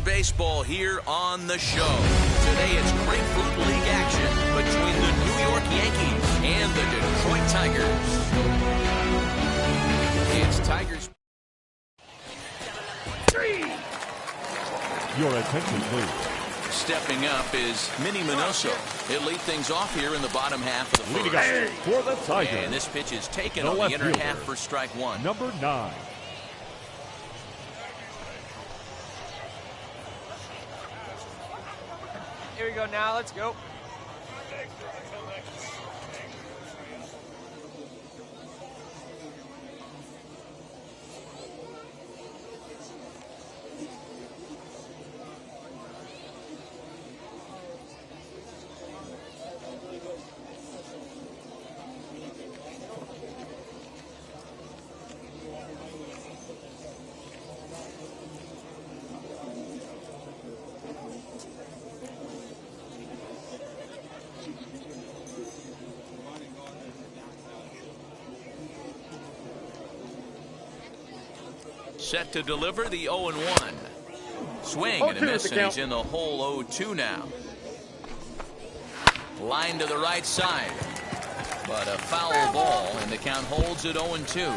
baseball here on the show. Today it's Grapefruit League action between the New York Yankees and the Detroit Tigers. It's Tigers. Your attention, please. Stepping up is Minnie Minoso. He'll lead things off here in the bottom half of the first. Leading up for the Tigers. And this pitch is taken The on the left inner fielder, half for strike one. Number 9. Here we go now. Let's go. Set to deliver the 0-1. Swing and a miss, and he's in the hole 0-2 now. Line to the right side, but a foul ball, and the count holds at 0-2.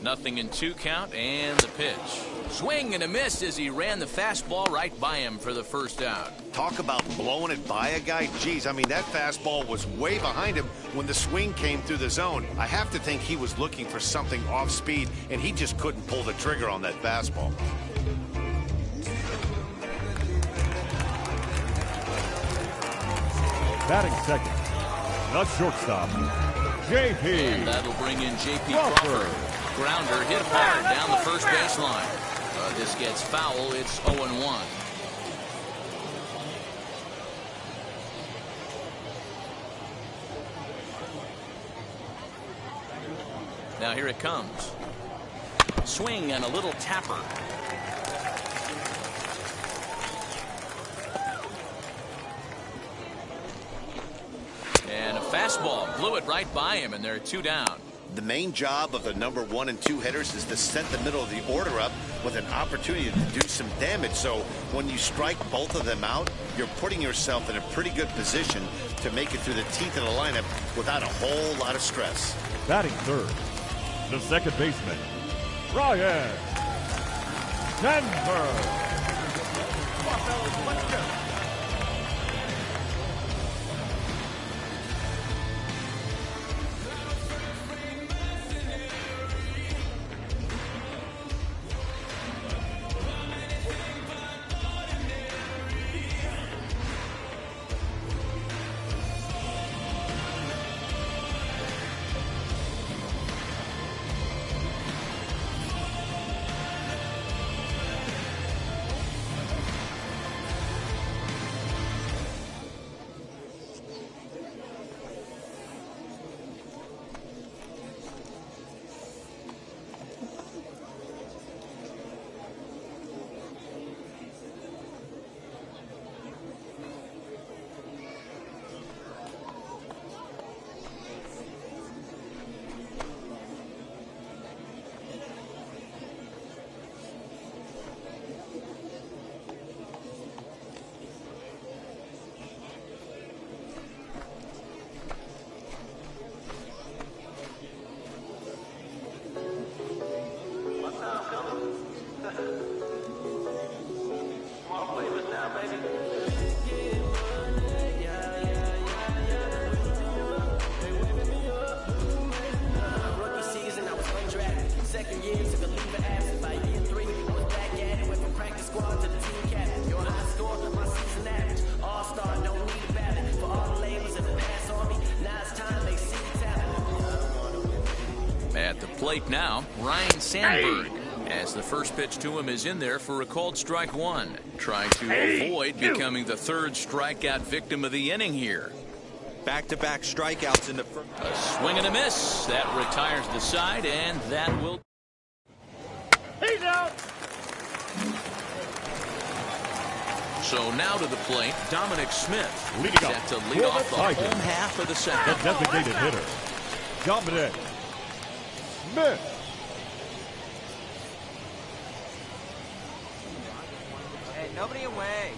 Nothing in 2 count, and the pitch. Swing and a miss as he ran the fastball right by him for the first out. Talk about blowing it by a guy. Geez, I mean, that fastball was way behind him when the swing came through the zone. I have to think he was looking for something off speed, and he just couldn't pull the trigger on that fastball. Batting second, the shortstop, J.P. And that'll bring in J.P. Crawford. Grounder hit hard down the first baseline. This gets foul. It's 0-1. Now here it comes. Swing and a little tapper. And a fastball blew it right by him, and there are 2 down. The main job of the number 1 and 2 hitters is to set the middle of the order up with an opportunity to do some damage. So when you strike both of them out, you're putting yourself in a pretty good position to make it through the teeth of the lineup without a whole lot of stress. Batting third, the second baseman, Ryan Denver. Plate now, Ryan Sandberg, as the first pitch to him is in there for a called strike 1. Trying to avoid becoming the 3rd strikeout victim of the inning here. Back-to-back strikeouts in the first. A swing and a miss. That retires the side, and that will. He's out. So now to the plate, Dominic Smith. Leading up set to lead off the Tigers, home half of the second. the designated hitter, Dominic Miss. Hey, nobody away.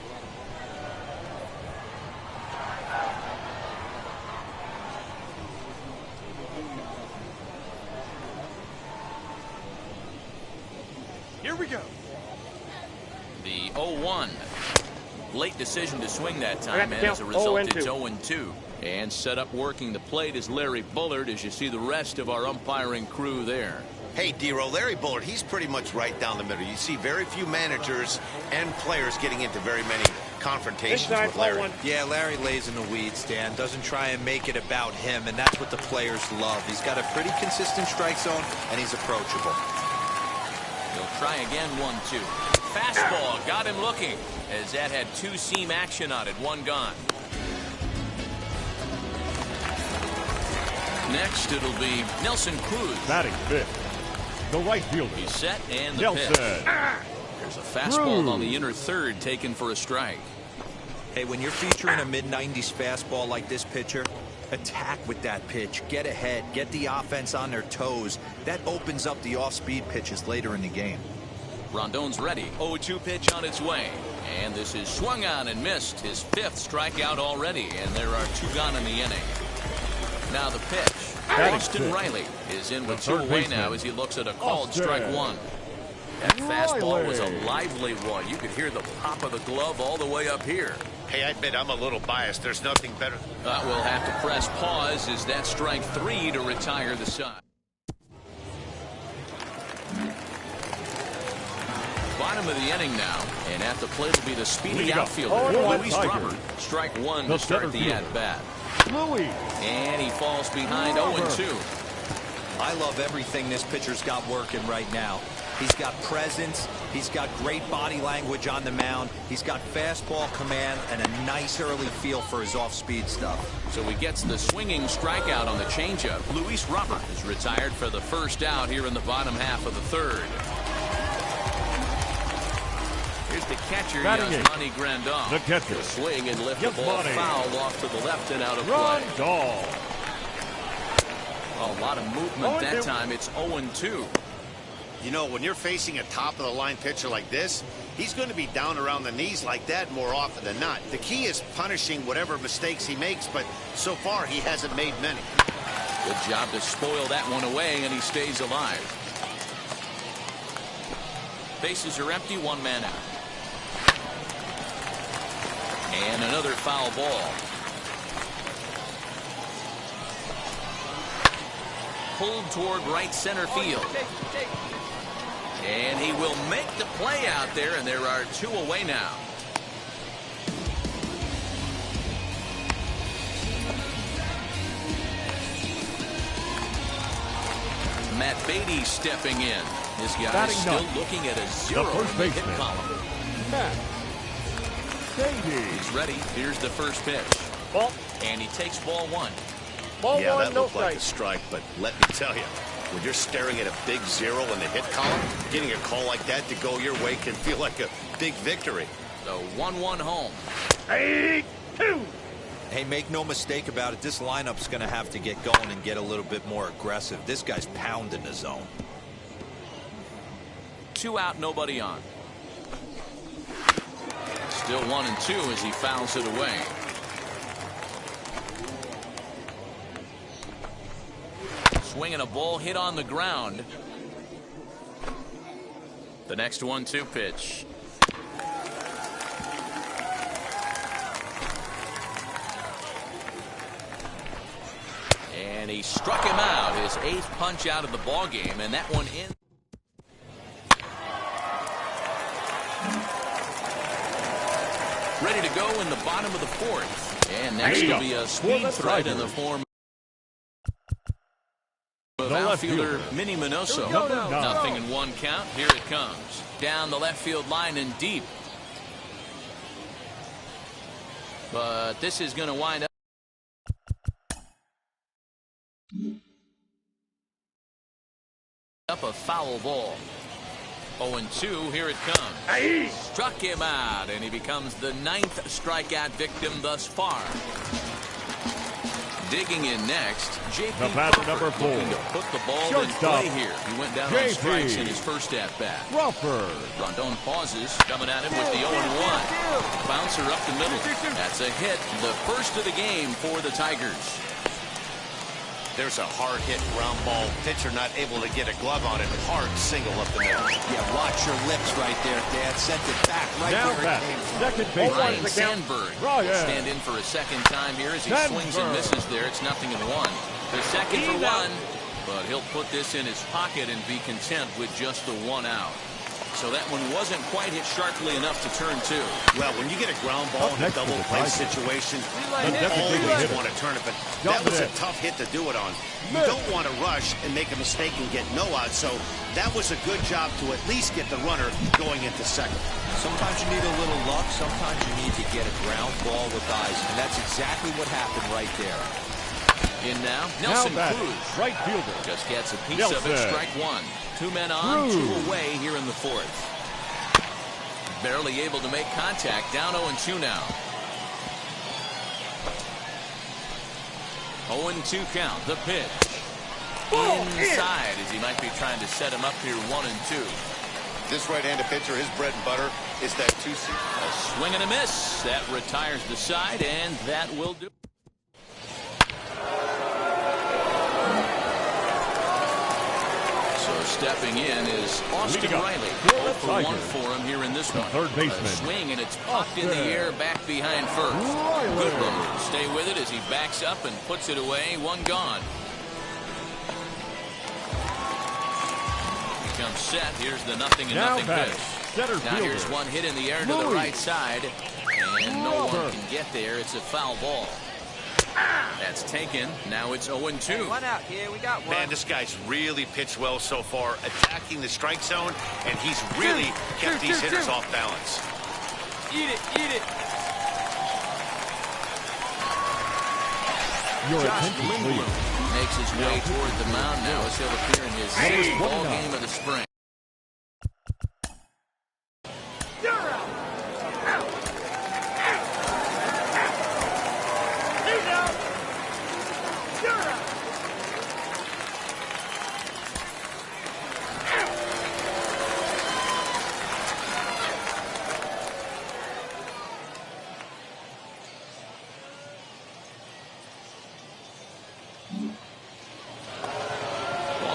Here we go. The 0-1. Late decision to swing that time, and as a result, it's 0-2. And set up working the plate is Larry Bullard, as you see the rest of our umpiring crew there. Hey, D-Roll, Larry Bullard, he's pretty much right down the middle. You see very few managers and players getting into very many confrontations with Larry. Yeah, Larry lays in the weeds, Dan. Doesn't try and make it about him, and that's what the players love. He's got a pretty consistent strike zone, and he's approachable. He'll try again, 1-2. Fastball, got him looking, as that had two-seam action on it, one gone. Next, it'll be Nelson Cruz. Batting fifth. The right fielder. He's set, and the Nelson. pitch. There's a fastball on the inner third taken for a strike. Hey, when you're featuring a mid-90s fastball like this pitcher, attack with that pitch. Get ahead. Get the offense on their toes. That opens up the off-speed pitches later in the game. Rondon's ready. 0-2 pitch on its way. And this is swung on and missed. His fifth strikeout already, and there are two gone in the inning. Now the pitch. Austin Riley is in with two away now as he looks at a called strike one. That fastball was a lively one. You could hear the pop of the glove all the way up here. Hey, I admit I'm a little biased. There's nothing better. We'll have to press pause as that strike three to retire the side. Bottom of the inning now, and at the plate will be the speedy outfielder, Luis Robert. Strike one to start the at-bat. Louis. And he falls behind 0-2. I love everything this pitcher's got working right now. He's got presence. He's got great body language on the mound. He's got fastball command and a nice early feel for his off-speed stuff. So he gets the swinging strikeout on the changeup. Luis Robert is retired for the first out here in the bottom half of the third. Here's the catcher, Yasmani Grandal. The catcher. Swing and lift the ball foul off to the left and out of play. A lot of movement that time. It's 0-2. You know, when you're facing a top-of-the-line pitcher like this, he's going to be down around the knees like that more often than not. The key is punishing whatever mistakes he makes, but so far he hasn't made many. Good job to spoil that one away, and he stays alive. Bases are empty, one man out. And another foul ball. Pulled toward right center field. And he will make the play out there, and there are two away now. Matt Beatty stepping in. This guy is still looking at a 0 in the hit column. Matt Beatty. He's ready. Here's the first pitch. Ball. And he takes ball one. Yeah, that looked like a strike, but let me tell you, when you're staring at a big 0 in the hit column, getting a call like that to go your way can feel like a big victory. So 1-1 home. 8-2. Hey, make no mistake about it. This lineup's going to have to get going and get a little bit more aggressive. This guy's pounding the zone. 2 out, nobody on. Still 1-2 as he fouls it away. Swinging a ball hit on the ground. The next 1-2 pitch. And he struck him out, his 8th punch out of the ball game, and that one in. Ready to go in the bottom of the 4th. And next will be a speed threat in the form of outfielder Minnie Minoso. Nothing in 1 count. Here it comes. Down the left field line and deep. But this is going to wind up a foul ball. 0-2, here it comes. Struck him out, and he becomes the 9th strikeout victim thus far. Digging in next, JP The batter, number 4. looking to put the ball in Shortstop, play here. He went down on JP strikes in his first at-bat. Crawford. Rondon pauses, coming at him with the 0-1. Bouncer up the middle. That's a hit, the first of the game for the Tigers. There's a hard hit ground ball. Pitcher not able to get a glove on it. Hard single up the middle. Yeah, watch your lips right there, Dad. Sent it back right Now where back, it came from. second base. Ryan Sandberg Ryan. will stand in for a second time here as he swings and misses there. It's 0-1. The second for one, but he'll put this in his pocket and be content with just the 1 out. So that one wasn't quite hit sharply enough to turn 2. Well, when you get a ground ball in a double play situation, you always want to turn it, but that was a tough hit to do it on. You don't want to rush and make a mistake and get no out, so that was a good job to at least get the runner going into second. Sometimes you need a little luck. Sometimes you need to get a ground ball with eyes, and that's exactly what happened right there. In now, Nelson batting, Cruz. right fielder. Just gets a piece of it, strike 1. 2 men on, 2 away here in the 4th. Barely able to make contact, down 0-2 now. 0-2 count, the pitch. Inside as he might be trying to set him up here 1-2. This right-handed pitcher, his bread and butter is that 2-seam. A swing and a miss. That retires the side, and that will do. Stepping in is Austin Riley. 0 for 1 for him here in this one. Third baseman. A swing and it's popped in the air back behind first. Good move. Stay with it as he backs up and puts it away. 1 gone. Becomes set. Here's the 0-0 pitch. Now here's one hit in the air to the right side. And no one can get there. It's a foul ball. That's taken. Now it's 0-2. Hey, 1 out here. We got 1. Man, this guy's really pitched well so far, attacking the strike zone, and he's really kept these hitters off balance. Eat it, eat it. Your attention, please. Makes his way toward the mound now as he'll appear in his 6th ball game of the spring.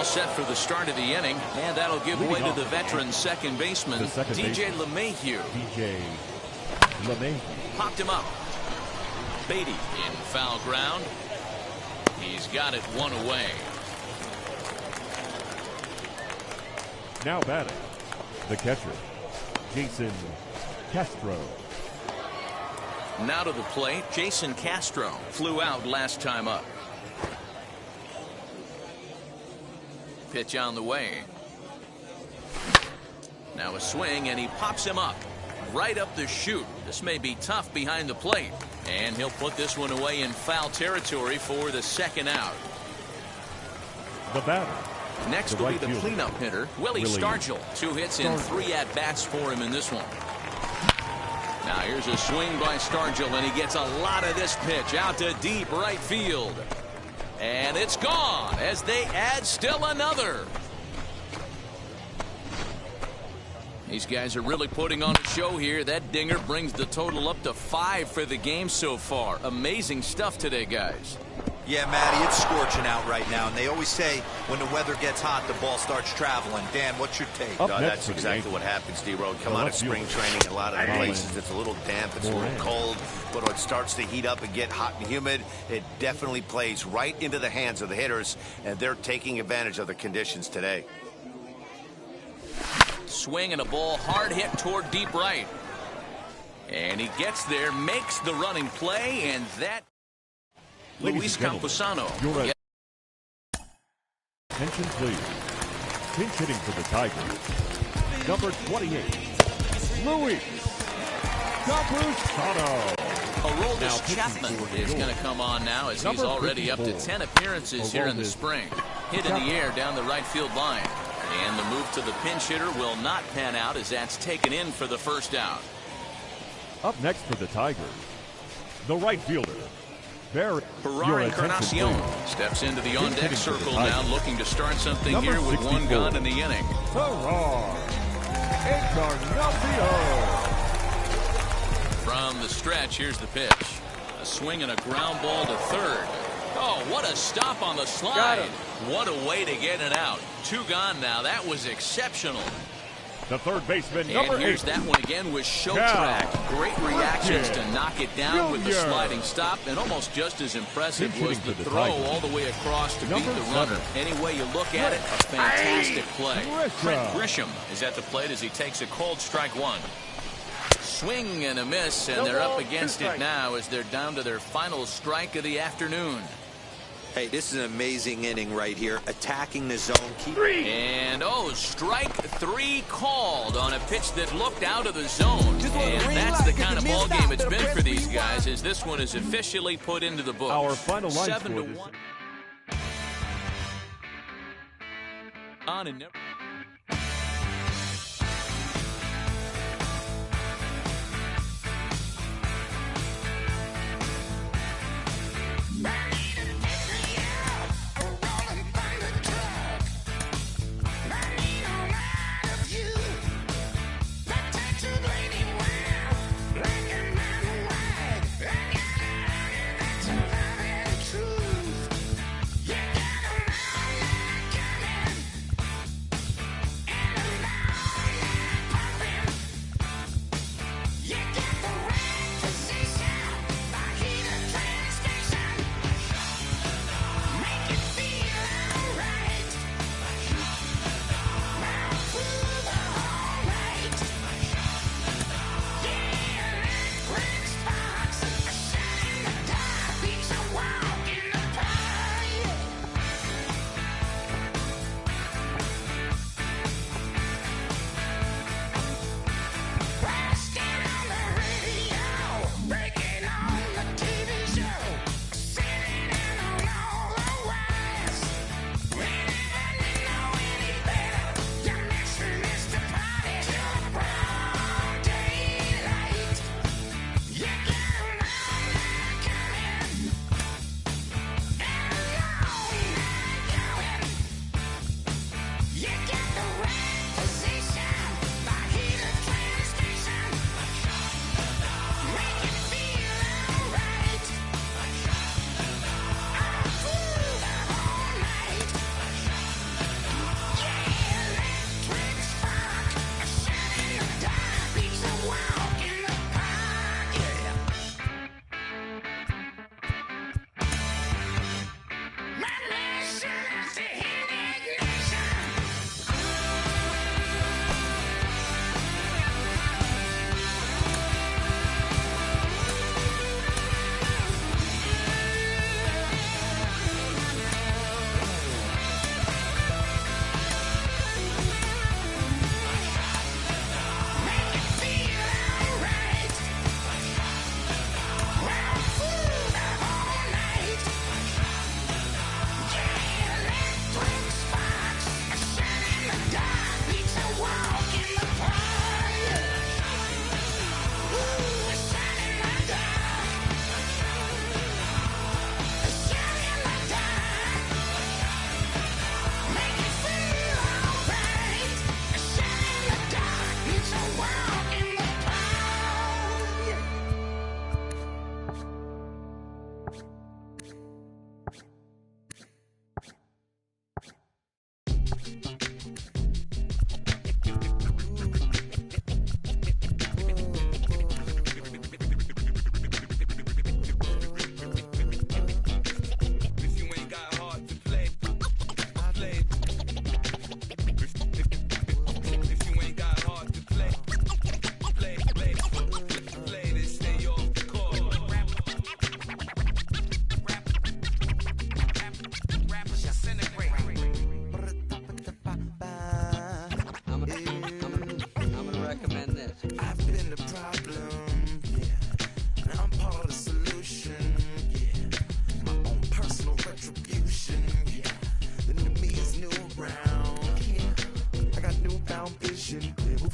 Set for the start of the inning, and that'll give way to the veteran second baseman, DJ LeMahieu. DJ LeMahieu. Popped him up. Beatty in foul ground. He's got it 1 away. Now batting, the catcher, Jason Castro. Now to the plate, Jason Castro flew out last time up. Pitch on the way. Now a swing, and he pops him up. Right up the chute. This may be tough behind the plate. And he'll put this one away in foul territory for the 2nd out. The batter. Next will be the cleanup hitter, Willie Stargell. 2 hits in 3 at-bats for him in this one. Now here's a swing by Stargell, and he gets a lot of this pitch out to deep right field. And it's gone as they add still another. These guys are really putting on a show here. That dinger brings the total up to 5 for the game so far. Amazing stuff today, guys. Yeah, Matty, it's scorching out right now, and they always say when the weather gets hot, the ball starts traveling. Dan, what's your take? That's exactly what happens, D-Road. Come out of spring training, a lot of the places, it's a little damp, it's a little cold, but when it starts to heat up and get hot and humid, it definitely plays right into the hands of the hitters, and they're taking advantage of the conditions today. Swing and a ball, hard hit toward deep right. And he gets there, makes the running play, and that... Luis Camposano. Attention, please. Pinch hitting for the Tigers. Number 28, Luis Camposano. Aroldis Chapman is going to come on now as he's already up to 10 appearances here in the spring. Hit in the air down the right field line. And the move to the pinch hitter will not pan out as that's taken in for the 1st out. Up next for the Tigers, the right fielder, Very. Ferrar Your attention, Encarnacion please. steps into the Pinch on-deck hitting for the circle Tigers. now, looking to start something Number here with 64. one gone in the inning. Ferrar Encarnacion. From the stretch, here's the pitch. A swing and a ground ball to third. Oh, what a stop on the slide. What a way to get it out. Two gone now. That was exceptional. The third baseman, And number here's 8. that one again with show Cal. track. Great reactions Jr. to knock it down with the Jr. sliding stop, and almost just as impressive Pinch was hitting the for the throw Tigers. all the way across to Number beat the 7. runner. Any way you look at it, a fantastic play. Grisham. Trent Grisham is at the plate as he takes a cold strike one. Swing and a miss, and they're up against it now as they're down to their final strike of the afternoon. Hey, this is an amazing inning right here. Attacking the zone. And strike 3 called on a pitch that looked out of the zone. And that's the kind of ball game it's been for these guys, as this one is officially put into the books. Our final line 7-1. score On and never.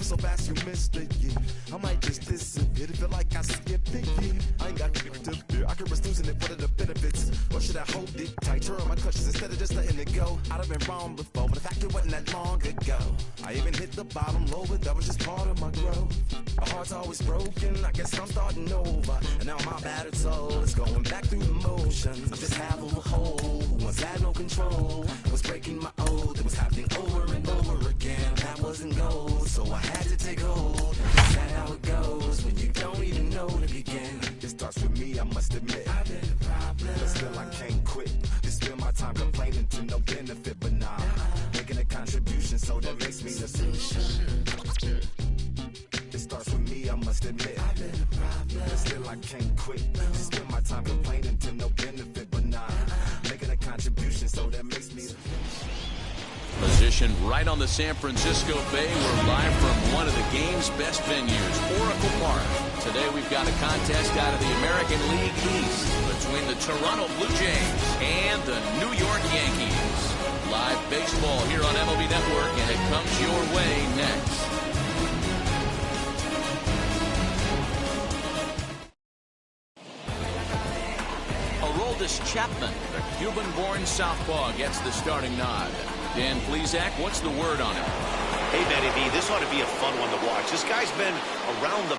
so fast you missed it, yeah. I might just disappear. It feel like I skipped it, yeah. I ain't got to fear. I could risk losing it for the benefit. instead of just letting it go. I'd have been wrong before, but the fact it wasn't that long ago. I even hit the bottom low, but that was just part of my growth. My heart's always broken, I guess I'm starting over. And now my battered soul is going back through the motions. I'm just half of a whole who once had no control. Was breaking my oath, it was happening over and over again. That wasn't gold, so I had to take hold. Is that how it goes when you don't even know to begin? It starts with me, I must admit. I've been a problem, but still I can't quit. Just spend my time complaining to no benefit, but nah, making a contribution, so that makes me the solution. It starts with me, I must admit. I've been a problem, but still I can't quit. Just spend my time complaining to no benefit, but nah, making a contribution, so that makes me the Positioned right on the San Francisco Bay, we're live from one of the game's best venues, Oracle Park. Today we've got a contest out of the American League East between the Toronto Blue Jays and the New York Yankees. Live baseball here on MLB Network, and it comes your way next. Aroldis Chapman, the Cuban-born southpaw, gets the starting nod. Dan Plesac, what's the word on him? Hey, Matty V, this ought to be a fun one to watch. This guy's been around the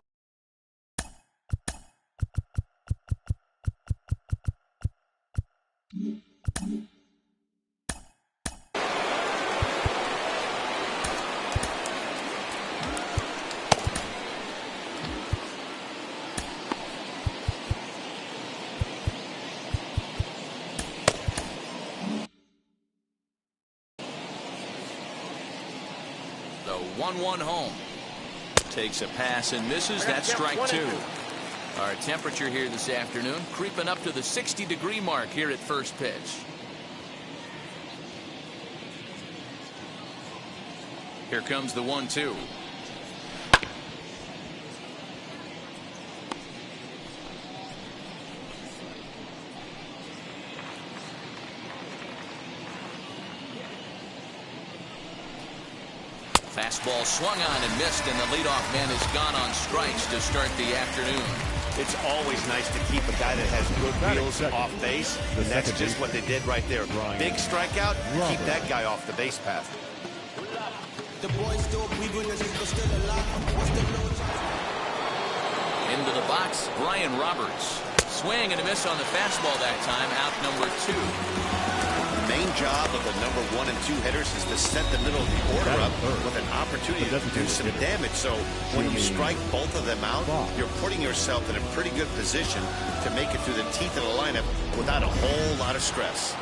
The 1-1 home. Takes a pass and misses. That's strike two. Our temperature here this afternoon creeping up to the 60-degree mark here at first pitch. Here comes the 1-2. Fastball swung on and missed, and the leadoff man has gone on strikes to start the afternoon. It's always nice to keep a guy that has good wheels off base, and that's just what they did right there. Big strikeout, keep that guy off the base path. Into the box, Brian Roberts. Swing and a miss on the fastball that time, out number 2. The main job of the number 1 and 2 hitters is to set the middle of the order up with an opportunity to do some damage. So when you strike both of them out, you're putting yourself in a pretty good position to make it through the teeth of the lineup without a whole lot of stress.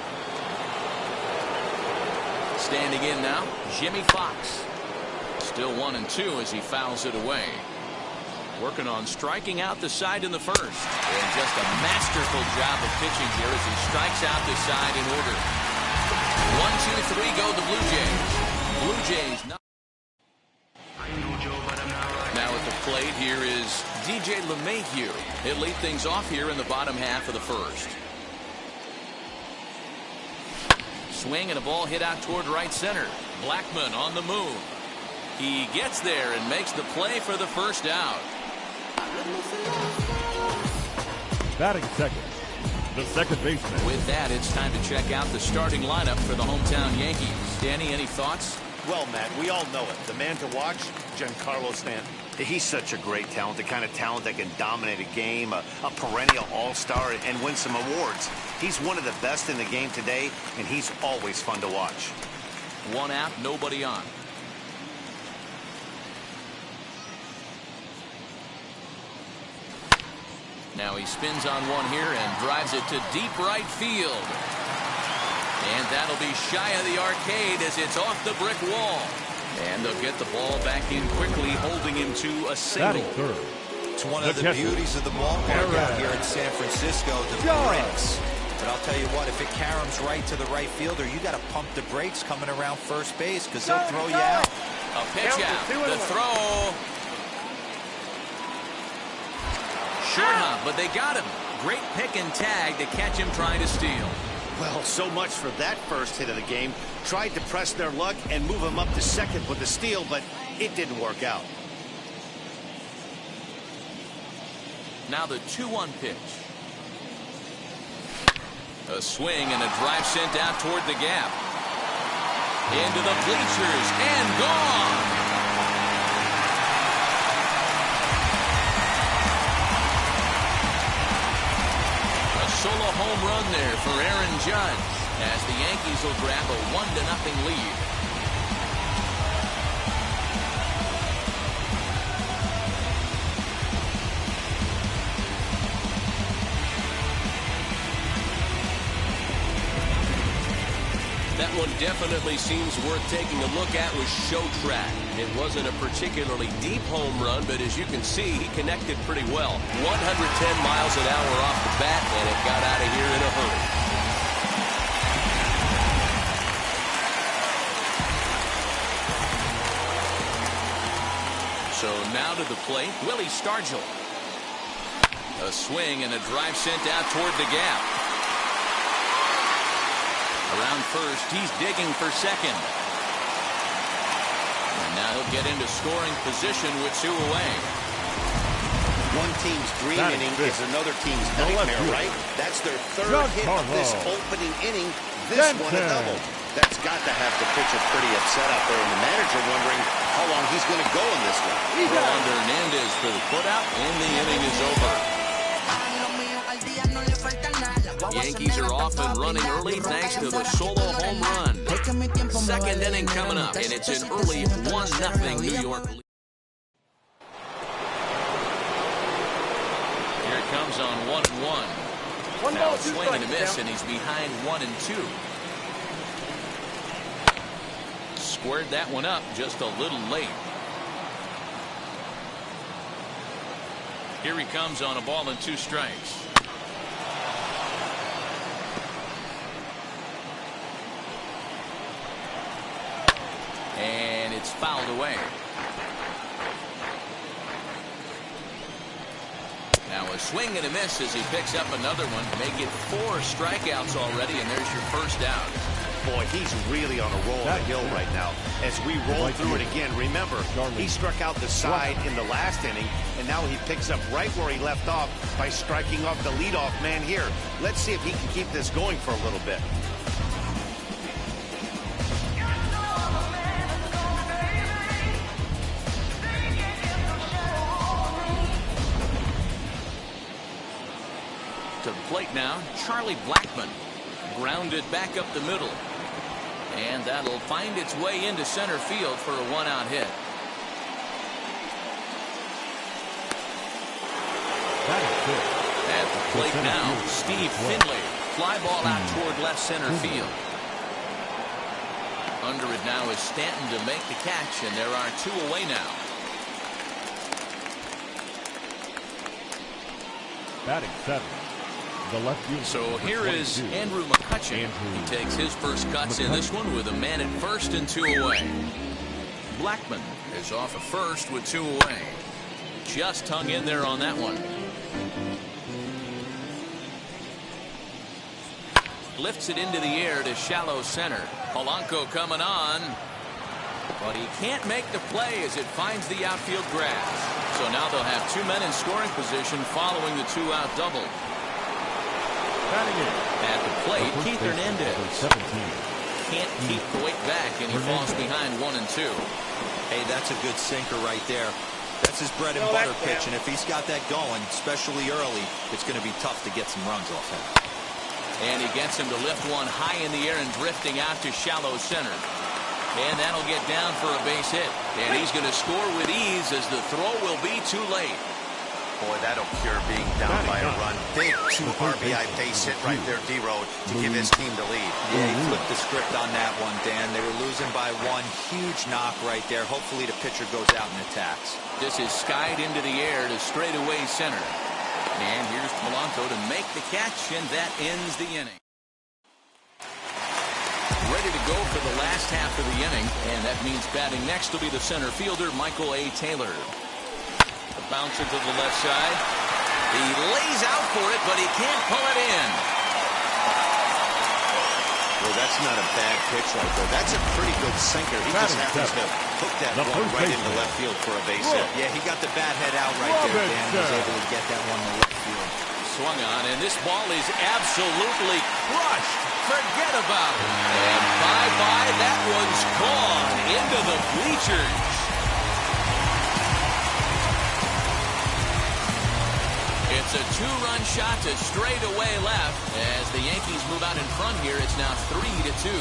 Standing in now, Jimmy Fox. Still 1 and 2 as he fouls it away. Working on striking out the side in the first. And just a masterful job of pitching here as he strikes out the side in order. 1, 2, 3 go the Blue Jays. Blue Jays. Now at the plate here is DJ LeMahieu. He'll lead things off here in the bottom half of the first. Swing and a ball hit out toward right center. Blackmon on the move. He gets there and makes the play for the first out. Batting second, the second baseman. With that, it's time to check out the starting lineup for the hometown Yankees. Danny, any thoughts? Well, Matt, we all know it. The man to watch, Giancarlo Stanton. He's such a great talent, the kind of talent that can dominate a game, a perennial all-star, and win some awards. He's one of the best in the game today, and he's always fun to watch. One out, nobody on. Now he spins on one here and drives it to deep right field. And that'll be shy of the arcade as it's off the brick wall. And they'll get the ball back in quickly, holding him to a single. Third. It's one of the beauties of the ballpark out here in San Francisco, the bricks. But I'll tell you what, if it caroms right to the right fielder, you got to pump the brakes coming around first base because they'll throw you out. A pitch out, the throw. Short hump, but they got him. Great pick and tag to catch him trying to steal. Well, so much for that first hit of the game. Tried to press their luck and move him up to second with the steal, but it didn't work out. Now the 2-1 pitch. A swing and a drive sent out toward the gap. Into the bleachers and gone. A solo home run there for Aaron Judge as the Yankees will grab a 1-0 lead. That one definitely seems worth taking a look at with Show Track. It wasn't a particularly deep home run, but as you can see, he connected pretty well. 110 miles an hour off the bat, and it got out of here in a hurry. So now to the plate, Willie Stargell. A swing and a drive sent out toward the gap. Around first, he's digging for second. And now he'll get into scoring position with 2 away. One team's dream inning is another team's nightmare, right? That's their third hit of this opening inning. This one a double. That's got to have the pitcher pretty upset out there, and the manager wondering how long he's going to go in this one. Rolando Hernandez for the putout, and the inning is over. Yankees are off and running early thanks to the solo home run. Second inning coming up, and it's an early 1-0 New York lead. Here it comes on 1-1. Now a swing and a miss, and he's behind 1-2. Squared that one up just a little late. Here he comes on a ball and 2 strikes. And it's fouled away. Now a swing and a miss as he picks up another one. Make it 4 strikeouts already, and there's your first out. Boy, he's really on a roll on the hill right now. As we roll through it again, remember, he struck out the side in the last inning, and now he picks up right where he left off by striking off the leadoff man here. Let's see if he can keep this going for a little bit. To the plate now, Charlie Blackmon. Grounded back up the middle. And that'll find its way into center field for a 1-out hit. At the plate now, Steve Finley. Fly ball out toward left center field. Under it now is Stanton to make the catch, and there are 2 away now. Batting 7th. The left field. So here is Andrew McCutchen. He takes his first cuts in this one with a man at first and 2 away. Blackmon is off at first with 2 away. Just hung in there on that one. Lifts it into the air to shallow center. Polanco coming on. But he can't make the play as it finds the outfield grass. So now they'll have 2 men in scoring position following the 2-out double. At the plate, Keith Hernandez. Can't keep the weight back, and he falls behind 1-2. Hey, that's a good sinker right there. That's his bread and butter pitch, and if he's got that going, especially early, it's going to be tough to get some runs off him. And he gets him to lift one high in the air and drifting out to shallow center. And that'll get down for a base hit. And he's going to score with ease as the throw will be too late. Boy, that'll cure being down by a run. Big 2 RBI base hit right there, D-Road, to give his team the lead. Yeah, he flipped the script on that one, Dan. They were losing by 1. Huge knock right there. Hopefully the pitcher goes out and attacks. This is skied into the air to straightaway center. And here's Polanco to make the catch, and that ends the inning. Ready to go for the last half of the inning, and that means batting next will be the center fielder, Michael A. Taylor. The bounce into the left side. He lays out for it, but he can't pull it in. Well, that's not a bad pitch right there. That's a pretty good sinker. He just happens to hook that one right into left field for a base hit. Yeah, he got the bat head out right there, Dan. He was able to get that one to left field. swung on, and this ball is absolutely crushed. Forget about it. And bye-bye, that one's gone into the bleachers. It's a two-run shot to straightaway left. As the Yankees move out in front here, it's now 3-2.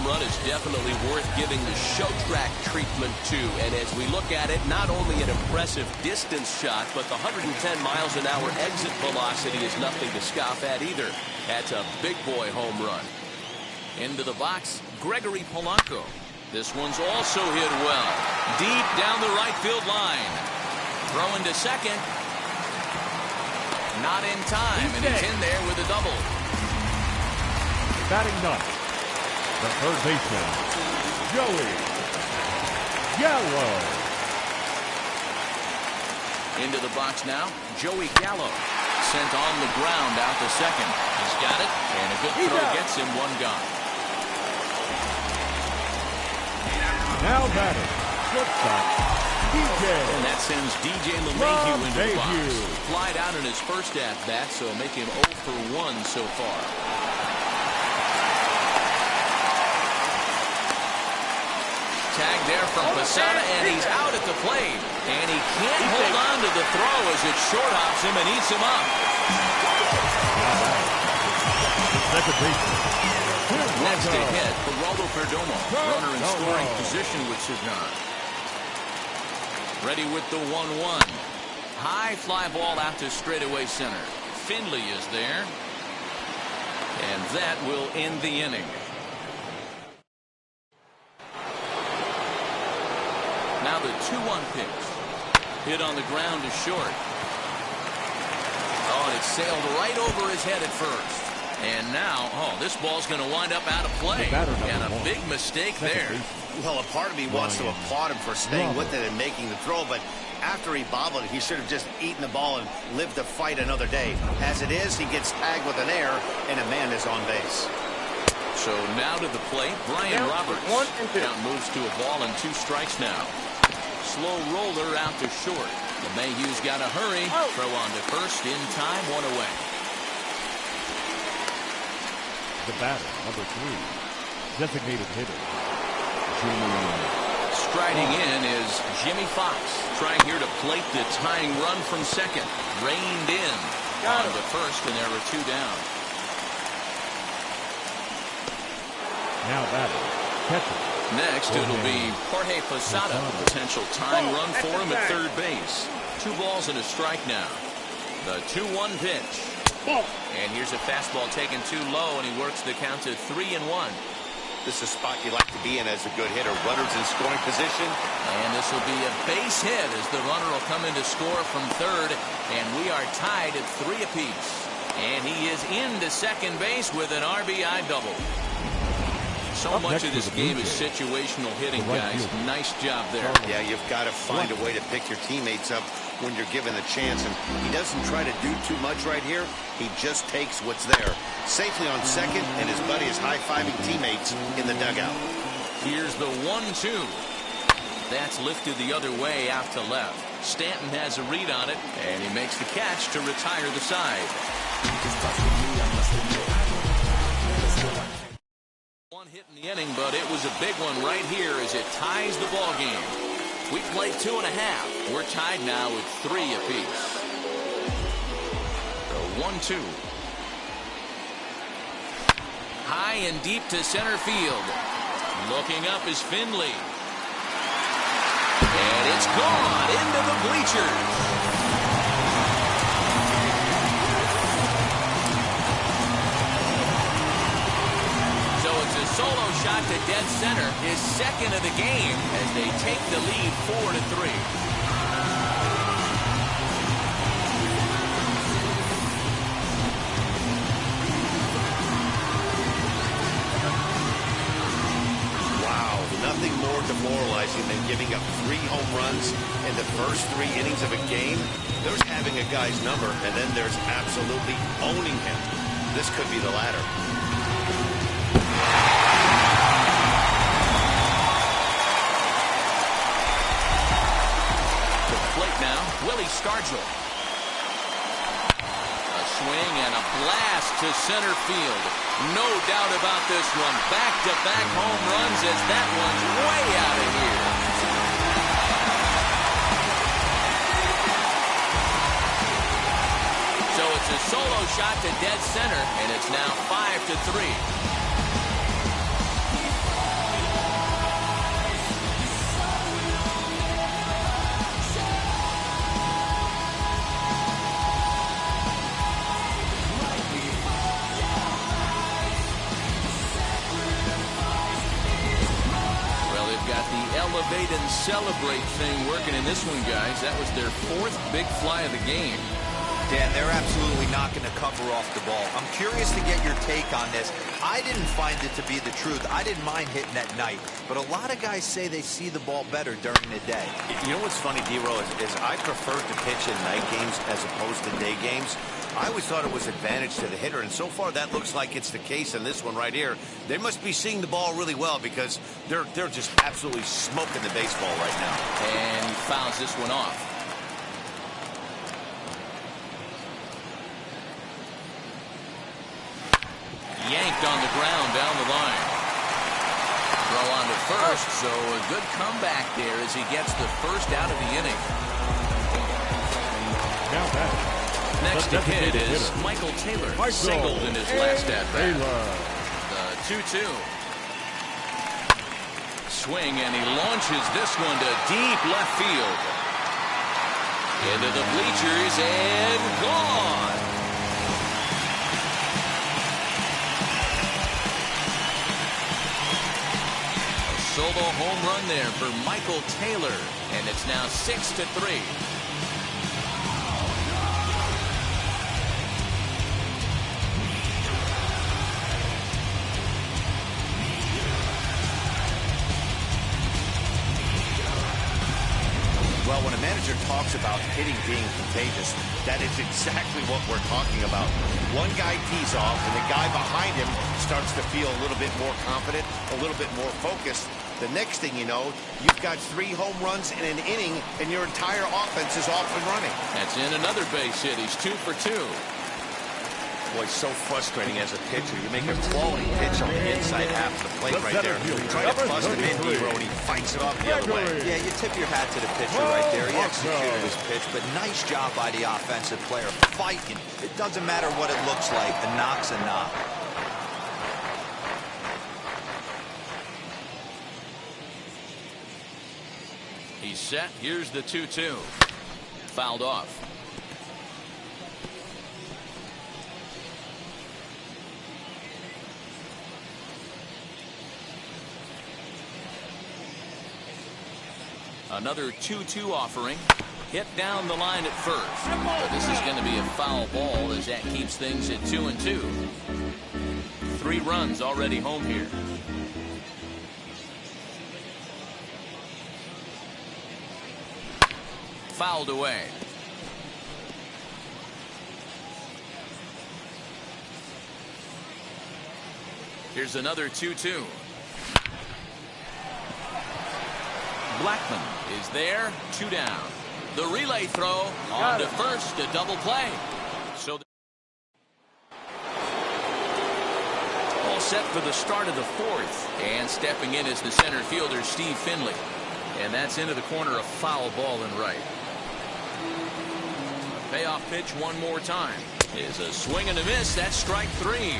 Run is definitely worth giving the show track treatment to, and as we look at it, not only an impressive distance shot, but the 110 miles an hour exit velocity is nothing to scoff at either. That's a big boy home run. Into the box, Gregory Polanco. This one's also hit well, deep down the right field line. Throwing to second, not in time, and he's in there with a double. Batting ninth, the third baseman, Joey Gallo. Into the box now, Joey Gallo. Sent on the ground out to second. He's got it, and a good throw gets him one gone. Now batting, shortstop, DJ. And that sends DJ LeMahieu into the box. Flied out in his first at-bat, so make him 0 for 1 so far. Tag there from Posada, and he's out at the plate. And he can't hold on to the throw as it short hops him and eats him up. Second baseman. Next to hit, Geraldo Perdomo. Runner in scoring position with Cigna. Ready with the 1-1. High fly ball out to straightaway center. Finley is there. And that will end the inning. Now the 2-1 pitch. Hit on the ground to short. Oh, and it sailed right over his head at first. And now, this ball's going to wind up out of play. And a big mistake there. Well, a part of me wants to applaud him for staying with it and making the throw, but after he bobbled it, he should have just eaten the ball and lived to fight another day. As it is, he gets tagged with an error, and a man is on base. So now to the plate, Brian Roberts. Count moves to a ball and 2 strikes now. Slow roller out to short. LeMahieu's got to hurry. Throw on to first in time, 1 away. The batter, number 3, designated hitter, Striding in is Jimmy Fox. Trying here to plate the tying run from second. Reined in on to first, and there were 2 down. now batting, catcher. Next, it'll be Jorge Posada. Potential tying run for him at third base. 2 balls and a strike now. The 2-1 pitch. And here's a fastball taken too low, and he works the count to 3-1. This is a spot you like to be in as a good hitter. Runners in scoring position. And this will be a base hit as the runner will come in to score from third. And we are tied at 3 apiece. And he is into second base with an RBI double. So much of this game is situational hitting, guys. Nice job there. Yeah, you've got to find a way to pick your teammates up when you're given the chance. And he doesn't try to do too much right here. He just takes what's there. Safely on second, and his buddy is high-fiving teammates in the dugout. Here's the 1-2. That's lifted the other way out to left. Stanton has a read on it, and he makes the catch to retire the side. One hit in the inning, but it was a big one right here as it ties the ball game. We played 2.5. We're tied now with 3 apiece. The 1-2. High and deep to center field. Looking up is Finley. And it's gone into the bleachers. Solo shot to dead center, his second of the game as they take the lead 4-3. Wow, nothing more demoralizing than giving up 3 home runs in the first 3 innings of a game, there's having a guy's number, and then there's absolutely owning him. This could be the latter. To the plate now, Willie Stargell. A swing and a blast to center field. No doubt about this one. Back-to-back home runs as that one's way out of here. So it's a solo shot to dead center, and it's now 5-3. Elevate and celebrate thing working in this one, guys. That was their 4th big fly of the game. Dan, they're absolutely not going to cover off the ball. I'm curious to get your take on this. I didn't find it to be the truth. I didn't mind hitting at night, but a lot of guys say they see the ball better during the day. You know what's funny, D-Row, is I prefer to pitch in night games as opposed to day games. I always thought it was advantage to the hitter, and so far that looks like it's the case in this one right here. They must be seeing the ball really well because they're just absolutely smoking the baseball right now. And he fouls this one off. Yanked on the ground down the line. Throw on to first, so a good comeback there as he gets the first out of the inning. Now that. Next to hit is Michael Taylor. Singled in his last at-bat. The 2-2. Swing, and he launches this one to deep left field. Into the bleachers and gone. A solo home run there for Michael Taylor, and it's now 6-3. Well, when a manager talks about hitting being contagious, that is exactly what we're talking about. One guy tees off, and the guy behind him starts to feel a little bit more confident, a little bit more focused. The next thing you know, you've got 3 home runs in an inning, and your entire offense is off and running. That's in another base hit. He's 2 for 2. Boy, it's so frustrating as a pitcher. You make a quality pitch on the inside half of the plate right there. Try to bust him in, D-Row, and he fights it off the other way. Yeah, you tip your hat to the pitcher right there. He executed his pitch, but nice job by the offensive player. Fighting. It doesn't matter what it looks like. A knock's a knock. He's set. Here's the 2-2. Fouled off. Another 2-2 offering. Hit down the line at first. But this is going to be a foul ball as that keeps things at 2-2. 3 runs already home here. Fouled away. Here's another 2-2. Blackman is there, 2 down. The relay throw on to first, a double play. So all set for the start of the 4th. And stepping in is the center fielder, Steve Finley. And that's into the corner, a foul ball and right. A payoff pitch one more time. Is a swing and a miss. That's strike 3.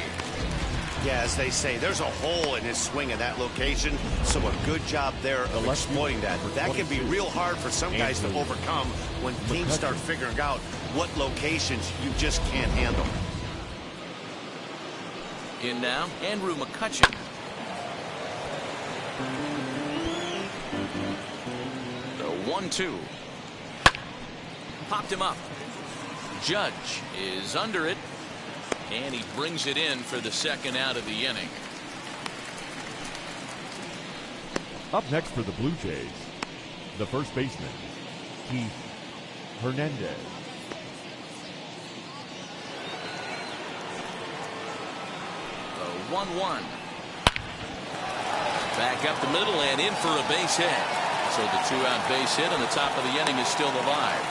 Yeah, as they say, there's a hole in his swing in that location, so a good job there of exploiting that. That can be real hard for some guys to overcome when teams start figuring out what locations you just can't handle. In now, Andrew McCutchen. The 1-2. Popped him up. Judge is under it. And he brings it in for the second out of the inning. Up next for the Blue Jays, the first baseman, Keith Hernandez. The 1-1. Back up the middle and in for a base hit. So the 2-out base hit on the top of the inning is still alive.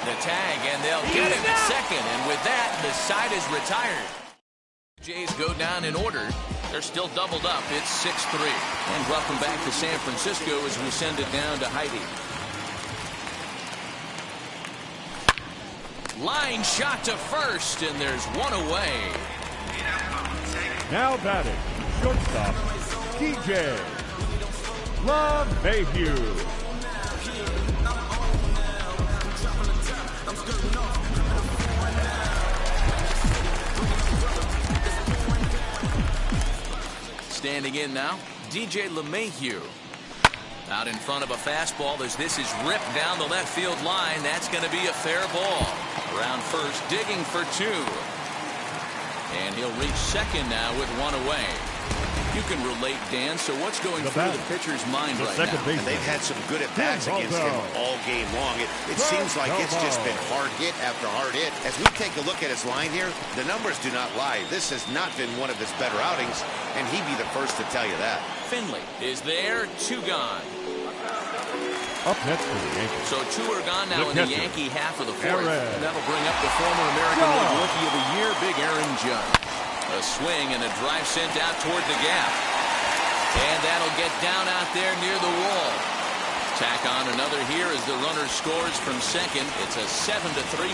The tag, and they'll get him at second. And with that, the side is retired. Jays go down in order. They're still doubled up. It's 6-3. And welcome back to San Francisco as we send it down to Heidi. Line shot to first, and there's one away. Now batting, shortstop, DJ LeMahieu. Standing in now, DJ LeMahieu. Out in front of a fastball as this is ripped down the left field line. That's going to be a fair ball. Around first, digging for two. And he'll reach second now with one away. You can relate, Dan. So what's going through the pitcher's mind right now? And they've had some good at-bats against him all game long. It seems like it's just been hard hit after hard hit. As we take a look at his line here, the numbers do not lie. This has not been one of his better outings, and he'd be the first to tell you that. Finley is there, two gone. Up next for the Yankees. So two are gone now in the Yankee half of the fourth. And that'll bring up the former American League Rookie of the Year, Big Aaron Judge. A swing and a drive sent out toward the gap. And that'll get down out there near the wall. Tack on another here as the runner scores from second. It's a 7-3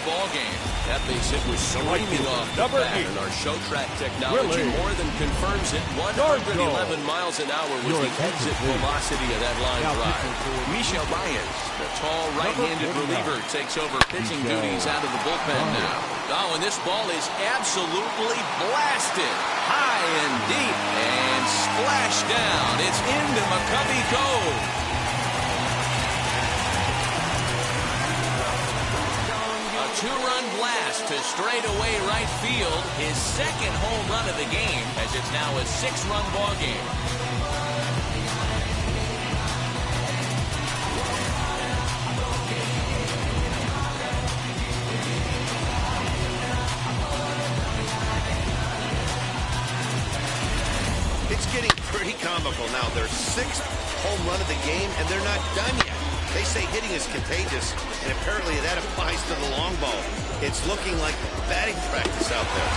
ball game. That base hit was screaming off the bat, and our show track technology more than confirms it. 111 miles an hour was the exit velocity of that line drive. Michel Baez, the tall right-handed reliever, takes over pitching duties out of the bullpen now. Oh, and this ball is absolutely blasted high and deep and splashed down. It's into McCovey Cove. Two-run blast to straightaway right field. His second home run of the game, as it's now a 6-run ball game. It's getting pretty comical now. Their 6th home run of the game, and they're not done yet. They say hitting is contagious, and apparently that applies to the long ball. It's looking like batting practice out there.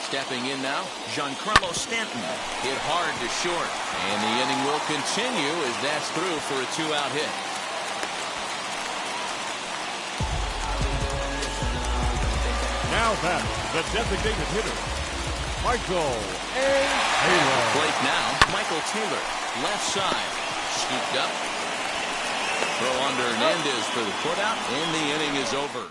Stepping in now, Giancarlo Stanton. Hit hard to short, and the inning will continue as that's through for a 2-out hit. Now back, the designated hitter, Michael A. Taylor. Plate now, Michael Taylor, left side, scooped up. Throw under Hernandez for the putout, and the inning is over.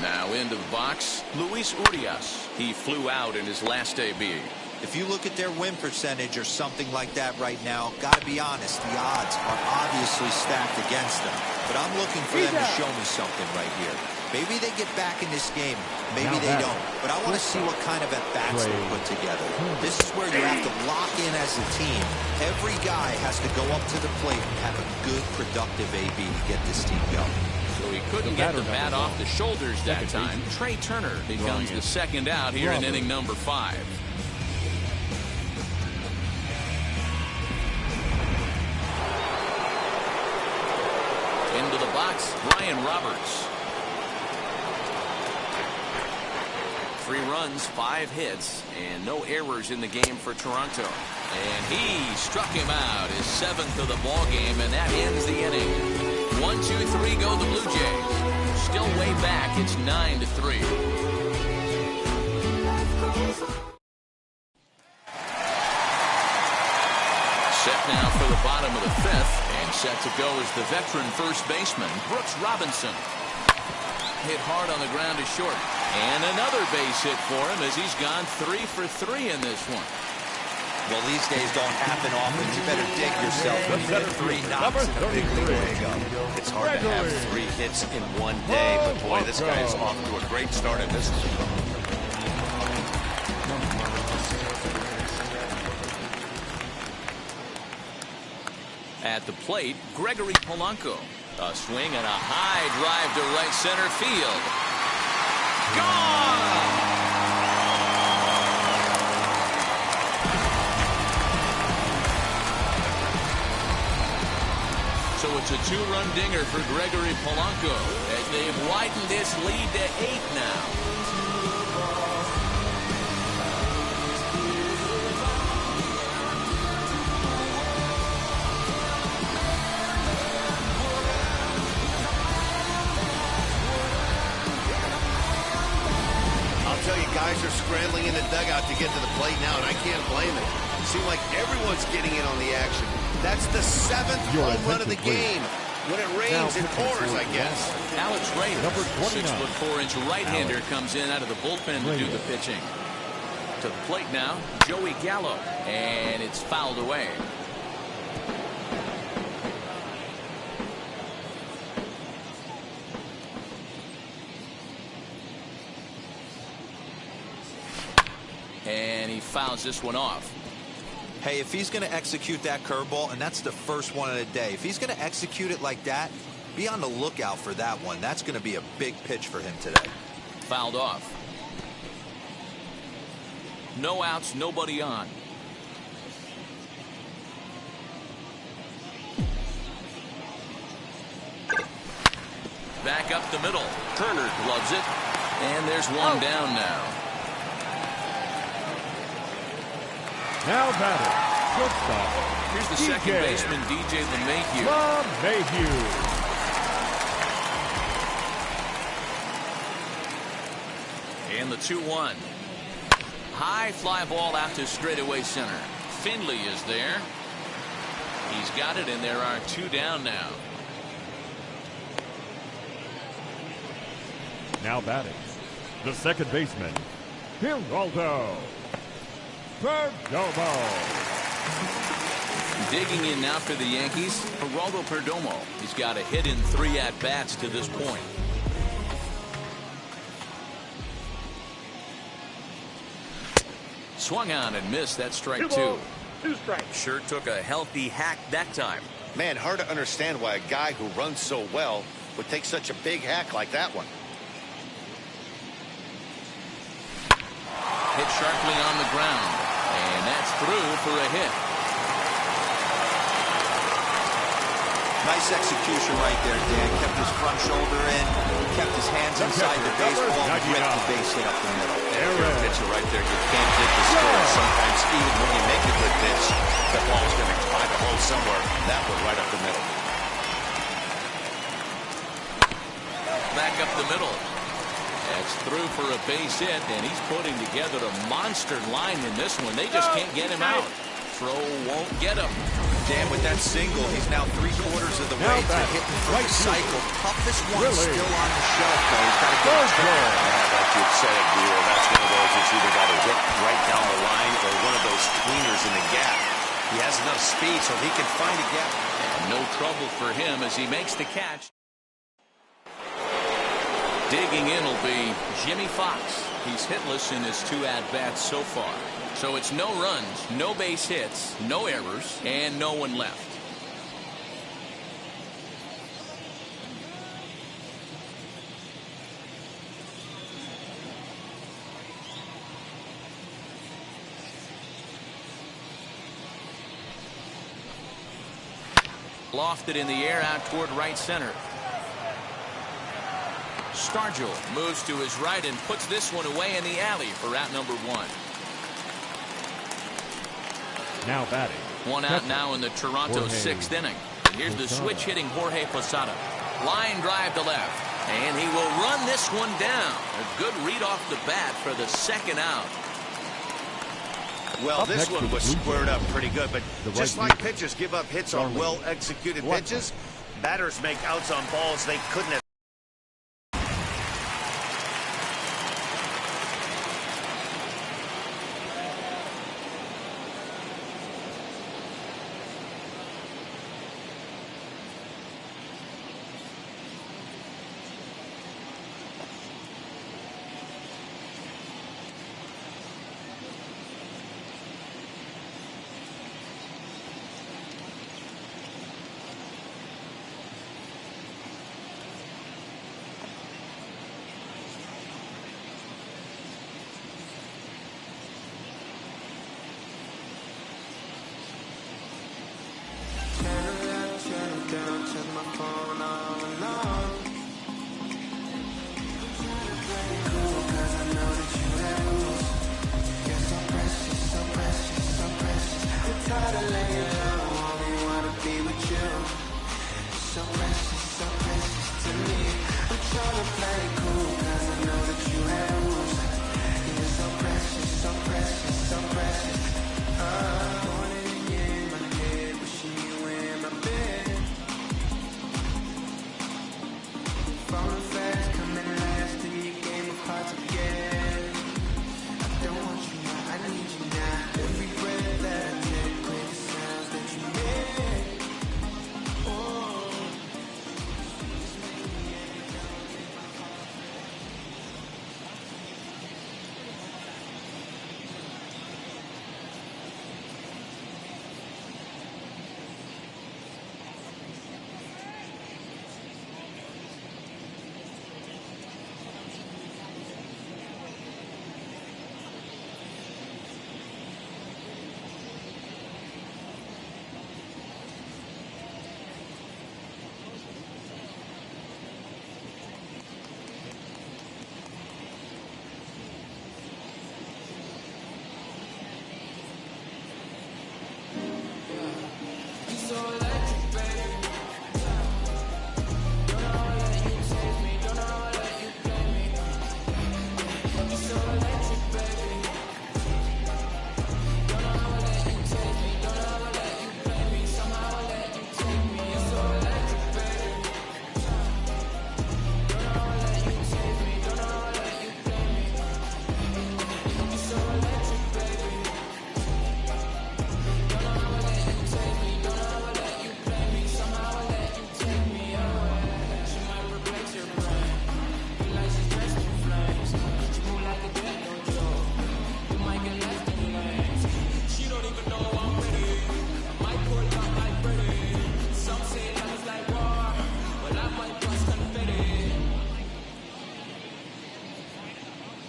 Now into the box, Luis Urias. He flew out in his last AB. If you look at their win percentage or something like that right now, got to be honest, the odds are obviously stacked against them. But I'm looking for them to show me something right here. Maybe they get back in this game. Maybe they don't. But I want to see what kind of at-bats they put together. This is where you have to lock in as a team. Every guy has to go up to the plate and have a good, productive AB to get this team going. So he couldn't get the bat off the shoulders that time. Trey Turner becomes the second out here in inning number 5. Into the box, Ryan Roberts. 3 runs, 5 hits, and no errors in the game for Toronto. And he struck him out, his 7th of the ball game, and that ends the inning. 1-2-3 go the Blue Jays. Still way back, it's 9-3. Set now for the bottom of the 5th. Set to go is the veteran first baseman, Brooks Robinson. Hit hard on the ground to short. And another base hit for him as he's gone 3 for 3 in this one. Well, these days don't happen often. You better dig yourself when you get 3 knocks in a big league way. It's hard to have 3 hits in one day, but boy, this guy is off to a great start in this one. At the plate, Gregory Polanco. A swing and a high drive to right center field. Gone! So it's a 2-run dinger for Gregory Polanco as they've widened this lead to 8 now. Guys are scrambling in the dugout to get to the plate now, and I can't blame it. It seems like everyone's getting in on the action. That's the 7th home run of the game. When it rains, it pours, I guess. Alex Reyes, number 29. 6'4" right-hander, comes in out of the bullpen to do the pitching. To the plate now, Joey Gallo, and it's fouled away. And he fouls this one off. Hey, if he's going to execute that curveball, and that's the first one of the day, if he's going to execute it like that, be on the lookout for that one. That's going to be a big pitch for him today. Fouled off. No outs, nobody on. Back up the middle. Turner gloves it. And there's one down now. Now batting, shortstop. Here's the second baseman, DJ LeMahieu. And the 2-1. High fly ball out to straightaway center. Finley is there. He's got it, and there are 2 down now. Now batting, the second baseman, Geraldo Perdomo. Digging in now for the Yankees, Geraldo Perdomo. He's got a hit in 3 at-bats to this point. Swung on and missed. That strike 2. 2 strikes. Sure took a healthy hack that time. Man, hard to understand why a guy who runs so well would take such a big hack like that one. Hit sharply on the ground, and that's through for a hit. Nice execution right there, Dan. Kept his front shoulder in, kept his hands inside the baseball, and ripped the base hit up the middle. Good pitcher right there. You can't hit the score. Sometimes even when you make a good pitch, the ball's going to find a hole somewhere. That one right up the middle. Back up the middle. That's through for a base hit, and he's putting together a monster line in this one. They just can't get him out. Throw won't get him. Dan, with that single, he's now 3/4 of the way to hitting for the cycle. Toughest one still on the shelf, though. He's got to get it. Like you said, Buell, that's one of those that's either got to hit right down the line or one of those tweeners in the gap. He has enough speed so he can find a gap. And no trouble for him as he makes the catch. Digging in will be Jimmy Fox. He's hitless in his 2 at-bats so far. So it's no runs, no base hits, no errors, and no one left. Lofted in the air out toward right center. Stargell moves to his right and puts this one away in the alley for out number 1. Now batting. 1 out now in the Toronto 6th inning. And here's the switch hitting Jorge Posada. Line drive to left. And he will run this one down. A good read off the bat for the 2nd out. Well, this one was squared up pretty good, but just like pitchers give up hits on well-executed pitches, batters make outs on balls they couldn't have. phone all alone. Cool, 'cause I know that you have rules. You're so precious, so precious, so precious. I'm tired of laying low, only wanna be with you. So precious to me. I'm trying to play it cool, 'cause I know that you have rules. You're so precious, so precious, so precious. Morning in my head, wishing you in my bed. Falling fast, coming last in your game of hard to get. I don't want you now, I need you now. Every breath that I take, play the sounds that you make. Oh.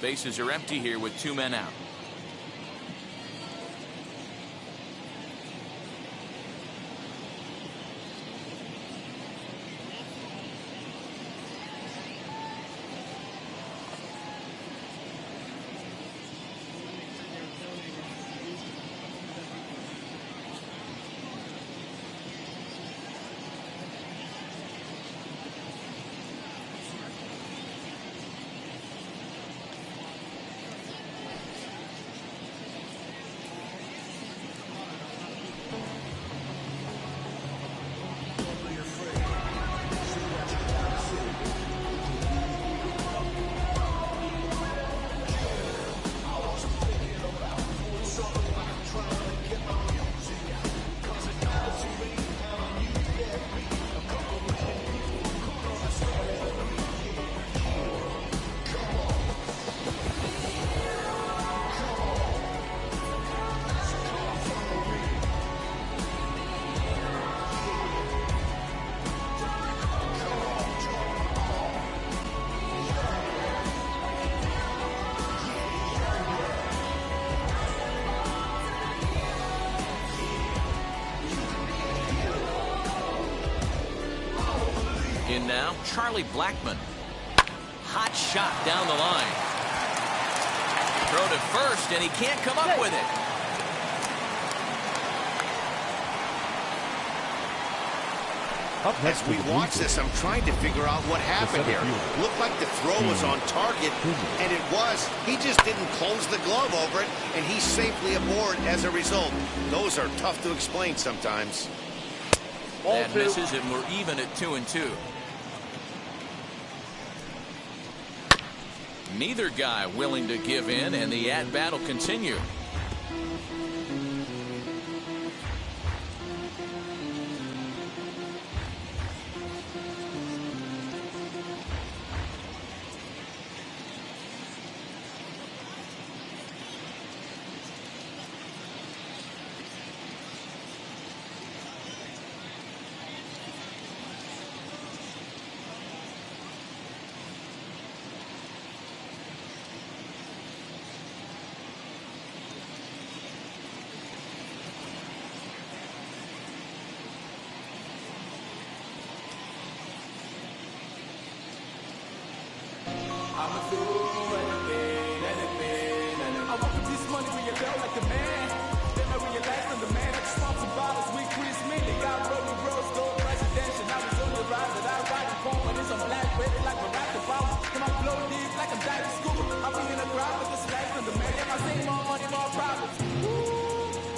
Bases are empty here with 2 men out. In now, Charlie Blackmon. Hot shot down the line. Throw to first, and he can't come up with it. As we watch this, I'm trying to figure out what happened here. Looked like the throw was on target, and it was. He just didn't close the glove over it, and he's safely aboard as a result. Those are tough to explain sometimes. That misses, and we're even at 2-2. Neither guy willing to give in, and the at-bat will continue. I want to this money when you go like a man. Then I realized I'm the man that swamps and bottles with Chris Miller. Got rolling rose gold presidential. Now it's on the ride that I ride in form. But it's on black, ready like Barack Obama. Can I flow deep like I'm diving scuba? I'll be in a crowd with this life from the man. If I say more money, more problems. Woo,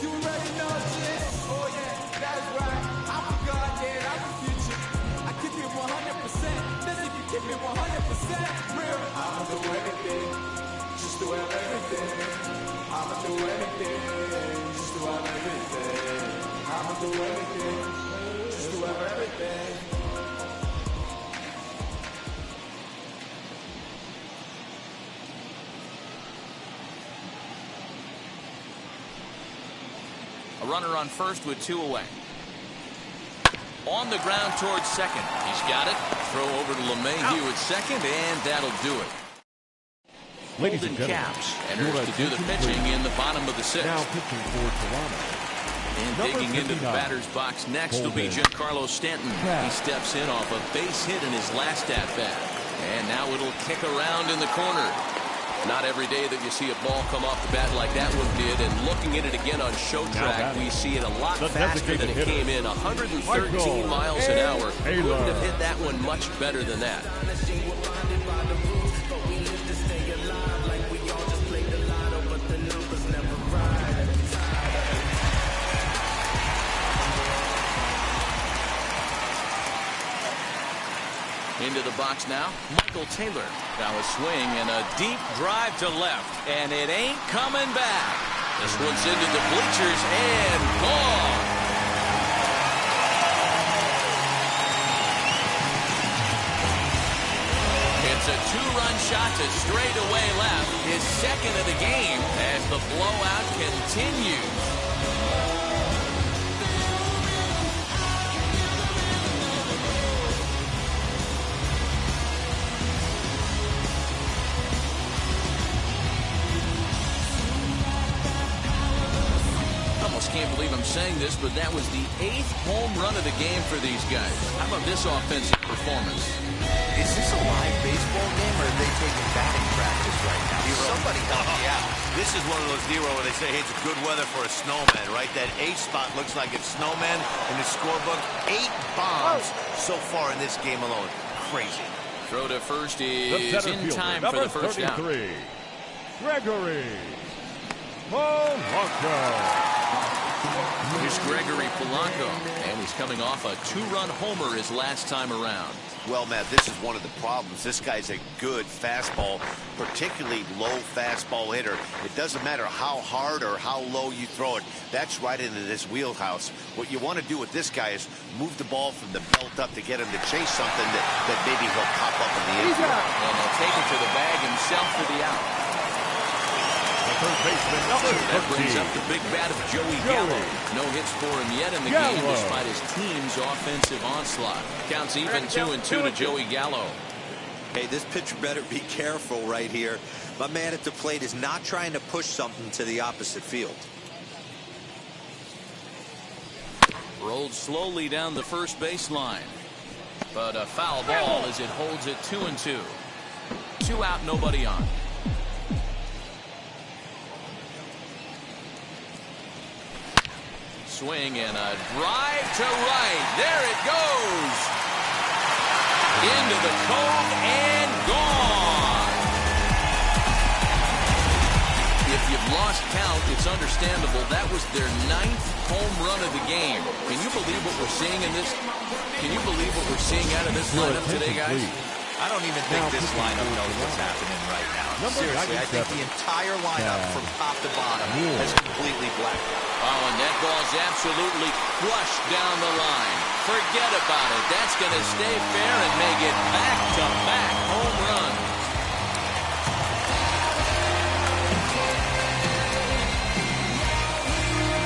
you already know shit. Oh yeah, that's right. I'm the God, yeah, I'm the future. I keep it 100%. Listen, if you keep it 100% real, I'ma do anything. Just do everything. I'ma do anything. Just do everything. I'ma do anything. Just do everything. A runner on first with 2 away. On the ground towards second. He's got it. Throw over to LeMahieu at second, and that'll do it. Ladies Holden and gentlemen, Caps enters to do the pitching in the bottom of the 6th. now pitching for Toronto. And Number digging into the 59. batter's box next will be Holden Giancarlo Stanton. He Caps. steps in off a base hit in his last at-bat. And now it'll kick around in the corner. Not every day that you see a ball come off the bat like that one did. And looking at it again on Show Track, we see it a lot the faster than it designated came in. 113 miles an hour. Taylor. Couldn't have hit that one much better than that. Into the box now, Michael Taylor. Now a swing and a deep drive to left, and it ain't coming back. This one's into the bleachers and gone. It's a 2-run shot to straightaway left, his second of the game as the blowout continues. Can't believe I'm saying this, but that was the 8th home run of the game for these guys. How about this offensive performance? Is this a live baseball game, or are they taking batting practice right now? Somebody help me out. This is one of those Nero where they say, hey, it's good weather for a snowman, right? That 8 spot looks like it's snowman in the scorebook. 8 bombs so far in this game alone. Crazy. Throw to first The is center in fielder, time for number the first 33, down. Gregory Polanco. Here's Gregory Polanco, and he's coming off a 2-run homer his last time around. Well, Matt, this is one of the problems. This guy's a good fastball, particularly low fastball hitter. It doesn't matter how hard or how low you throw it. That's right into this wheelhouse. What you want to do with this guy is move the ball from the belt up to get him to chase something that maybe he'll pop up in the infield. And he'll take it to the bag himself for the out. Third baseman, number That brings 13. up the big bat of Joey Gallo. No hits for him yet in the game despite his team's offensive onslaught. Counts even 2-2 to Joey Gallo. Hey, this pitcher better be careful right here. My man at the plate is not trying to push something to the opposite field. Rolled slowly down the first baseline. But a foul ball as it holds it 2-2. 2 out, nobody on. Swing and a drive to right. There it goes. Into the cove and gone. If you've lost count, it's understandable. That was their 9th home run of the game. Can you believe what we're seeing in this? Can you believe what we're seeing out of this lineup today, guys? I don't even think this lineup knows what's happening right now. Seriously, I think the entire lineup from top to bottom is completely black. Oh, and that ball's absolutely crushed down the line. Forget about it. That's going to stay fair and make it back-to-back home runs.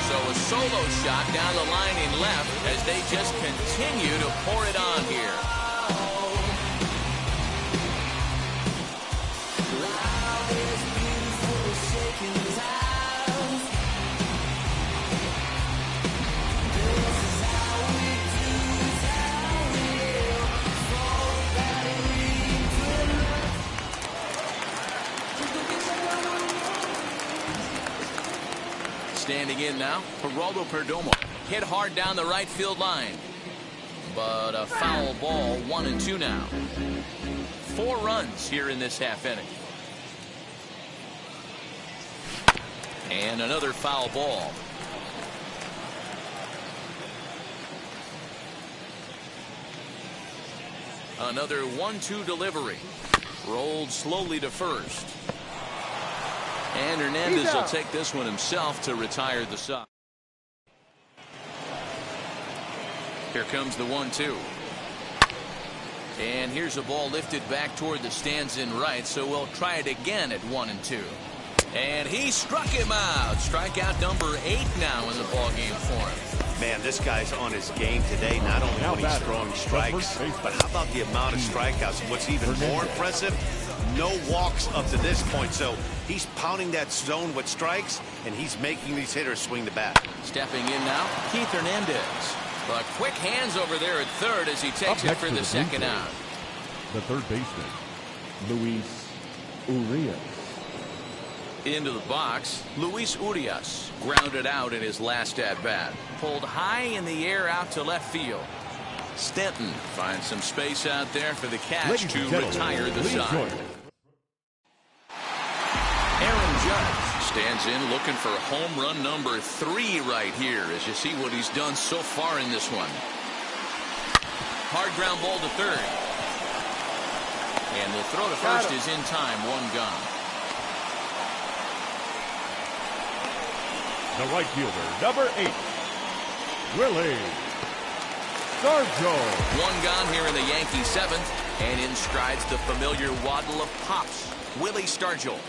So a solo shot down the line in left as they just continue to pour it on here. Standing in now, Geraldo Perdomo. Hit hard down the right field line. But a foul ball, 1-2 now. 4 runs here in this half inning. And another foul ball. Another 1-2 delivery. Rolled slowly to first. And Hernandez will take this one himself to retire the side. Here comes the 1-2. And here's a ball lifted back toward the stands in right, so we'll try it again at 1-2. And he struck him out. Strikeout number 8 now in the ballgame for him. Man, this guy's on his game today, not only when he's throwing strikes, but how about the amount of strikeouts? And what's even more impressive, no walks up to this point. So he's pounding that zone with strikes, and he's making these hitters swing the bat. Stepping in now, Keith Hernandez. But quick hands over there at third as he takes it for the second out. The third baseman, Luis Urias. Into the box, Luis Urias grounded out in his last at-bat. Pulled high in the air out to left field. Stanton finds some space out there for the catch to retire the side. Aaron Judge stands in looking for home run number 3 right here as you see what he's done so far in this one. Hard ground ball to third. And the throw to first is in time, 1 gone. The right fielder, number 8, Willie Stargell. 1 gone here in the Yankee 7th, and in strides the familiar waddle of pops, Willie Stargell.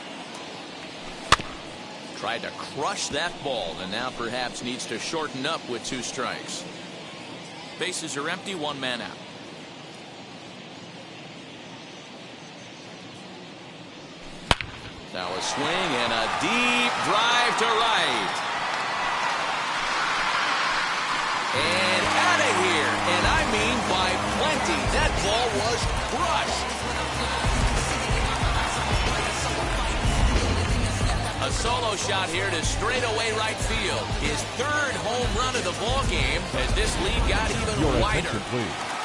Tried to crush that ball, and now perhaps needs to shorten up with 2 strikes. Bases are empty, 1 man out. Now a swing and a deep drive to right. And out of here. And I mean by plenty. That ball was crushed. A solo shot here to straightaway right field. His 3rd home run of the ball game as this lead got even wider.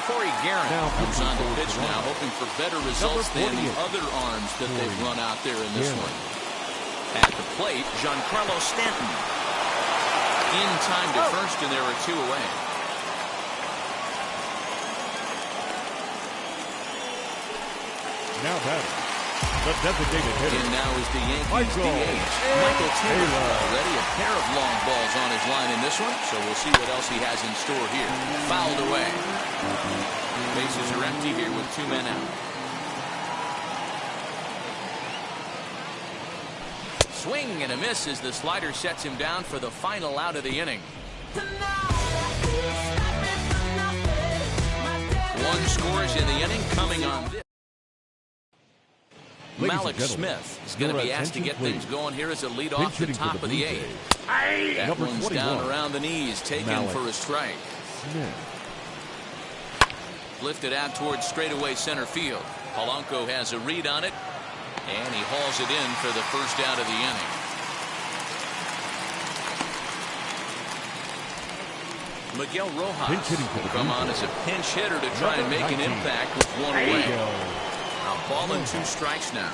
Corey Guerin comes on the pitch now, hoping for better results than the other arms that they've run out there in this one. At the plate, Giancarlo Stanton. In time to first, and there are 2 away. Now batting, the designated hitter. In now is the Yankees DH, Michael Taylor. Already a pair of long balls on his line in this one, so we'll see what else he has in store here. Fouled away. Bases are empty here with 2 men out. Swing and a miss as the slider sets him down for the final out of the inning. 1 scores in the inning coming on this. Malik Smith is going to be asked to get things going here as a lead off the top of the 8th. That one's down around the knees, taken for a strike. Lifted out towards straightaway center field. Polanco has a read on it, and he hauls it in for the first out of the inning. Miguel Rojas will come on as a pinch hitter to try and make an impact with 1 away. A ball and 2 strikes now.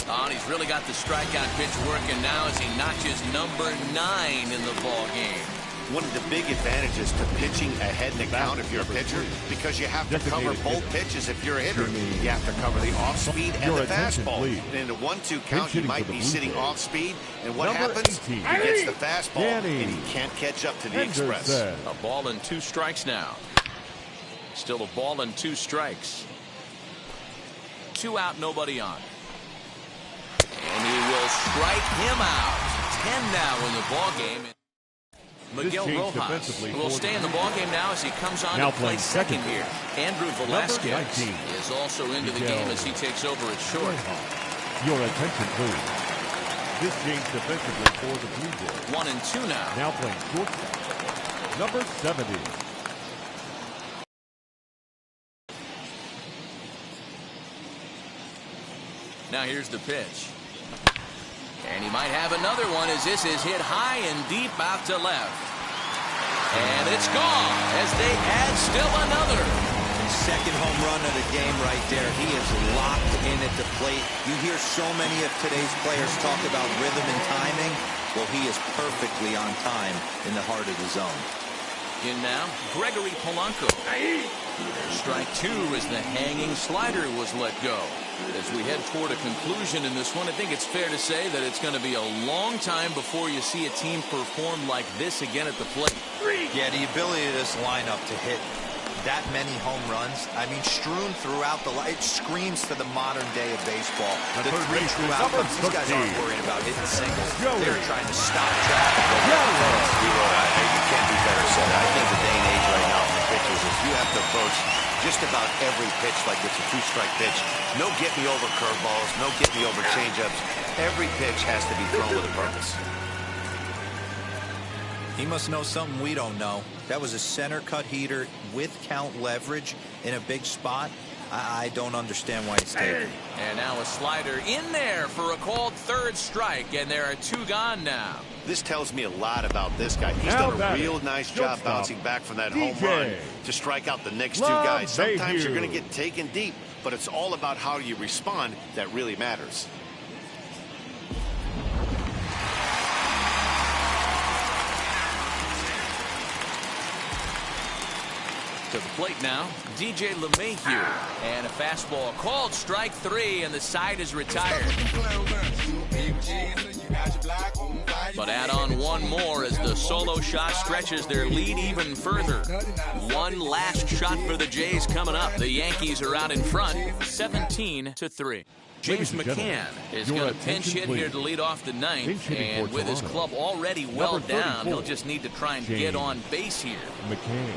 Oh, and he's really got the strikeout pitch working now as he notches number 9 in the ball game. One of the big advantages to pitching ahead in the count if you're a pitcher, because you have to cover both pitches if you're a hitter. You have to cover the off-speed and the fastball. And in a 1-2 count, you might be sitting off-speed, and what happens? He gets the fastball, and he can't catch up to the express. A ball and 2 strikes now. Still a ball and 2 strikes. 2 out, nobody on. And he will strike him out. 10 now in the ball game. Miguel Rojas will stay in the ballgame now as he comes on to play second here. Andrew Velasquez is also into the game as he takes over at short. Your attention, please. This change defensively for the Blue Jays. 1 and 2 now. Now playing shortstop, number 70. Now here's the pitch. And he might have another one as this is hit high and deep out to left. And it's gone as they add still another. Second home run of the game right there. He is locked in at the plate. You hear so many of today's players talk about rhythm and timing. Well, he is perfectly on time in the heart of the zone. In now, Gregory Polanco. Strike two as the hanging slider was let go. As we head toward a conclusion in this one, I think it's fair to say that it's going to be a long time before you see a team perform like this again at the plate. Yeah, the ability of this lineup to hit that many home runs, I mean, strewn throughout the line, it screams to the modern day of baseball. The three true outcomes, these guys aren't worried about hitting singles. They're trying to stop traffic. You can't be better said. I think the day and age right now for pitchers is you have to approach just about every pitch like it's a two-strike pitch. No get me over curveballs, no get me over changeups. Every pitch has to be thrown with a purpose. He must know something we don't know. That was a center cut heater with count leverage in a big spot. I don't understand why he's taken. And now a slider in there for a called third strike, and there are two gone now. This tells me a lot about this guy. He's done a real nice job bouncing back from that home run to strike out the next two guys. Sometimes you're going to get taken deep, but it's all about how you respond that really matters. To the plate now, DJ LeMahieu. And a fastball called strike three, and the side is retired. But add on one more as the solo shot stretches their lead even further. One last shot for the Jays coming up. The Yankees are out in front, 17-3. James McCann is going to pinch hit here to lead off the ninth, and with his club already well down, he'll just need to try and get on base here. McCann.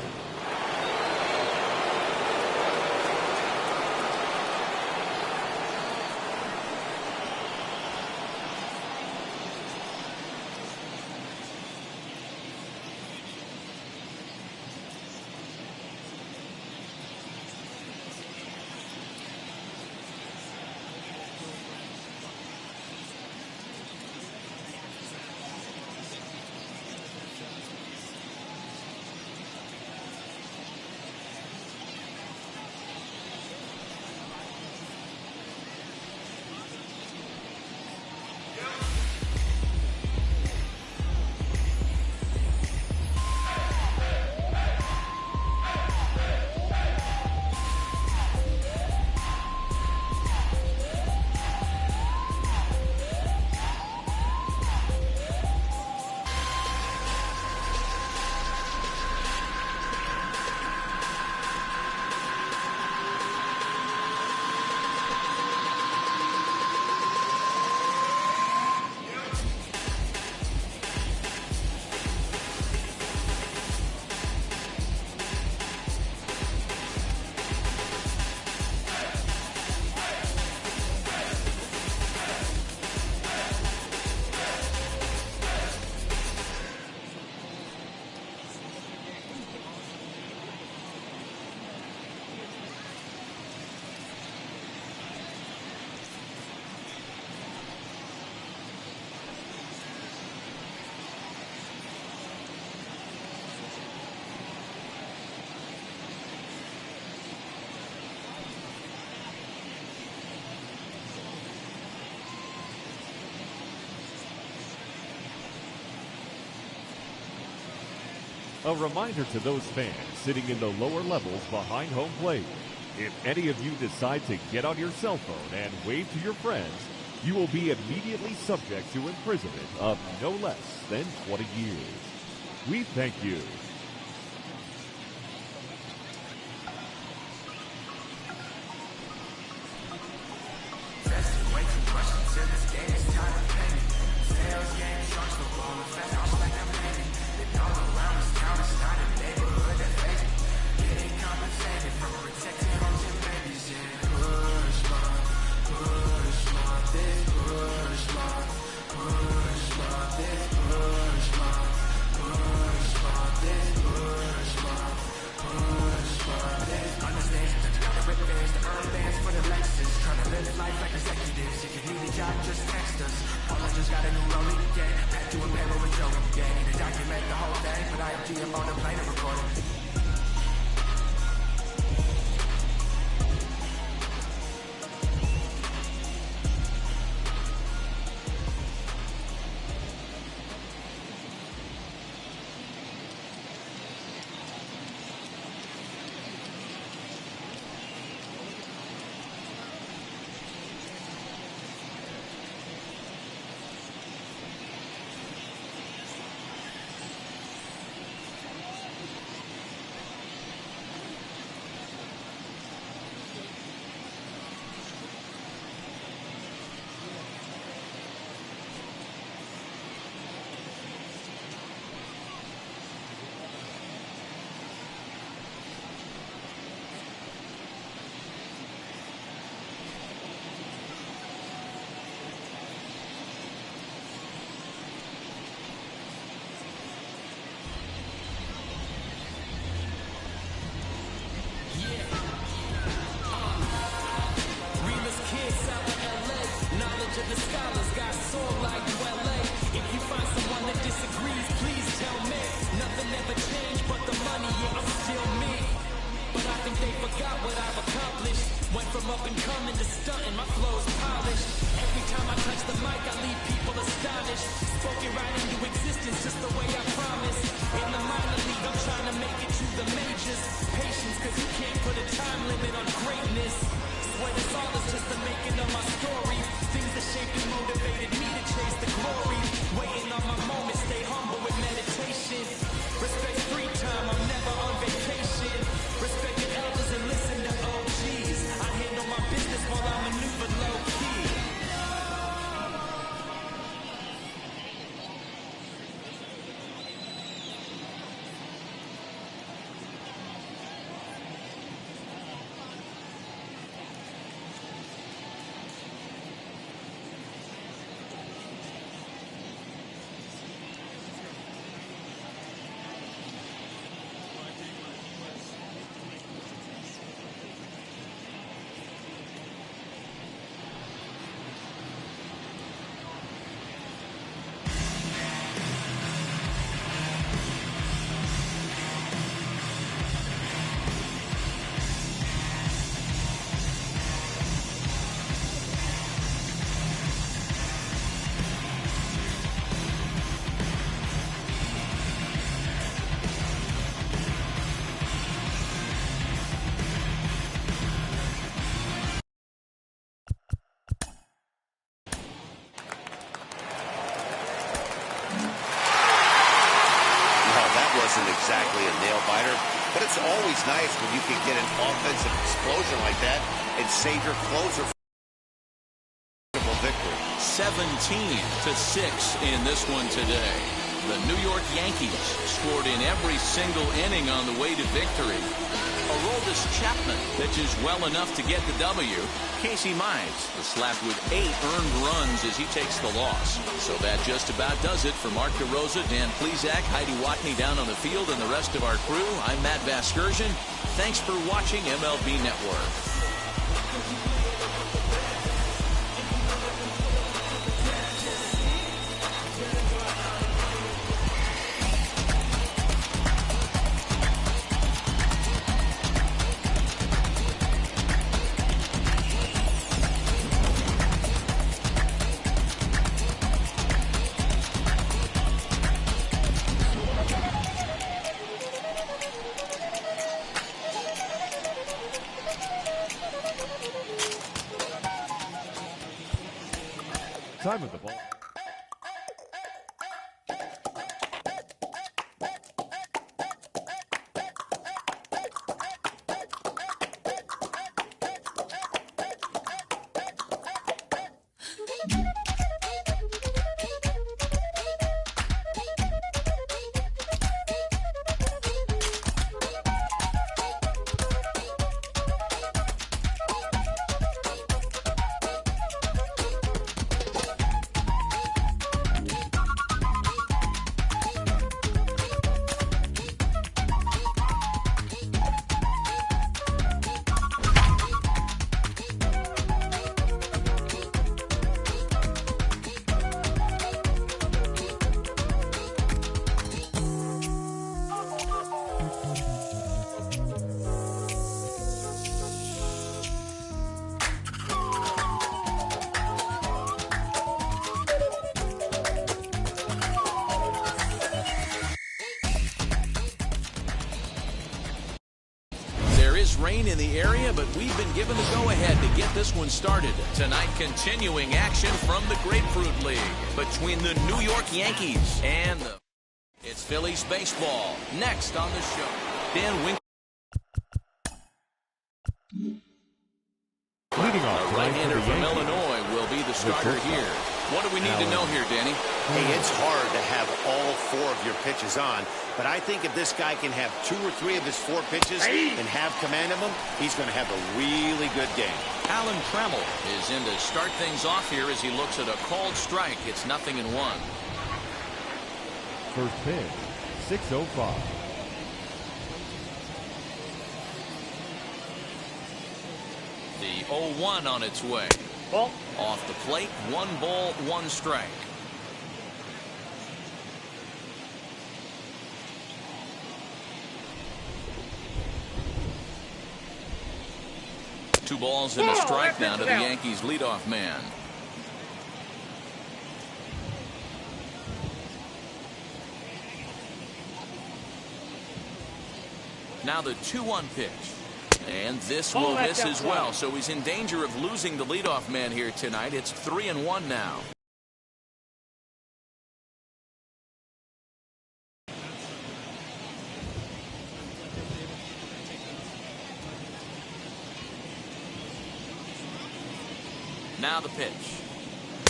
A reminder to those fans sitting in the lower levels behind home plate. If any of you decide to get on your cell phone and wave to your friends, you will be immediately subject to imprisonment of no less than 20 years. We thank you. Life like executives, you can leave the job just text us. Paula just got a new rollie, yeah. Had to a paper with Joey, yeah. Need to document the whole thing, but I have GM on the plane to record it. Exactly a nail-biter, but it's always nice when you can get an offensive explosion like that and save your closer for victory. 17-6 in this one today. The New York Yankees scored in every single inning on the way to victory. Aroldis Chapman pitches well enough to get the W. Casey Mize was slapped with 8 earned runs as he takes the loss. So that just about does it for Mark DeRosa, Dan Plesac, Heidi Watney down on the field, and the rest of our crew. I'm Matt Vasgersian. Thanks for watching MLB Network. Time of the ball. rain in the area, but we've been given the go-ahead to get this one started. Tonight, continuing action from the Grapefruit League between the New York Yankees and the... It's Phillies baseball. Next on the show, Dan Wink. Leading off, The right-hander from Illinois will be the starter here. What do we need to know here, Danny? Hey, it's hard to have all 4 of your pitches on, but I think if this guy can have 2 or 3 of his 4 pitches and have command of them, he's going to have a really good game. Alan Trammell is in to start things off here as he looks at a called strike. It's 0-1. First pitch, 6:05. The 0-1 on its way. Ball. Off the plate, 1 ball, 1 strike. Two balls and a strike now to the Yankees leadoff man. Now the 2-1 pitch. And this will miss as well, so he's in danger of losing the leadoff man here tonight. It's 3-1 now. Now the pitch.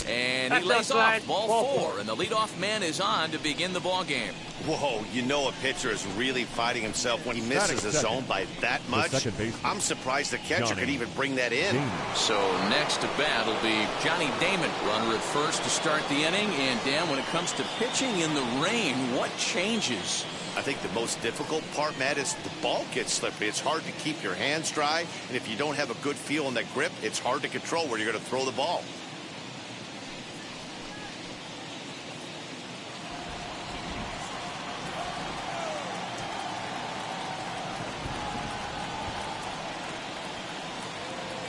And he lays off ball 4, and the leadoff man is on to begin the ball game. Whoa, you know a pitcher is really fighting himself when he misses a zone by that much. I'm surprised the catcher could even bring that in. So next to bat will be Johnny Damon, runner at first to start the inning. And Dan, when it comes to pitching in the rain, what changes? I think the most difficult part, Matt, is the ball gets slippery. It's hard to keep your hands dry, and if you don't have a good feel in that grip, it's hard to control where you're going to throw the ball.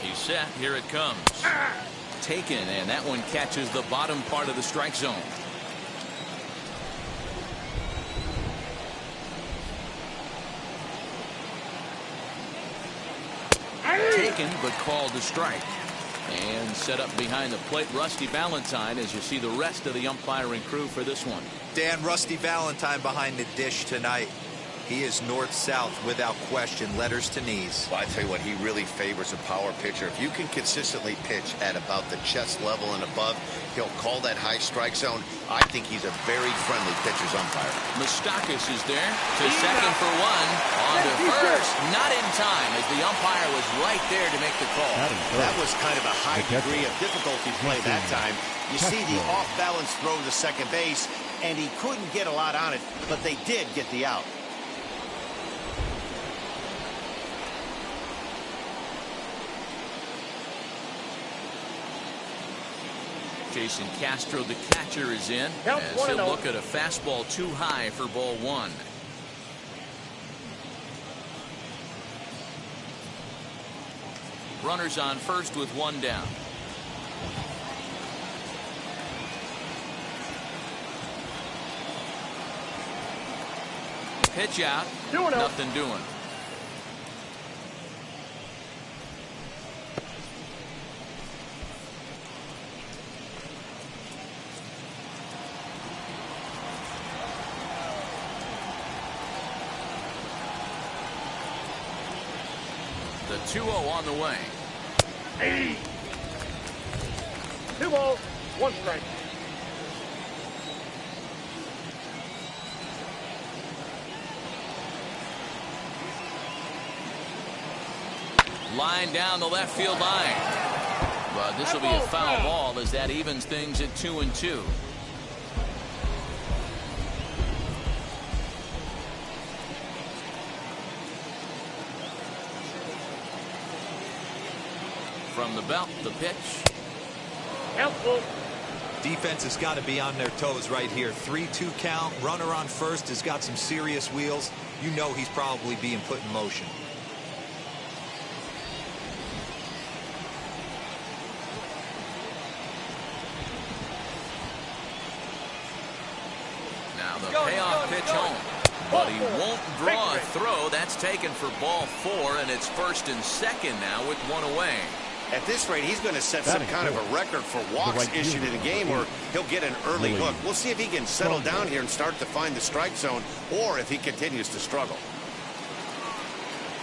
He's set. Here it comes. Taken, and that one catches the bottom part of the strike zone. Taken, but called a strike. And set up behind the plate, Rusty Valentine, as you see the rest of the umpiring crew for this one. Dan, Rusty Valentine behind the dish tonight. He is north-south without question, letters to knees. Well, I tell you what, he really favors a power pitcher. If you can consistently pitch at about the chest level and above, he'll call that high strike zone. I think he's a very friendly pitcher's umpire. Moustakis is there to second for 1. On to first, not in time, as the umpire was right there to make the call. That was kind of a high degree of difficulty play that time. You see the off-balance throw to second base, and he couldn't get a lot on it, but they did get the out. Jason Castro, the catcher, is in as he'll look at a fastball too high for ball 1. Runners on first with 1 down. Pitch out. Nothing doing. The 2-0 on the way. 2 balls, 1 strike. Line down the left field line. But this will be a foul ball as that evens things at 2-2. From the belt, the pitch. Helpful. Defense has got to be on their toes right here. 3-2 count. Runner on first has got some serious wheels. You know he's probably being put in motion. Now the payoff pitch home. but he won't draw a throw. That's taken for ball 4, and it's 1st and 2nd now with 1 away. At this rate, he's going to set some kind of a record for walks issued in the game, or he'll get an early hook. We'll see if he can settle down here and start to find the strike zone, or if he continues to struggle.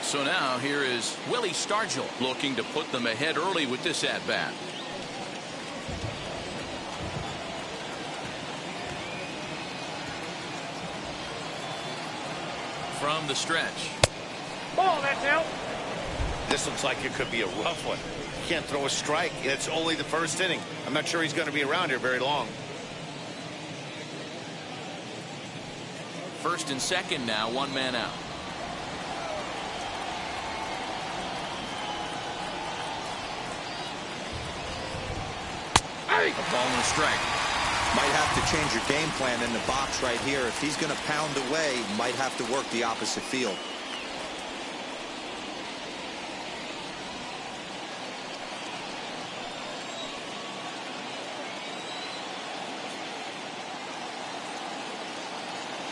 So now here is Willie Stargell looking to put them ahead early with this at-bat. From the stretch. Ball, that's out. This looks like it could be a rough one. Can't throw a strike. It's only the 1st inning. I'm not sure he's going to be around here very long. 1st and 2nd now, 1 man out. A ball and a strike. Might have to change your game plan in the box right here. If he's going to pound away, might have to work the opposite field.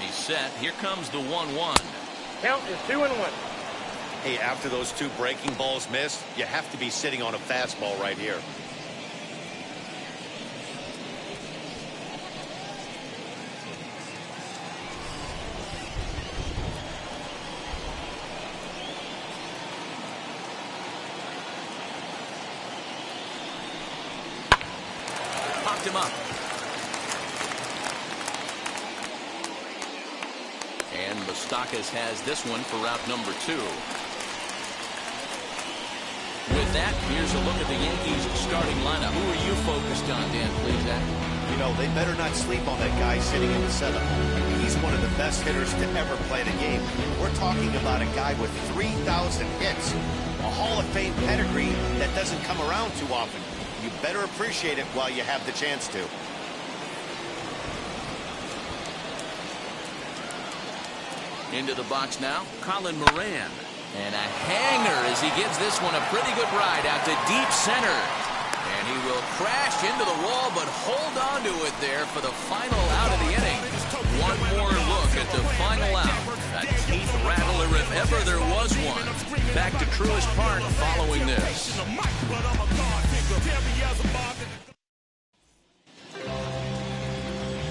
He's set. Here comes the 1-1. Count is 2-1. Hey, after those 2 breaking balls missed, you have to be sitting on a fastball right here. Popped him up. And Moustakas has this one for route number 2. With that, here's a look at the Yankees starting lineup. Who are you focused on, Dan, please, Zach? You know, they better not sleep on that guy sitting in the setup. He's one of the best hitters to ever play the game. We're talking about a guy with 3,000 hits, a Hall of Fame pedigree that doesn't come around too often. You better appreciate it while you have the chance to. Into the box now, Colin Moran. And a hanger as he gives this one a pretty good ride out to deep center. And he will crash into the wall, but hold on to it there for the final out of the inning. One more look at the final out. A teeth rattler if ever there was one. Back to Truist Park following this.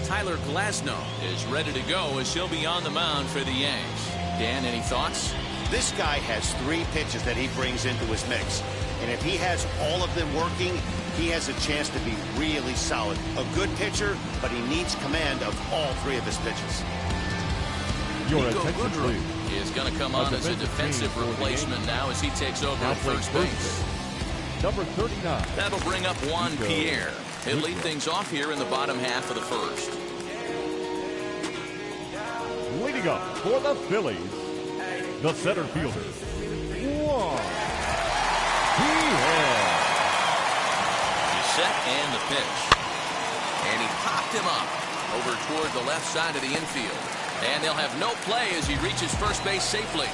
Tyler Glasnow is ready to go as he'll be on the mound for the Yanks. Dan, any thoughts? This guy has 3 pitches that he brings into his mix. And if he has all of them working, he has a chance to be really solid. A good pitcher, but he needs command of all 3 of his pitches. Nico Goodrum is going to come on as a defensive replacement now as he takes over at first base. Number 39. That'll bring up Juan Pierre. He'll lead things off here in the bottom half of the 1st. Leading up for the Phillies, the center fielder, Juan Pierre. He's set and the pitch. And he popped him up over toward the left side of the infield. And they'll have no play as he reaches first base safely.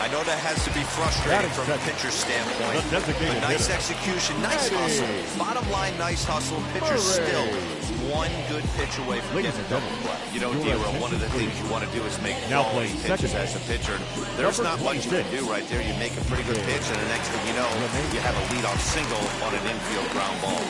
I know that has to be frustrating from a pitcher's standpoint. But nice execution, nice hustle. Bottom line, nice hustle. Pitcher's still 1 good pitch away from getting a double play. You know, D-Roll, one of the things you want to do is make quality pitches as a pitcher. There's not much you can do right there. You make a pretty good pitch, and the next thing you know, you have a leadoff single on an infield ground ball.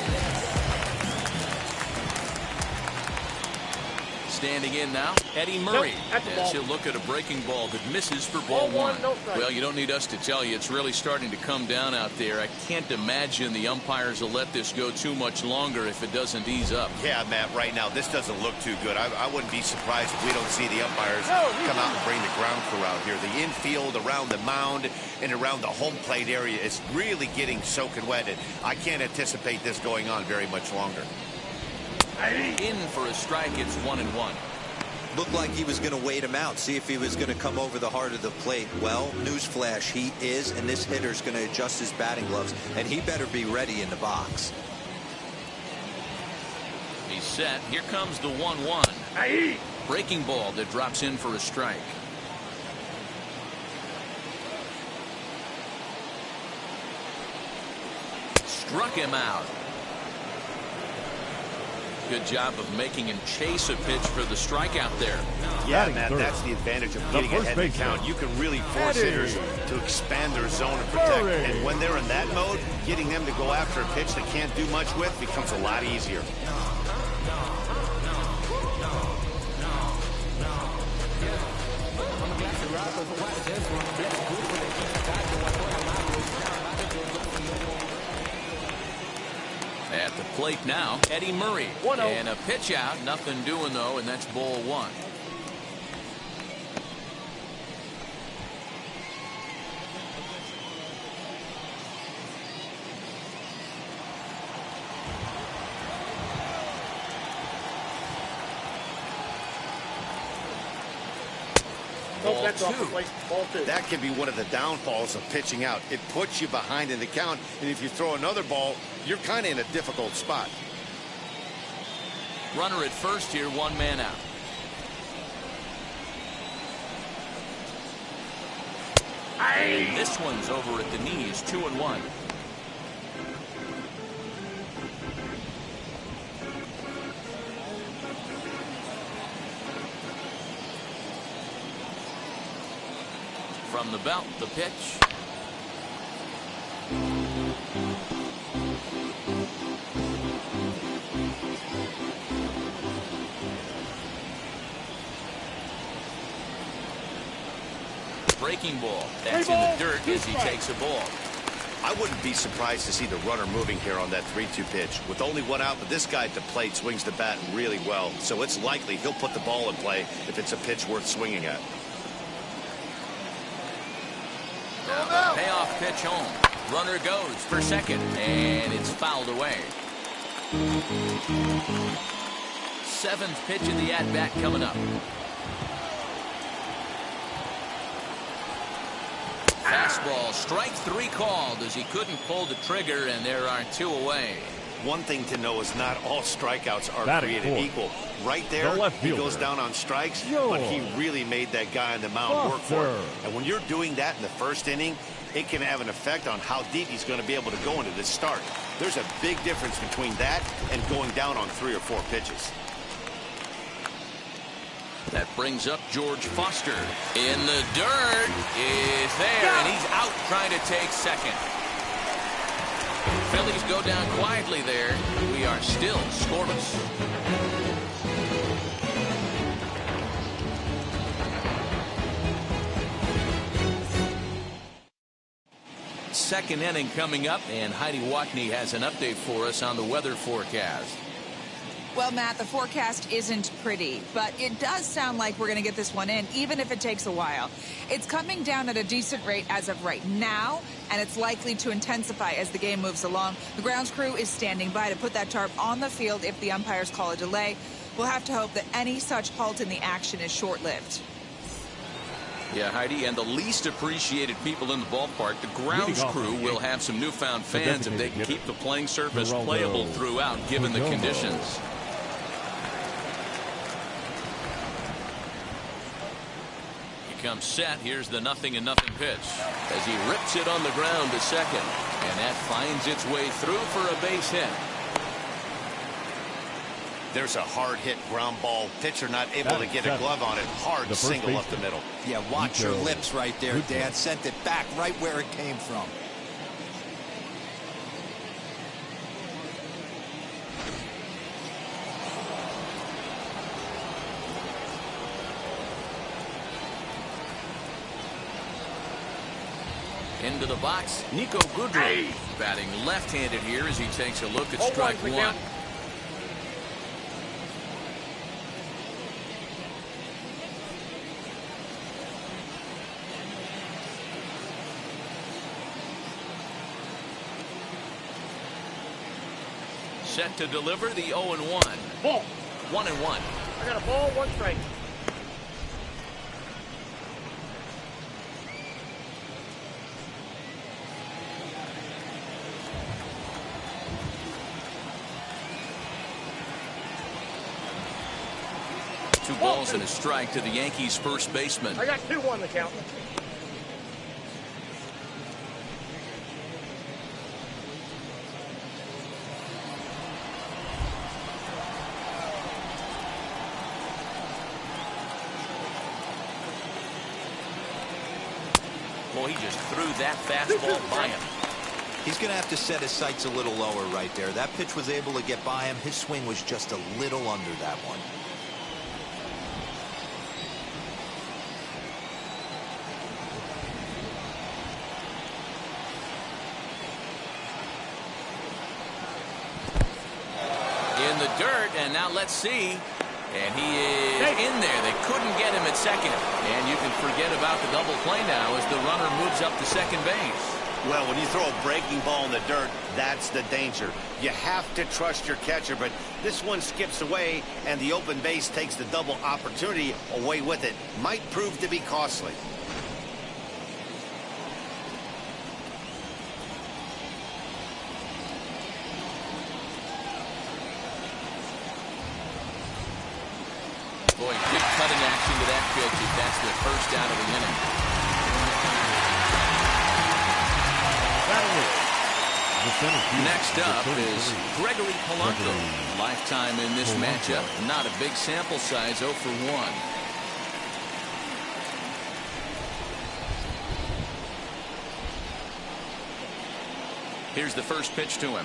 Standing in now, Eddie Murray, as he'll look at a breaking ball that misses for ball 1. Well, you don't need us to tell you, it's really starting to come down out there. I can't imagine the umpires will let this go too much longer if it doesn't ease up. Yeah, Matt, right now, this doesn't look too good. I wouldn't be surprised if we don't see the umpires come out and bring the ground crew out here. The infield, around the mound, and around the home plate area is really getting soaking wet. And I can't anticipate this going on very much longer. In for a strike, it's 1-1. Looked like he was going to wait him out, see if he was going to come over the heart of the plate. Well, newsflash, he is, and this hitter's going to adjust his batting gloves, and he better be ready in the box. He's set. Here comes the 1-1. Breaking ball that drops in for a strike. Struck him out. Good job of making him chase a pitch for the strikeout there. Yeah, Matt, that's the advantage of getting ahead in the count. You can really force hitters to expand their zone and protect. And when they're in that mode, getting them to go after a pitch they can't do much with becomes a lot easier. At the plate now, Eddie Murray. 1-0. And a pitch out. Nothing doing, though, and that's ball one. Nope, that's off the plate. Ball two. That can be one of the downfalls of pitching out. It puts you behind in the count, and if you throw another ball, you're kind of in a difficult spot. Runner at first here, one man out. And this one's over at the knees, 2-1. From the belt, the pitch. Breaking ball. That's in the dirt as he takes a ball. I wouldn't be surprised to see the runner moving here on that 3-2 pitch. With only one out, but this guy at the plate swings the bat really well, so it's likely he'll put the ball in play if it's a pitch worth swinging at. Now the payoff pitch home. Runner goes for second, and it's fouled away. Seventh pitch of the at-bat coming up. Fastball, strike three called as he couldn't pull the trigger, and there are two away. One thing to know is not all strikeouts are Batting created fourth. equal. Right there, he goes down on strikes, but he really made that guy on the mound work for it. And when you're doing that in the first inning, it can have an effect on how deep he's going to be able to go into this start. There's a big difference between that and going down on 3 or 4 pitches. That brings up George Foster. In the dirt is there, and he's out trying to take second. Phillies go down quietly there. We are still scoreless. Second inning coming up, and Heidi Watney has an update for us on the weather forecast. Well, Matt, the forecast isn't pretty, but it does sound like we're going to get this one in, even if it takes a while. It's coming down at a decent rate as of right now, and it's likely to intensify as the game moves along. The grounds crew is standing by to put that tarp on the field if the umpires call a delay. We'll have to hope that any such halt in the action is short-lived. Yeah, Heidi, and the least appreciated people in the ballpark, the grounds crew, will have some newfound fans if they can keep the playing surface playable throughout, given the conditions. Comes set. Here's the 0-0 pitch as he rips it on the ground to second, and that finds its way through for a base hit. There's a hard hit ground ball. Pitcher not able to get a glove on it. Hard single up the middle. Yeah, watch your lips right there, Dan. Sent it back right where it came from. Into the box, Nico Goodrum batting left-handed here as he takes a look at strike one. Set to deliver the 0-1. Ball. 1-1. I got a ball, 1 strike. Two balls and a strike to the Yankees' first baseman. I got 2-1 the count. Boy, he just threw that fastball by him. He's going to have to set his sights a little lower right there. That pitch was able to get by him. His swing was just a little under that one. In the dirt, and now let's see. And he is in there. They couldn't get him at second. And you can forget about the double play now as the runner moves up to second base. Well, when you throw a breaking ball in the dirt, that's the danger. You have to trust your catcher, but this one skips away, and the open base takes the double opportunity away with it. Might prove to be costly. Boy, good cutting action to that pitch if that's the first out of the inning. Next up is Gregory Polanco. Lifetime in this matchup. Not a big sample size, 0 for 1. Here's the first pitch to him.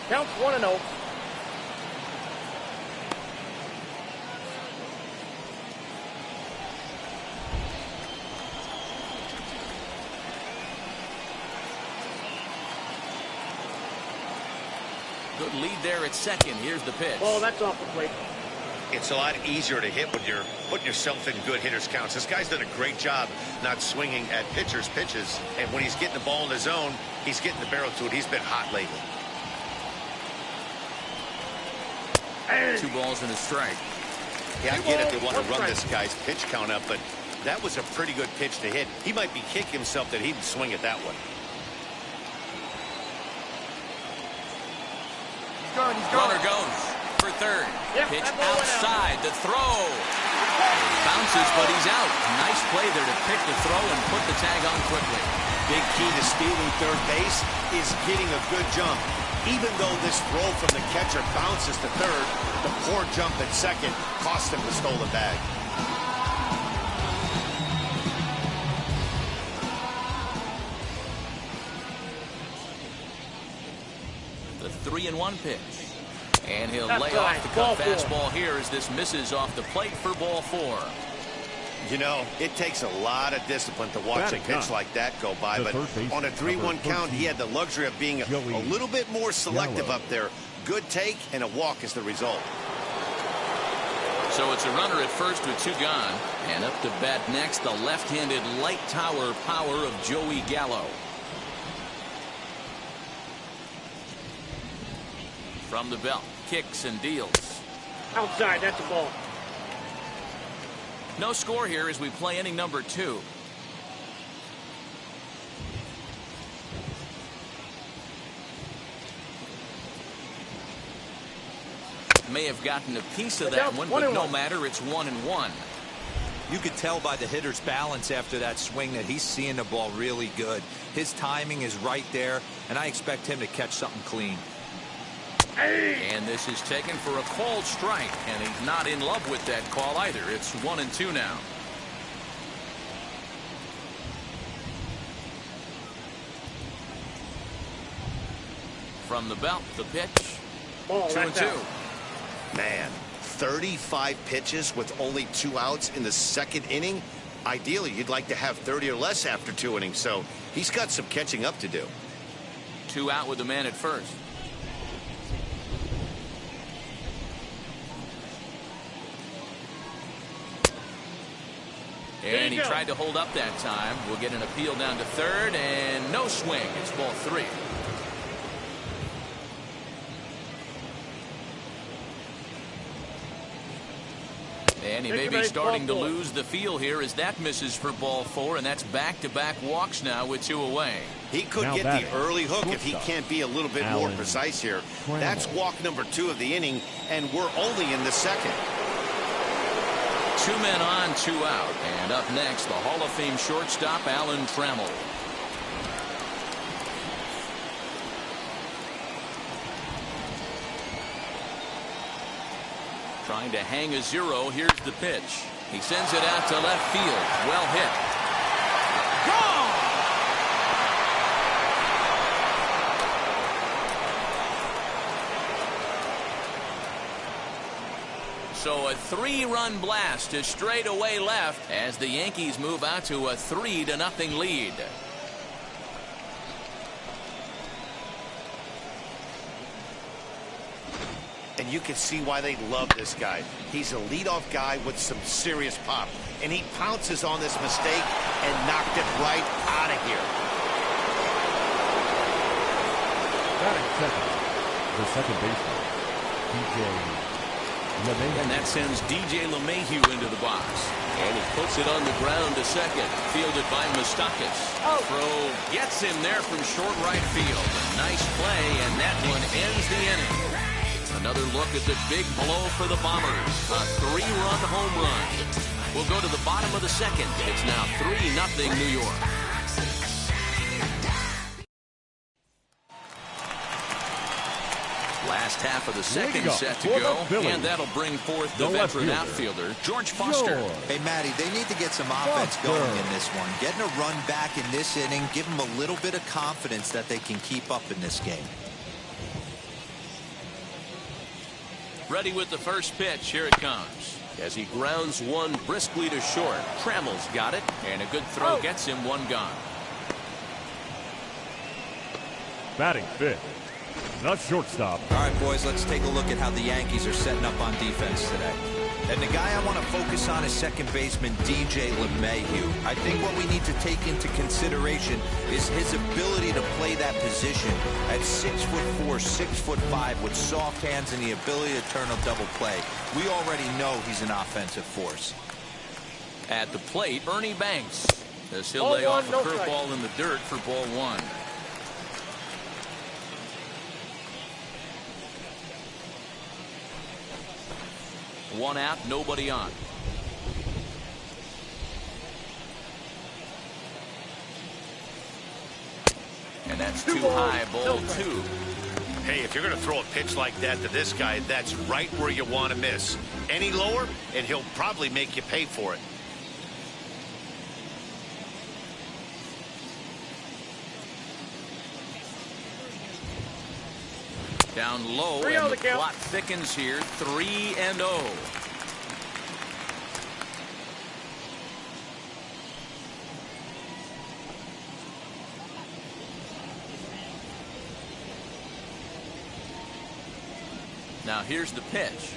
Counts 1-0. Good lead there at second. Here's the pitch. Oh, that's off the plate. It's a lot easier to hit when you're putting yourself in good hitters' counts. This guy's done a great job not swinging at pitchers' pitches. And when he's getting the ball in the zone, he's getting the barrel to it. He's been hot lately. 2 balls and a strike. Yeah, I get it. They want to run this guy's pitch count up, but that was a pretty good pitch to hit. He might be kicking himself that he didn't swing it that way. Runner goes for third. Pitch outside. The throw. Bounces, but he's out. Nice play there to pick the throw and put the tag on quickly. Big key to stealing third base is getting a good jump. Even though this throw from the catcher bounces to third, the poor jump at second cost him the stolen bag. The 3-1 pitch. And he'll lay off the cut fastball here as this misses off the plate for ball 4. You know, it takes a lot of discipline to watch a pitch like that go by, but on a 3-1 count, he had the luxury of being a little bit more selective up there. Good take and a walk is the result. So it's a runner at first with 2 gone. And up to bat next, the left-handed light tower power of Joey Gallo. From the belt, kicks and deals. Outside, that's a ball. No score here as we play inning number 2. May have gotten a piece of that one, but no matter, it's 1-1. You could tell by the hitter's balance after that swing that he's seeing the ball really good. His timing is right there, and I expect him to catch something clean. And this is taken for a called strike, and he's not in love with that call either. It's 1-2 now. From the belt, the pitch. 2-2. Man, 35 pitches with only 2 outs in the second inning. Ideally, you'd like to have 30 or less after 2 innings, so he's got some catching up to do. 2 out with the man at first. And he tried to hold up that time. We'll get an appeal down to third, and no swing. It's ball 3. And he may be starting to lose the feel here as that misses for ball 4, and that's back-to-back walks now with 2 away. He could get the early hook if he can't be a little bit more precise here. That's walk number 2 of the inning, and we're only in the second. 2 men on, 2 out. And up next, the Hall of Fame shortstop, Alan Trammell. Trying to hang a 0. Here's the pitch. He sends it out to left field. Well hit. Gone! So a 3-run blast to straightaway left as the Yankees move out to a 3-0 lead. And you can see why they love this guy. He's a leadoff guy with some serious pop. And he pounces on this mistake and knocked it right out of here. Batting second, the second baseman, DJ LeMahieu. And that sends DJ LeMahieu into the box. And he puts it on the ground to second. Fielded by Moustakas. Throw gets him there from short right field. A nice play, and that one ends the inning. Another look at the big blow for the Bombers. A 3-run home run. We'll go to the bottom of the second. It's now 3-0 New York. Last half of the second set to go, and that'll bring forth the veteran outfielder, George Foster. Hey, Matty, they need to get some offense going in this one. Getting a run back in this inning, give them a little bit of confidence that they can keep up in this game. Ready with the first pitch. Here it comes. As he grounds one briskly to short. Trammell's got it, and a good throw gets him one gone. Batting fifth, the shortstop. All right, boys, let's take a look at how the Yankees are setting up on defense today. And the guy I want to focus on is second baseman DJ LeMahieu. I think what we need to take into consideration is his ability to play that position at 6'4", 6'5", with soft hands and the ability to turn a double play. We already know he's an offensive force. At the plate, Ernie Banks, as he'll lay off a curveball in the dirt for ball one. One out, nobody on. And that's too high, ball two. Hey, if you're going to throw a pitch like that to this guy, that's right where you want to miss. Any lower, and he'll probably make you pay for it. Down low, and the plot thickens here. 3-0. Now here's the pitch.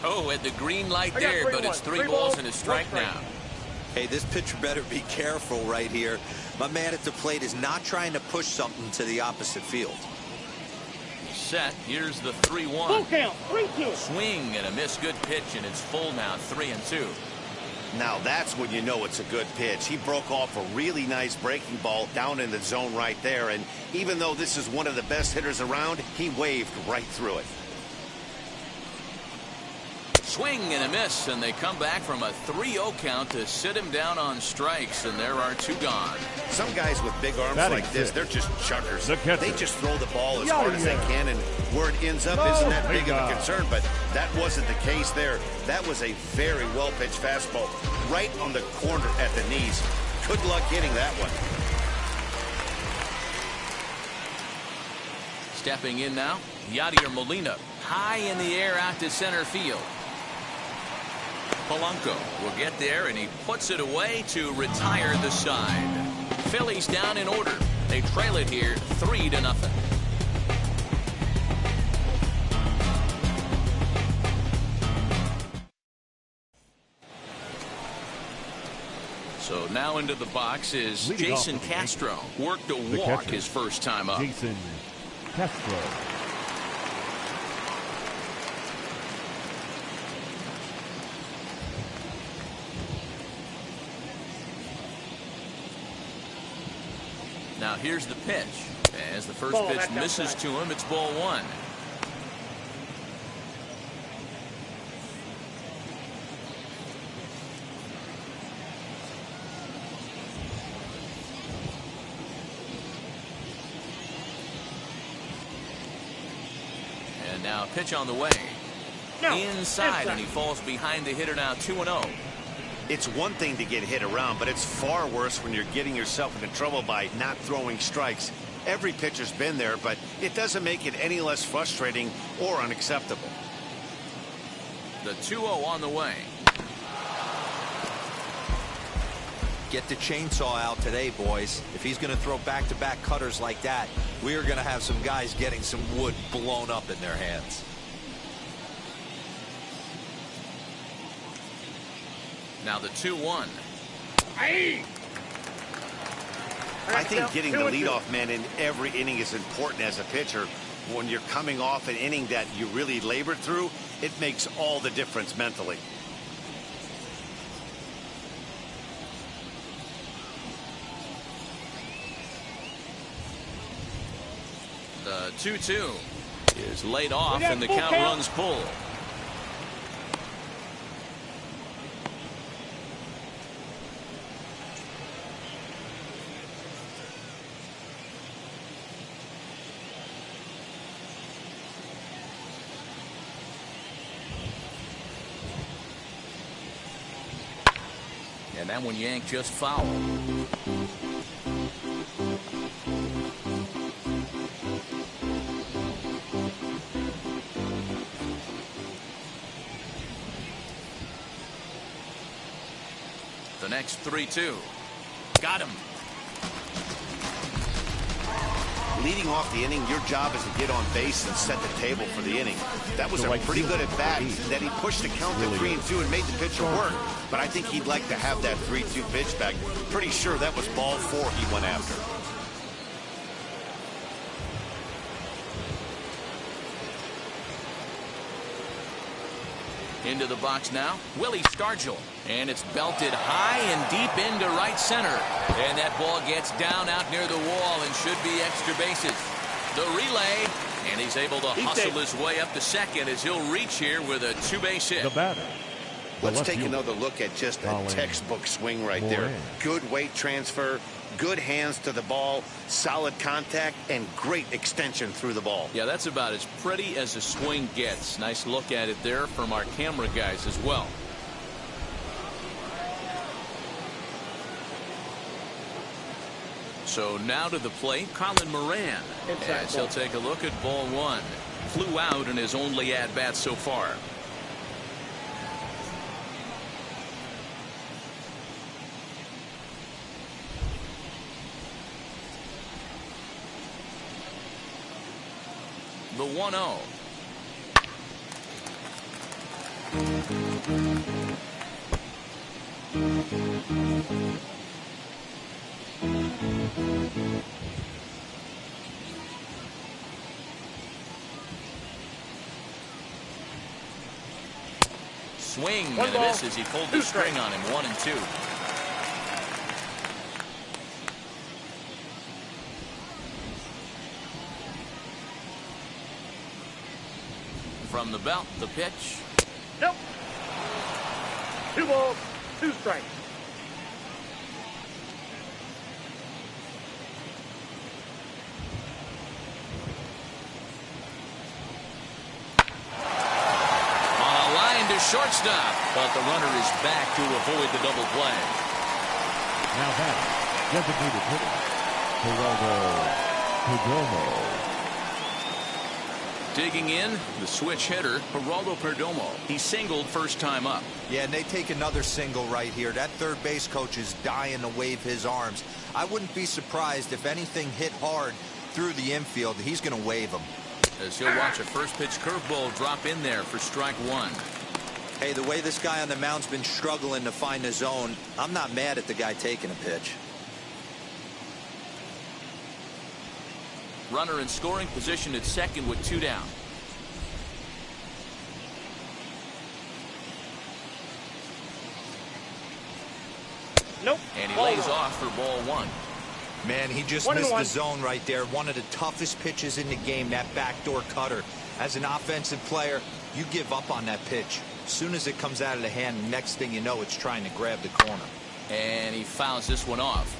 Oh, at the green light there, but it's 3 balls and a strike now. Hey, this pitcher better be careful right here. My man at the plate is not trying to push something to the opposite field. Set. Here's the 3-1. Full count. 3-2. Swing and a miss. Good pitch, and it's full now. 3-2. Now that's when you know it's a good pitch. He broke off a really nice breaking ball down in the zone right there, and even though this is one of the best hitters around, he waved right through it. Swing and a miss, and they come back from a 3-0 count to sit him down on strikes, and there are 2 gone. Some guys with big arms like this, they're just chuckers. They just throw the ball as hard as they can, and where it ends up isn't that big of a concern, but that wasn't the case there. That was a very well-pitched fastball right on the corner at the knees. Good luck hitting that one. Stepping in now, Yadier Molina, high in the air out to center field. Polanco will get there, and he puts it away to retire the side. Phillies down in order. They trail it here 3-0. So now into the box is Jason Castro. Worked a walk his first time up. Jason Castro. Now here's the pitch. As the first pitch misses to him, it's ball one. And now a pitch on the way. Inside, and he falls behind the hitter now 2-0. It's one thing to get hit around, but it's far worse when you're getting yourself into trouble by not throwing strikes. Every pitcher's been there, but it doesn't make it any less frustrating or unacceptable. The 2-0 on the way. Get the chainsaw out today, boys. If he's going to throw back-to-back cutters like that, we are going to have some guys getting some wood blown up in their hands. Now the 2-1. I think getting the leadoff man in every inning is important as a pitcher. When you're coming off an inning that you really labored through, it makes all the difference mentally. The 2-2 is laid off, and the count runs full. And that one yanked just foul. The next 3-2. Got him. Leading off the inning, your job is to get on base and set the table for the inning. That was a pretty good at bat. That he pushed the count to 3-2 and made the pitcher work. But I think he'd like to have that 3-2 pitch back. Pretty sure that was ball 4 he went after. Into the box now, Willie Stargell. And it's belted high and deep into right center. And that ball gets down out near the wall and should be extra bases. The relay, and he's able to hustle his way up to second as he'll reach here with a 2-base hit. The batter. Let's take another look at just a textbook swing right there. Good weight transfer, good hands to the ball, solid contact, and great extension through the ball. Yeah, that's about as pretty as a swing gets. Nice look at it there from our camera guys as well. So now to the plate, Colin Moran. As he'll take a look at ball 1. Flew out in his only at-bat so far. The 1-0. Swing and a miss as he pulled the string on him. 1-2. From the belt, the pitch. Nope. 2 balls, 2 strikes. On a line to shortstop, but the runner is back to avoid the double play. Now that designated hitter, Geraldo Perdomo. Digging in, the switch hitter, Geraldo Perdomo. He singled first time up. Yeah, and they take another single right here. That third base coach is dying to wave his arms. I wouldn't be surprised if anything hit hard through the infield. He's going to wave them. As he'll watch a first pitch curveball drop in there for strike 1. Hey, the way this guy on the mound's been struggling to find the zone, I'm not mad at the guy taking a pitch. Runner in scoring position at second with 2 down. Nope. And he lays off for ball 1. Man, he just missed the zone right there. One of the toughest pitches in the game, that backdoor cutter. As an offensive player, you give up on that pitch. As soon as it comes out of the hand, next thing you know, it's trying to grab the corner. And he fouls this one off.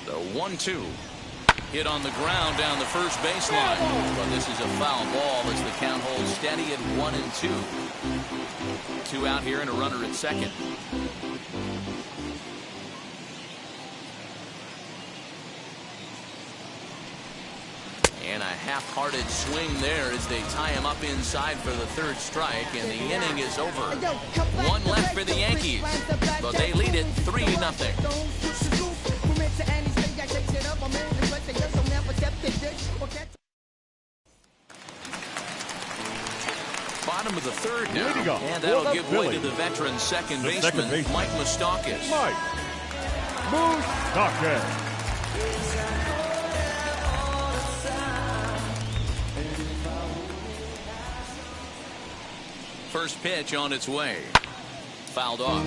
The 1-2. Hit on the ground down the first baseline. But this is a foul ball as the count holds steady at 1-2. 2 out here and a runner at second. And a half-hearted swing there as they tie him up inside for the third strike, and the inning is over. 1 left for the Yankees, but they lead it 3-0. Bottom of the third now, and that'll give way to the veteran second baseman, Mike Moustakas. Mike Moustakas. First pitch on its way. Fouled off.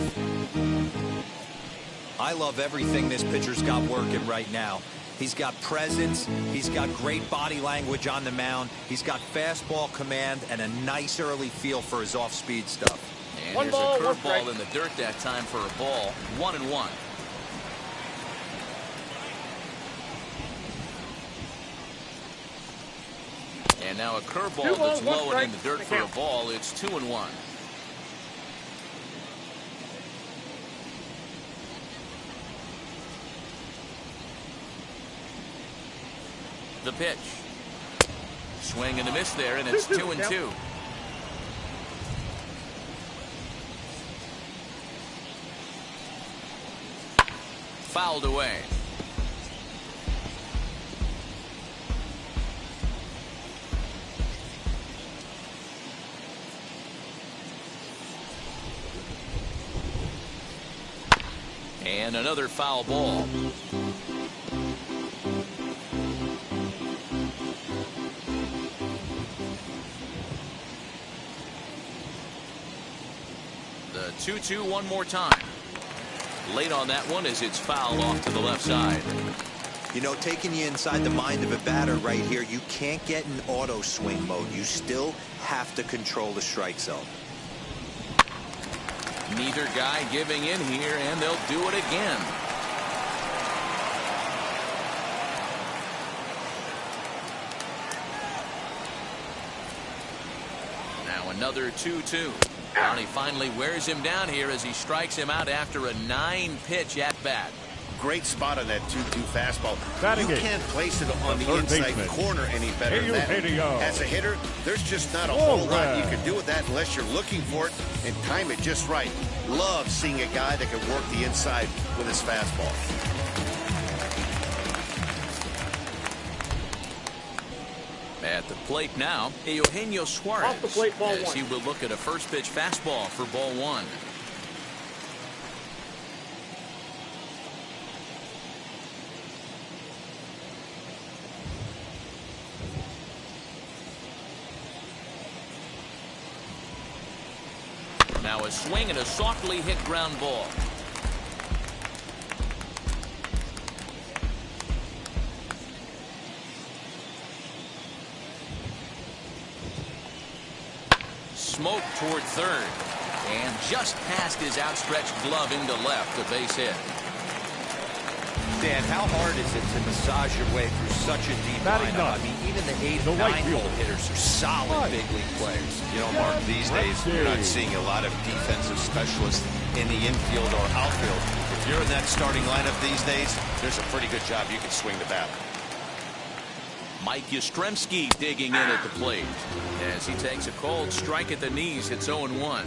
I love everything this pitcher's got working right now. He's got presence. He's got great body language on the mound. He's got fastball command and a nice early feel for his off-speed stuff. And there's a curveball in the dirt that time for a ball. 1-1. And now a curveball that's low and in the dirt for a ball. It's 2-1. The pitch. Swing and a miss there, and it's 2-2. Fouled away. And another foul ball. The 2-2 one more time. Late on that one as it's fouled off to the left side. You know, taking you inside the mind of a batter right here, you can't get in auto swing mode. You still have to control the strike zone. Neither guy giving in here, and they'll do it again. Now another 2-2. And he finally wears him down here as he strikes him out after a 9-pitch at-bat. Great spot on that 2-2 fastball. Batting you it. can't place it on the inside corner any better than that. As a hitter, there's just not a whole lot you can do with that unless you're looking for it and time it just right. Love seeing a guy that can work the inside with his fastball. At the plate now, Eugenio Suarez. Off the plate, ball as one. he will look at a first pitch fastball for ball one. Now a swing and a softly hit ground ball. Smoke toward third, and just past his outstretched glove into left, a base hit. Dan, how hard is it to massage your way through such a deep lineup? I mean, even the 8 and 9-hole hitters are solid big league players. You know, Mark, these days you're not seeing a lot of defensive specialists in the infield or outfield. If you're in that starting lineup these days, there's a pretty good job you can swing the bat. Mike Yastrzemski digging in at the plate as he takes a cold strike at the knees. It's 0-1.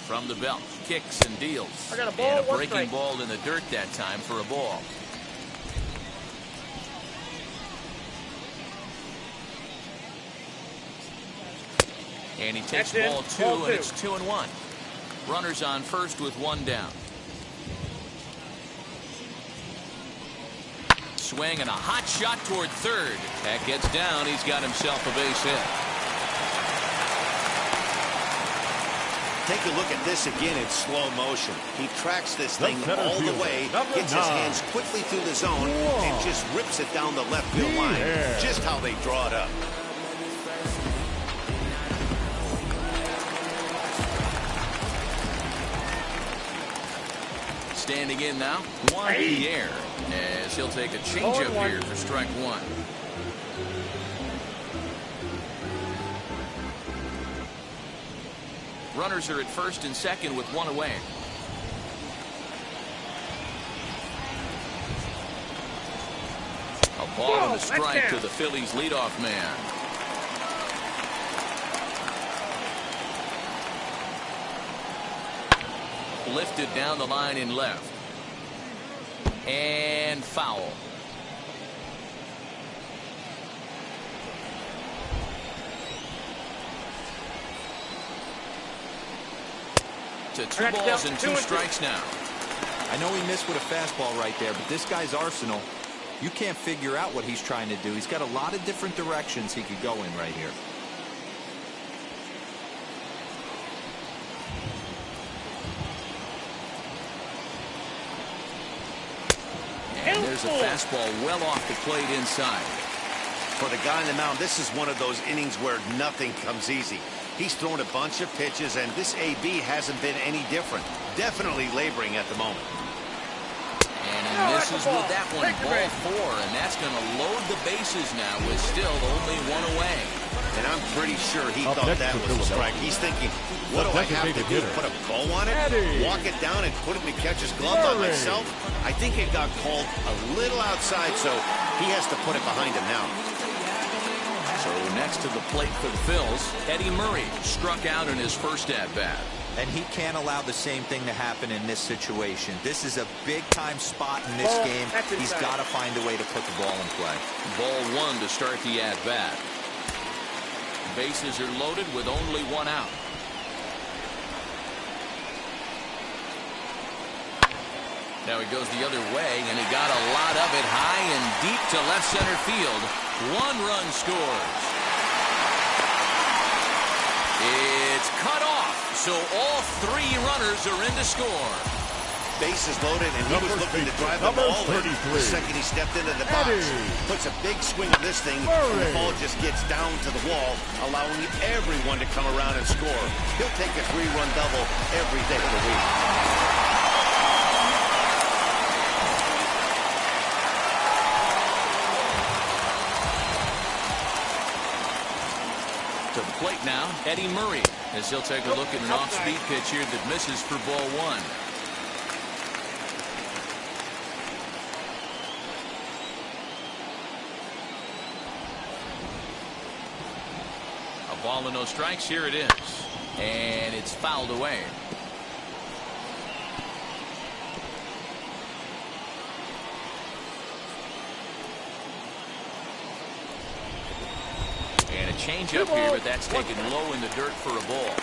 From the belt, kicks and deals. I got a ball, and a one breaking strike. ball in the dirt that time for a ball. And he takes That's ball it. two, Ball and two. it's 2-1. Runners on first with one down. Swing and a hot shot toward third. That gets down. He's got himself a base hit. Take a look at this again in slow motion. He tracks this thing all the way, gets his hands quickly through the zone, and just rips it down the left field line. Just how they draw it up. Standing in now, Juan Pierre, as he'll take a changeup here for strike one. Runners are at first and second with one away. A ball and a strike to the Phillies leadoff man. Lifted down the line in left. And foul. To 2 balls and 2 strikes now. I know he missed with a fastball right there, but this guy's arsenal, you can't figure out what he's trying to do. He's got a lot of different directions he could go in right here. And there's a fastball well off the plate inside. For the guy on the mound, this is one of those innings where nothing comes easy. He's thrown a bunch of pitches, and this AB hasn't been any different. Definitely laboring at the moment. And he misses with that one, ball 4, and that's going to load the bases now with still only 1 away. And I'm pretty sure he thought that was a strike. He's thinking, what do I have to do? Put a bow on it? Walk it down and put it in the catcher's glove by myself? I think it got called a little outside, so he has to put it behind him now. So next to the plate for the Phils, Eddie Murray struck out in his first at-bat. And he can't allow the same thing to happen in this situation. This is a big-time spot in this game. He's got to find a way to put the ball in play. Ball 1 to start the at-bat. Bases are loaded with only 1 out. Now he goes the other way, and he got a lot of it high and deep to left center field. 1 run scores. It's cut off, so all 3 runners are in to score. Bases loaded, and he was looking to drive the ball in. The second he stepped into the box, puts a big swing on this thing, and the ball just gets down to the wall, allowing everyone to come around and score. He'll take a 3-run double every day of the week. To the plate now, Eddie Murray, as he'll take a look at an off-speed pitch here that misses for ball 1. A ball and no strikes. Here it is. And it's fouled away. And a change up here, but that's taken low in the dirt for a ball.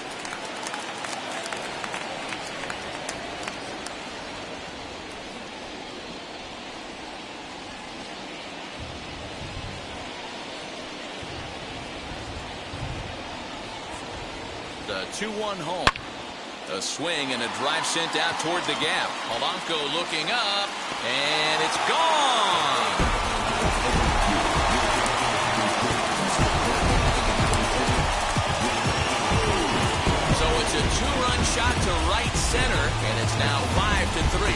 The 2-1 home. A swing and a drive sent out toward the gap. Polanco looking up, and it's gone. So it's a 2-run shot to right center, and it's now 5-3.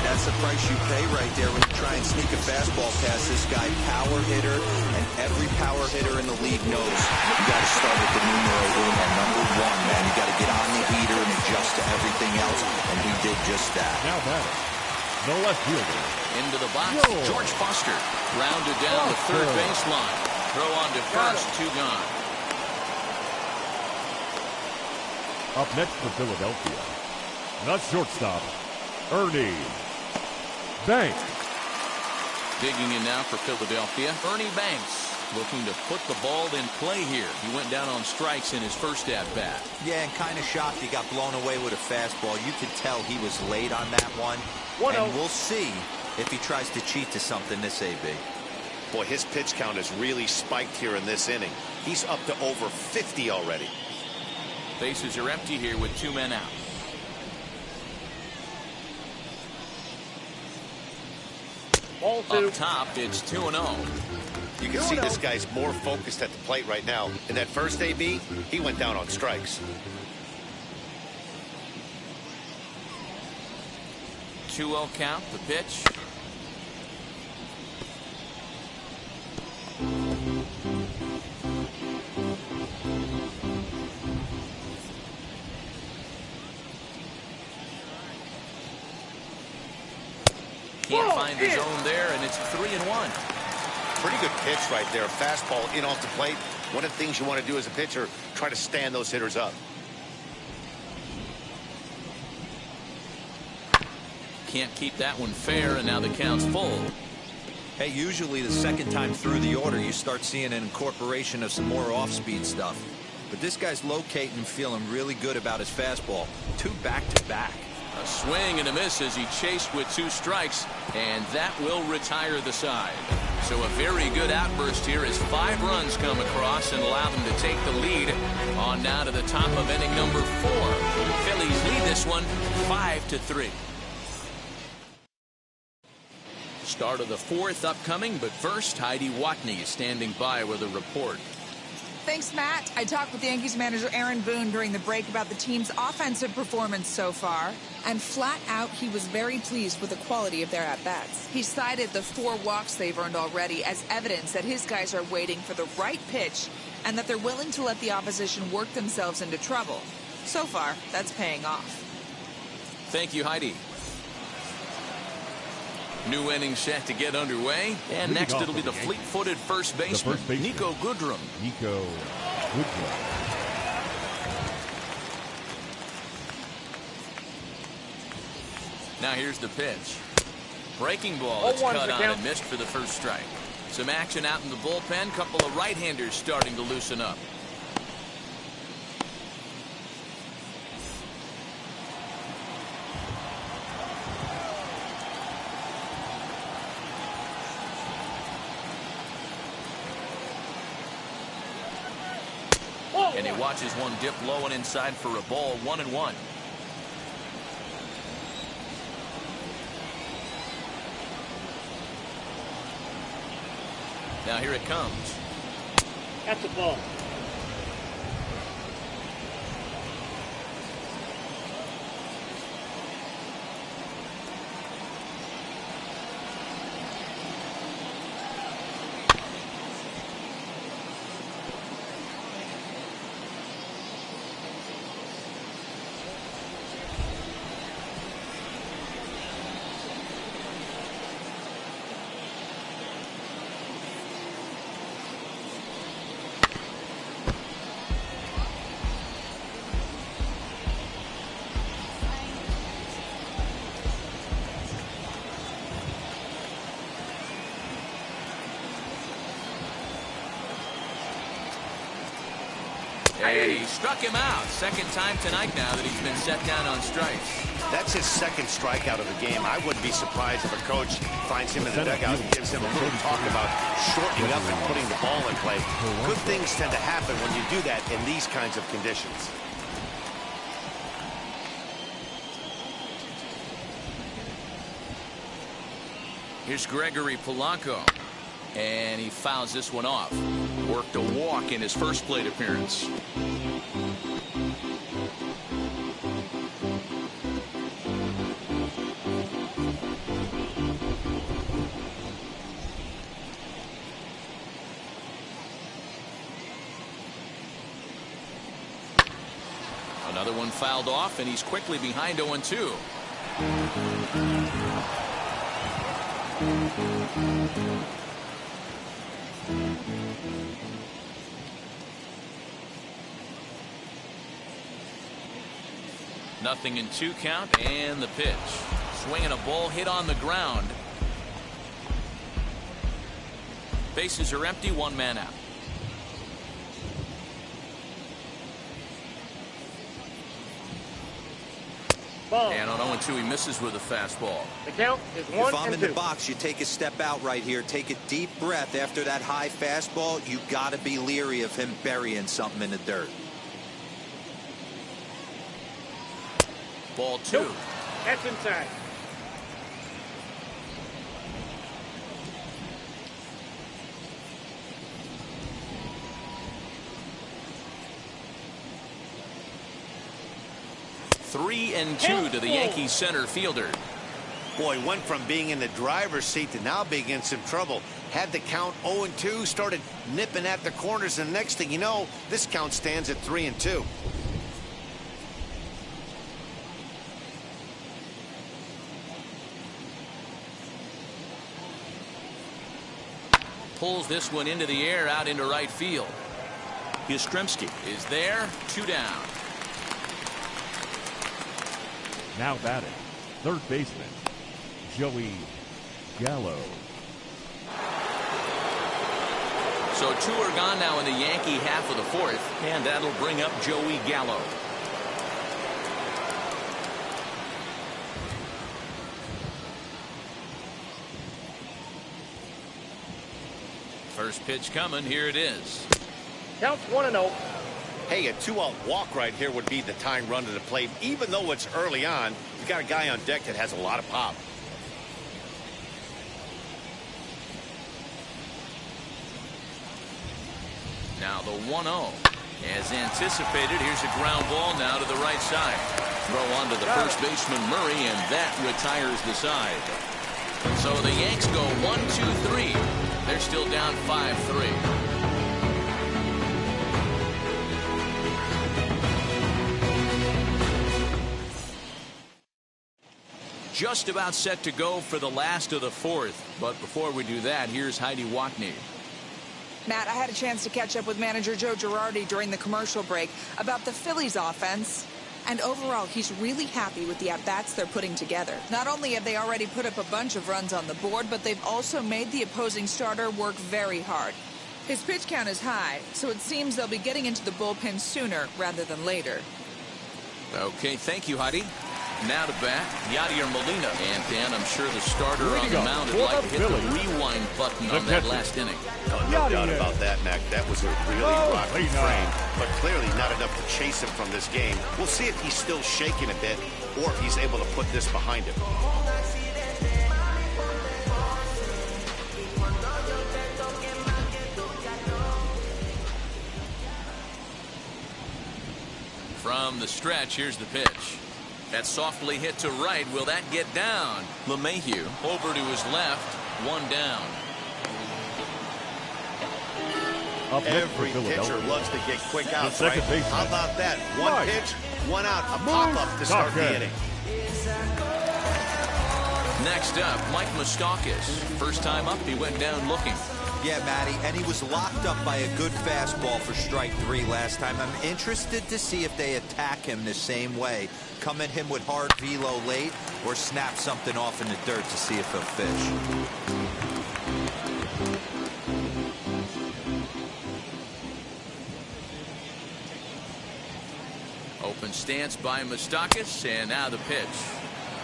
That's the price you pay right there when you try and sneak a fastball past this guy. Power hitter, and every power hitter in the league knows you got to start with the numero uno, number 1, man. You got to get on the heater and adjust to everything else, and he did just that. Now batter, the left fielder. Into the box, George Foster. Rounded down the third baseline. Throw on to first, 2 gone. Up next for Philadelphia, the shortstop, Ernie Banks. Digging in now for Philadelphia, Ernie Banks looking to put the ball in play here. He went down on strikes in his first at-bat. Yeah, and kind of shocked he got blown away with a fastball. You could tell he was late on that one. And we'll see if he tries to cheat to something this AB. Boy, his pitch count has really spiked here in this inning. He's up to over 50 already. Bases are empty here with 2 men out. Ball 2. Up top, it's 2-0. You can see this guy's more focused at the plate right now. In that first AB, he went down on strikes. 2-0 count, the pitch. Can't find the zone there, and it's 3-1. Pretty good pitch right there. Fastball in off the plate. One of the things you want to do as a pitcher, try to stand those hitters up. Can't keep that one fair, and now the count's full. Hey, usually the second time through the order, you start seeing an incorporation of some more off-speed stuff. But this guy's locating and feeling really good about his fastball. 2 back-to-back. A swing and a miss as he chased with 2 strikes, and that will retire the side. So a very good outburst here as 5 runs come across and allow them to take the lead. On now to the top of inning number 4. Phillies lead this one 5-3. Start of the 4th upcoming, but first, Heidi Watney is standing by with a report. Thanks, Matt. I talked with Yankees manager Aaron Boone during the break about the team's offensive performance so far, and flat out, he was very pleased with the quality of their at-bats. He cited the 4 walks they've earned already as evidence that his guys are waiting for the right pitch and that they're willing to let the opposition work themselves into trouble. So far, that's paying off. Thank you, Heidi. New inning set to get underway, and next it'll be the fleet-footed first baseman, Nico Goodrum. Nico Goodrum. Now here's the pitch. Breaking ball that's cut on and missed for the first strike. Some action out in the bullpen. Couple of right-handers starting to loosen up. And he watches one dip low and inside for a ball. 1-1. Now here it comes. That's a ball. And he struck him out. Second time tonight now that he's been set down on strikes. That's his second strikeout of the game. I wouldn't be surprised if a coach finds him in the dugout and gives him a little talk about shortening up and putting the ball in play. Good things tend to happen when you do that in these kinds of conditions. Here's Gregory Polanco. And he fouls this one off. Worked a walk in his first plate appearance. Another one fouled off, and he's quickly behind 0-2. Nothing in 2 count, and the pitch. Swinging a ball hit on the ground. Bases are empty, 1 man out. Ball. And on 0-2, he misses with a fastball. The count is 1-2. If I'm in the box, you take a step out right here. Take a deep breath after that high fastball. You got to be leery of him burying something in the dirt. Ball 2. Nope. That's inside. 3-2 to the Yankees center fielder. Boy, went from being in the driver's seat to now being in some trouble. Had the count 0-2, started nipping at the corners, and the next thing you know, this count stands at 3-2. Pulls this one into the air out into right field. Yastrzemski is there. 2 down. Now batting, third baseman, Joey Gallo. So 2 are gone now in the Yankee half of the fourth, and that'll bring up Joey Gallo. First pitch coming. Here it is. Counts 1-0. Hey, a 2-out walk right here would be the time run to the plate. Even though it's early on, you've got a guy on deck that has a lot of pop. Now the 1-0. As anticipated, here's a ground ball now to the right side. Throw on to the first baseman, Murray, and that retires the side. So the Yanks go 1-2-3. They're still down 5-3. Just about set to go for the last of the fourth. But before we do that, here's Heidi Watney. Matt, I had a chance to catch up with manager Joe Girardi during the commercial break about the Phillies offense. And overall, he's really happy with the at-bats they're putting together. Not only have they already put up a bunch of runs on the board, but they've also made the opposing starter work very hard. His pitch count is high, so it seems they'll be getting into the bullpen sooner rather than later. Okay, thank you, Heidi. Now to bat, Yadier Molina. And Dan, I'm sure the starter on the mound would like to hit the rewind button on that last inning. Oh, no doubt about that, Mac. That was a really rocky frame, but clearly not enough to chase him from this game. We'll see if he's still shaking a bit or if he's able to put this behind him. From the stretch, here's the pitch. That's softly hit to right. Will that get down? LeMahieu over to his left. 1 down. Every pitcher loves to get quick outs, right? How about that? One pitch, 1 out, a pop-up to start the inning. Next up, Mike Moustakas. First time up, he went down looking. Yeah, Matty, and he was locked up by a good fastball for strike 3 last time. I'm interested to see if they attack him the same way. Come at him with hard velo late or snap something off in the dirt to see if he'll fish. Open stance by Moustakas, and now the pitch.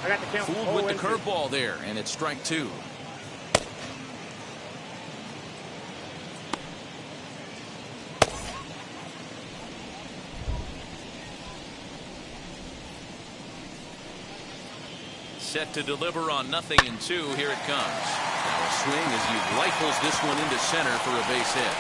I got the count. Fooled with the curveball there, and it's strike 2. Set to deliver on 0-2. Here it comes. Now a swing as he rifles this one into center for a base hit.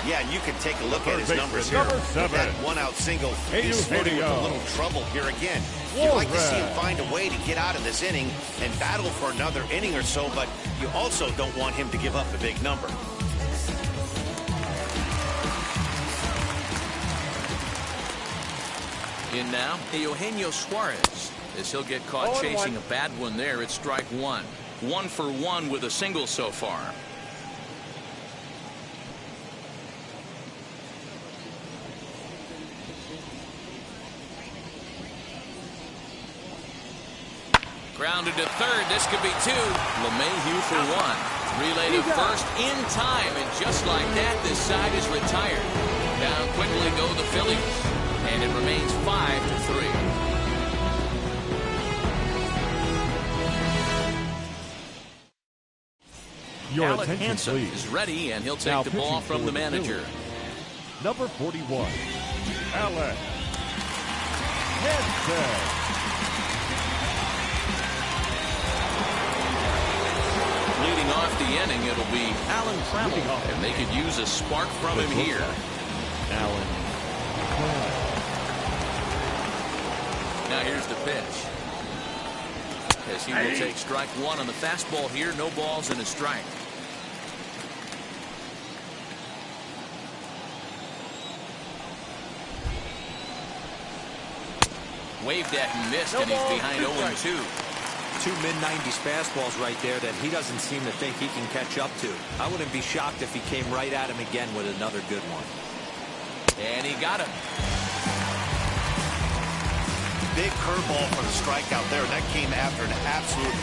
Yeah, and you can take a look at his numbers here. That 1-out single, he's flirting with a little trouble here again. You'd like to see him find a way to get out of this inning and battle for another inning or so, but you also don't want him to give up a big number. In now, Eugenio Suarez. As he'll get caught chasing a bad one there, it's strike 1. 1 for 1 with a single so far. Grounded to third. This could be 2. LeMahieu for 1. Relay to first in time, and just like that, this side is retired. Down quickly go the Phillies. And it remains 5-3. Alec Hansen is ready, and he'll take the ball from the manager. Number 41, Alec Hansen. Leading off the inning, it'll be Alan Trammell, and they could use a spark from him here. Allen. Now here's the pitch. As he will take strike one on the fastball here. No balls and a strike. Waved at and missed, and he's behind 0-2. Two mid-90s fastballs right there that he doesn't seem to think he can catch up to. I wouldn't be shocked if he came right at him again with another good one. And he got him. Big curveball for the strikeout there. That came after an absolute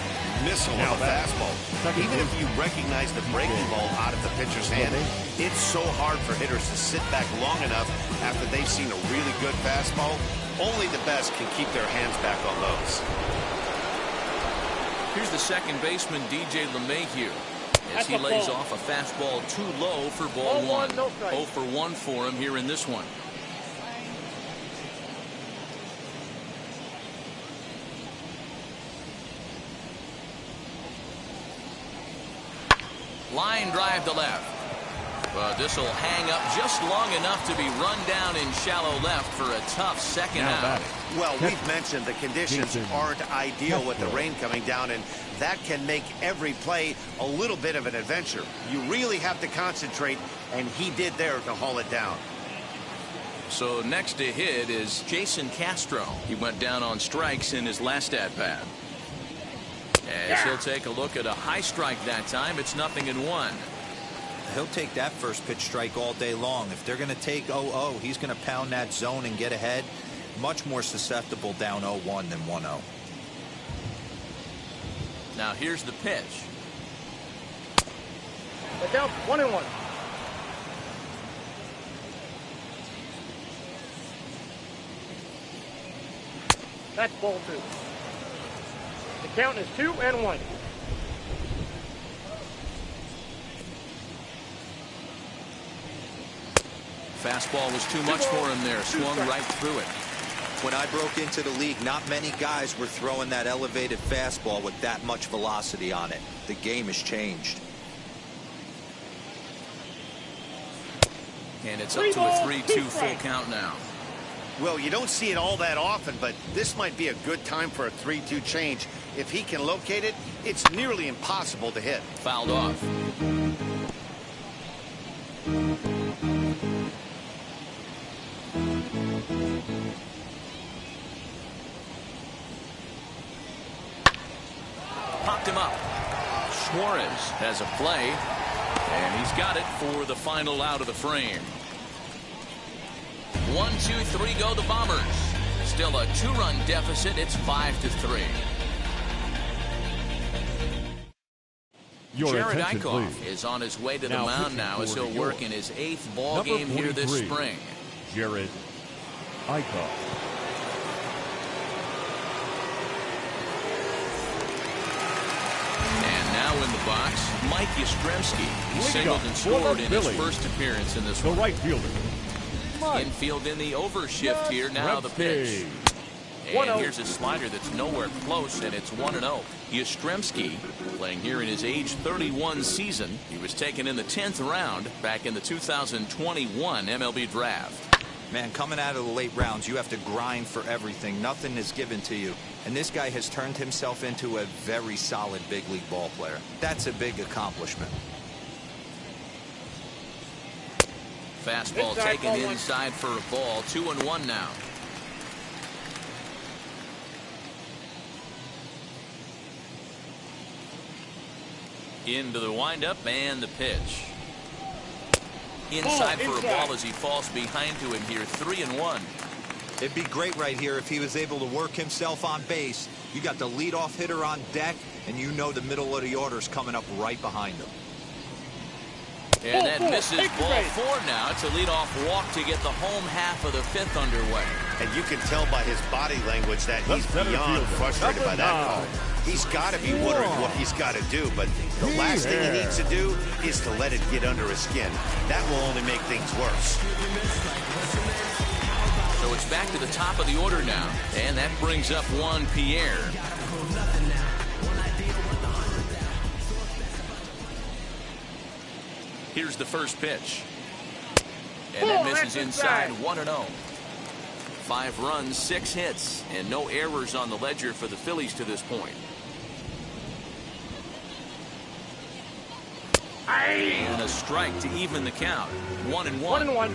missile of a fastball. Even if you recognize the breaking ball out of the pitcher's hand, it's so hard for hitters to sit back long enough after they've seen a really good fastball. Only the best can keep their hands back on those. Here's the second baseman, DJ LeMahieu, as he lays off a fastball too low for ball one. 0 for 1 for him here in this one. Line drive to left. But this will hang up just long enough to be run down in shallow left for a tough second out. Well, we've mentioned the conditions aren't ideal with the rain coming down, and that can make every play a little bit of an adventure. You really have to concentrate, and he did there to haul it down. So next to hit is Jason Castro. He went down on strikes in his last at-bat. As he'll take a look at a high strike that time, it's 0-1. He'll take that first pitch strike all day long. If they're going to take 0-0, he's going to pound that zone and get ahead. Much more susceptible down 0-1 than 1-0. Now here's the pitch. But down 1-1. That's ball 2. The count is 2-1. Fastball was too much for him there. Swung right through it. When I broke into the league, not many guys were throwing that elevated fastball with that much velocity on it. The game has changed. And it's up to a 3-2 full count now. Well, you don't see it all that often, but this might be a good time for a 3-2 change. If he can locate it, it's nearly impossible to hit. Fouled off. Popped him up. Suarez has a play, and he's got it for the final out of the frame. 1, 2, 3 go the Bombers. Still a 2-run deficit. It's 5-3. Jared Eichhoff is on his way to the mound now as he'll work in his 8th ball game here this spring. Jared Eichhoff. Now in the box, Mike Yastrzemski. He singled and scored in his first appearance in this one. The right fielder. Infield in the overshift here. Now the pitch. And here's a slider that's nowhere close, and it's 1-0. Yastrzemski playing here in his age 31 season. He was taken in the 10th round back in the 2021 MLB draft. Man, coming out of the late rounds, you have to grind for everything. Nothing is given to you. And this guy has turned himself into a very solid big league ball player. That's a big accomplishment. Fastball taken inside for a ball. 2-1 now. Into the windup and the pitch. Inside for a ball as he falls behind to him here. 3-1. It'd be great right here if he was able to work himself on base. You got the leadoff hitter on deck, and you know the middle of the order is coming up right behind him. And that misses ball 4 now. It's a leadoff walk to get the home half of the 5th underway. And you can tell by his body language that he's beyond frustrated by that call. He's got to be wondering what he's got to do, but the last thing he needs to do is to let it get under his skin. That will only make things worse. So it's back to the top of the order now, and that brings up Juan Pierre. Here's the first pitch. And that misses inside 1-0. 5 runs, 6 hits, and no errors on the ledger for the Phillies to this point. And a strike to even the count. 1-1. 1-1.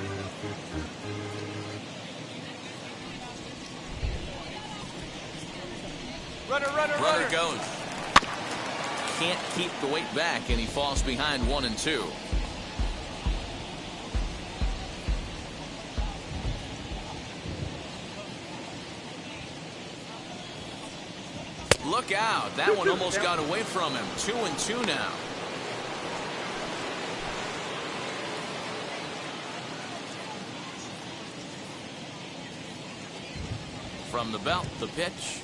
Runner goes. Can't keep the weight back, and he falls behind 1-2. Look out. That one almost got away from him. 2-2 now. From the belt, the pitch.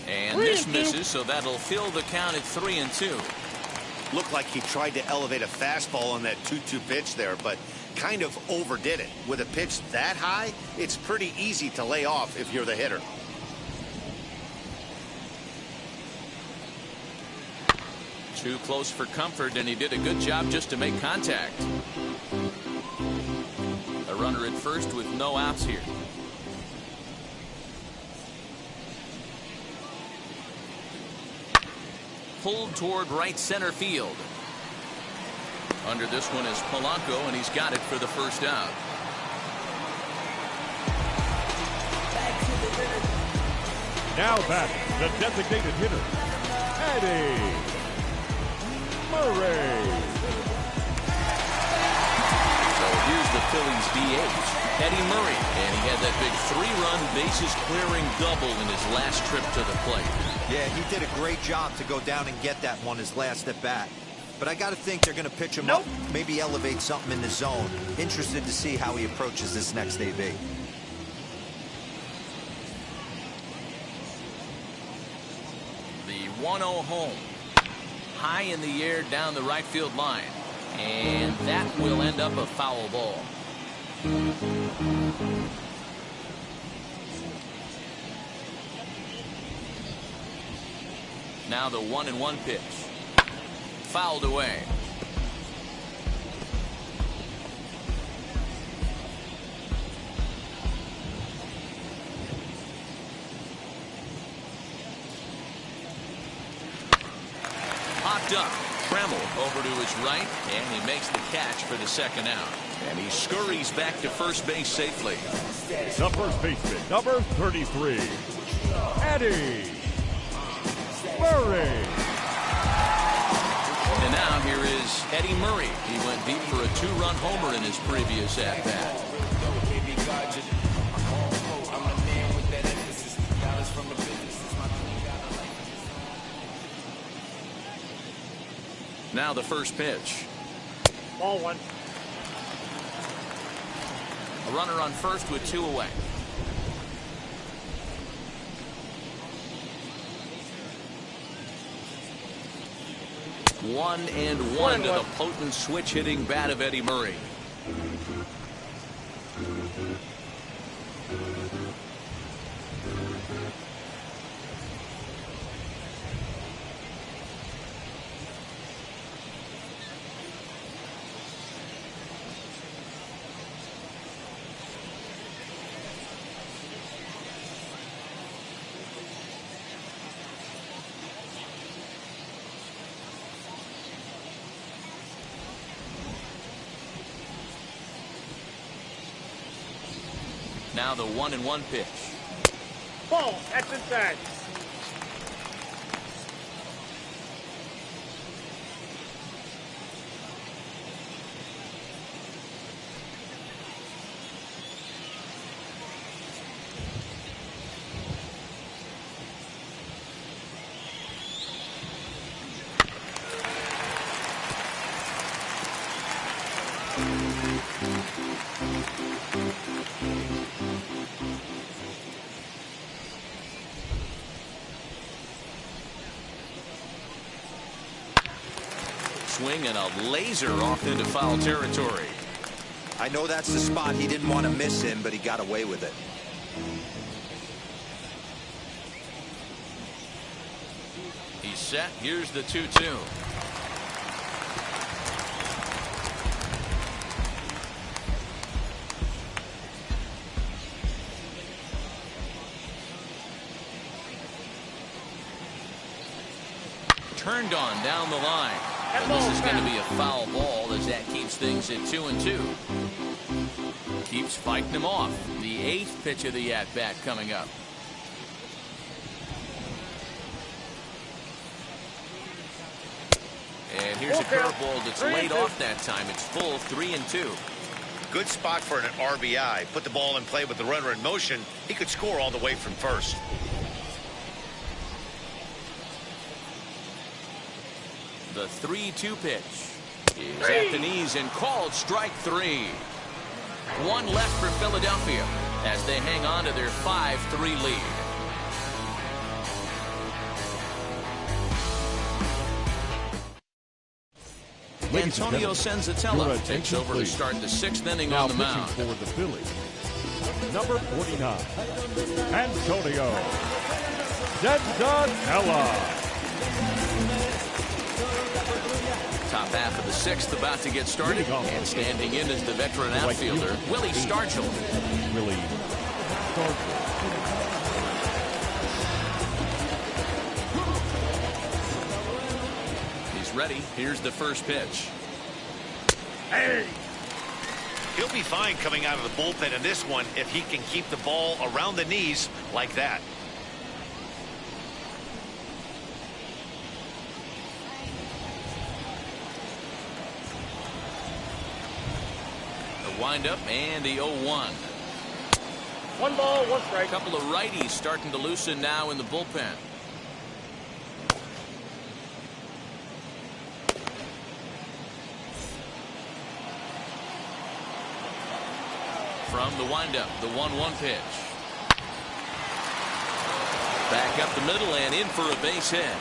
And this misses, so that'll fill the count at 3-2. Looked like he tried to elevate a fastball on that 2-2 pitch there, but kind of overdid it. With a pitch that high, it's pretty easy to lay off if you're the hitter. Too close for comfort, and he did a good job just to make contact. A runner at first with no outs here. Pulled toward right center field. Under this one is Polanco, and he's got it for the first out. Now back, the designated hitter, Eddie Murray. So here's the Phillies DH, Eddie Murray, and he had that big 3-run bases clearing double in his last trip to the plate. Yeah, he did a great job to go down and get that one his last at bat. But I got to think they're going to pitch him up, maybe elevate something in the zone. Interested to see how he approaches this next AB. The 1-0 home. High in the air down the right field line. And that will end up a foul ball. Now the 1-1 pitch. Fouled away. Popped up. Tremmel over to his right, and he makes the catch for the second out. And he scurries back to first base safely. The first baseman, number 33, Eddie Murray. And now here is Eddie Murray. He went deep for a 2-run homer in his previous at-bat. Now the first pitch. Ball 1. A runner on first with 2 away. One and one to the potent switch hitting bat of Eddie Murray. Now the 1-1 pitch. Ball. That's inside. Swing and a laser off into foul territory. I know that's the spot he didn't want to miss him, but he got away with it. He's set. Here's the 2-2. turned on down the line. And this is going to be a foul ball as that keeps things at 2-2. Keeps fighting him off. The 8th pitch of the at-bat coming up. And here's a curveball that's laid off that time. It's full 3-2. Good spot for an RBI. Put the ball in play with the runner in motion. He could score all the way from first. The 3-2 pitch is at the knees and called strike 3. One left for Philadelphia as they hang on to their 5-3 lead. Antonio Senzatella takes over to start the 6th inning now on the mound. For the Phillies, number 49, Antonio Senzatella. Top half of the 6th about to get started, and standing in is the veteran outfielder, Willie Stargell. Willie Stargell. Ready. Here's the first pitch. Hey! He'll be fine coming out of the bullpen in this one if he can keep the ball around the knees like that. The windup and the 0-1. 1 ball, 1 strike. A couple of righties starting to loosen now in the bullpen. From the windup, the 1-1 pitch. Back up the middle and in for a base hit.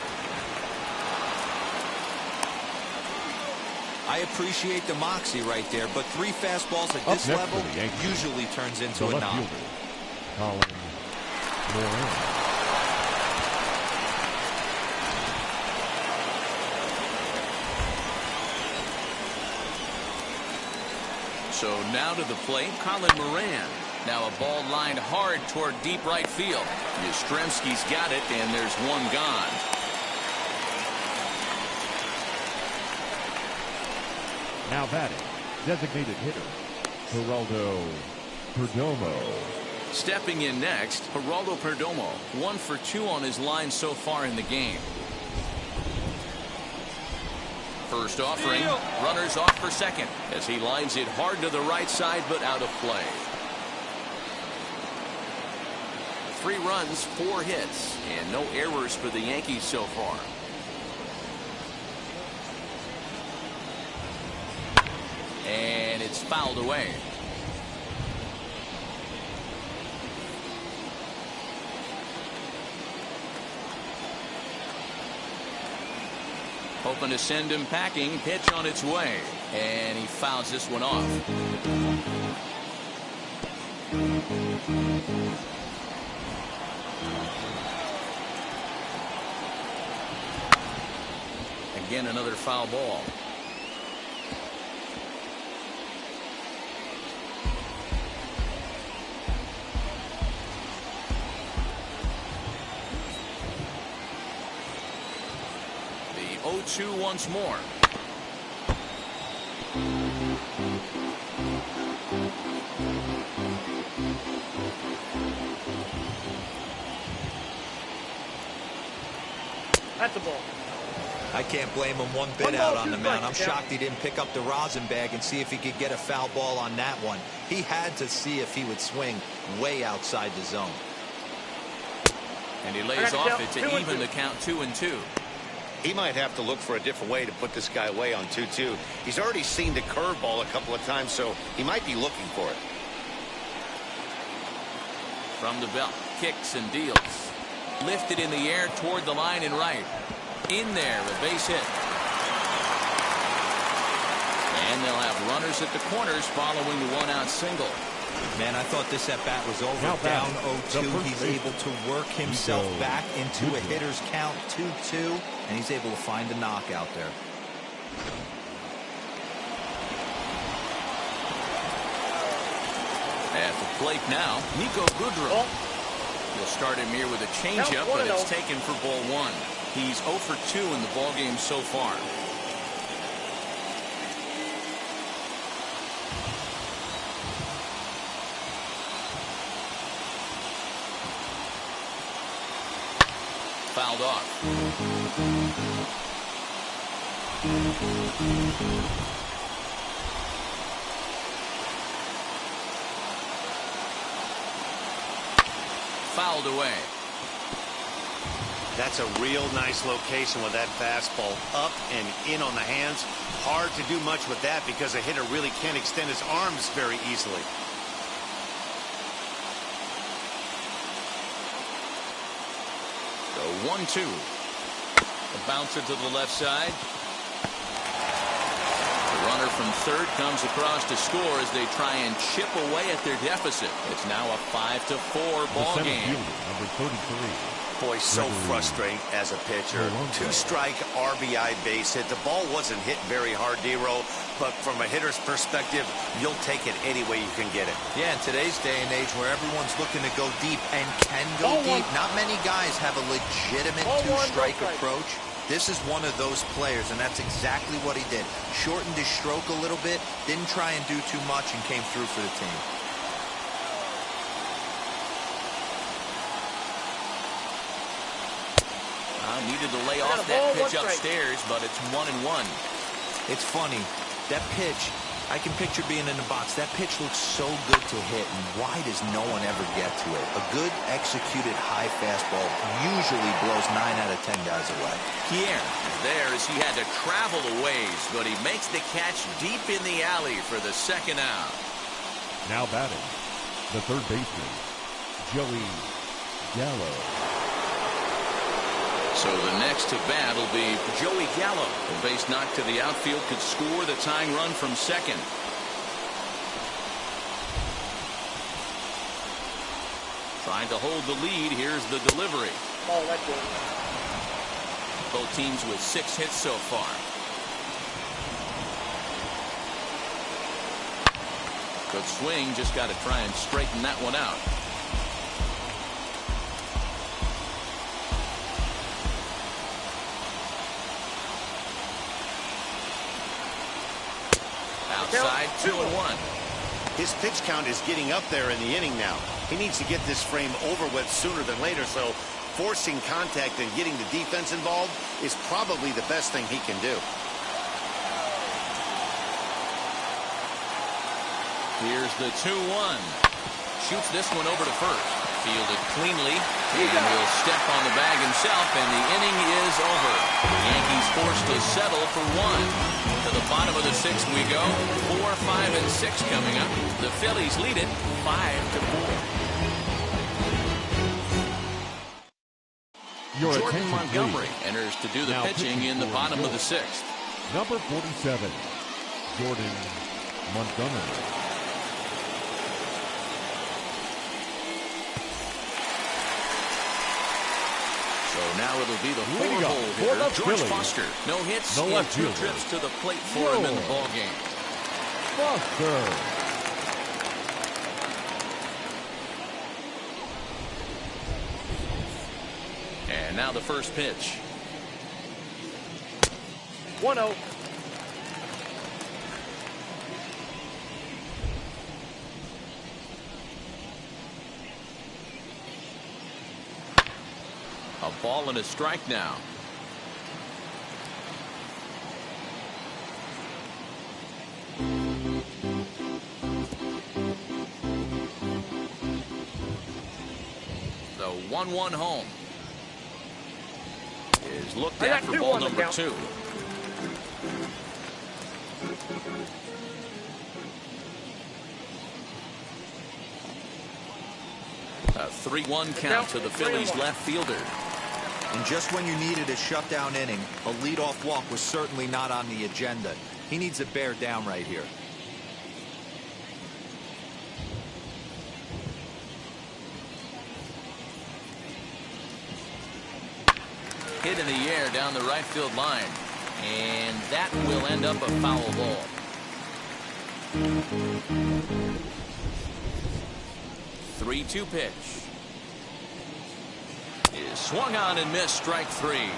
I appreciate the moxie right there, but 3 fastballs at this level usually turns into a knock. So now to the plate, Colin Moran. Now a ball lined hard toward deep right field. Yastrzemski's got it, and there's one gone. Now batting, designated hitter, Geraldo Perdomo. Stepping in next, Geraldo Perdomo. 1 for 2 on his line so far in the game. First offering, runners off for second as he lines it hard to the right side but out of play. 3 runs, 4 hits, and no errors for the Yankees so far. And it's fouled away. Hoping to send him packing. Pitch on its way. And he fouls this one off. Again, another foul ball. The 0-2 once more. That's the ball. I can't blame him one bit out on the mound. I'm shocked he didn't pick up the rosin bag and see if he could get a foul ball on that one. He had to see if he would swing way outside the zone. And he lays off it to even the count 2-2. He might have to look for a different way to put this guy away on 2-2. He's already seen the curveball a couple of times, so he might be looking for it. From the belt, kicks and deals. Lifted in the air toward the line and right. In there, a base hit. And they'll have runners at the corners following the one-out single. Man, I thought this at-bat was over. Down 0-2. He's able to work himself back into a hitter's count 2-2, and he's able to find a knockout there. At the plate now, Nico Goodrum. He'll start him here with a changeup, but it's taken for ball 1. He's 0 for 2 in the ballgame so far. Fouled off. Fouled away. That's a real nice location with that fastball up and in on the hands. Hard to do much with that because a hitter really can't extend his arms very easily. So 1-2. A bouncer to the left side. The runner from third comes across to score as they try and chip away at their deficit. It's now a 5-4 ball game. Number 33. Boy, so frustrating as a pitcher. 2-strike RBI base hit. The ball wasn't hit very hard, D-Row, but from a hitter's perspective, you'll take it any way you can get it. Yeah, in today's day and age where everyone's looking to go deep and can go deep, not many guys have a legitimate 2-strike approach. This is one of those players, and that's exactly what he did. Shortened his stroke a little bit, didn't try and do too much, and came through for the team. Needed to lay off that pitch upstairs, but it's 1-1. It's funny. That pitch, I can picture being in the box. That pitch looks so good to hit, and why does no one ever get to it? A good executed high fastball usually blows 9 out of 10 guys away. Pierre is there as he had to travel a ways, but he makes the catch deep in the alley for the second out. Now batting, the third baseman, Joey Gallo. So the next to bat will be Joey Gallo. A base knock to the outfield could score the tying run from second. Trying to hold the lead. Here's the delivery. Oh, that's good. Both teams with 6 hits so far. Good swing. Just got to try and straighten that one out. Outside, 2-1. His pitch count is getting up there in the inning now. He needs to get this frame over with sooner than later, so forcing contact and getting the defense involved is probably the best thing he can do. Here's the 2-1. Shoots this one over to first. Fielded cleanly, and will step on the bag himself, and the inning is over. The Yankees forced to settle for 1. To the bottom of the 6th we go. 4, 5, and 6 coming up. The Phillies lead it 5-4. Jordan Montgomery enters to do the pitching in the bottom of the 6th. Number 47, Jordan Montgomery. So now it'll be the 4-hole hitter, George Foster. No hits and 2 trips to the plate for him in the ballgame. Foster. And now the first pitch. 1-0. A ball and a strike now. The 1-1 home is looked at for ball number 2. A 3-1 count to the Phillies left fielder. And just when you needed a shutdown inning, a leadoff walk was certainly not on the agenda. He needs to bear down right here. Hit in the air down the right field line. And that will end up a foul ball. The 3-2 pitch is swung on and missed, strike 3.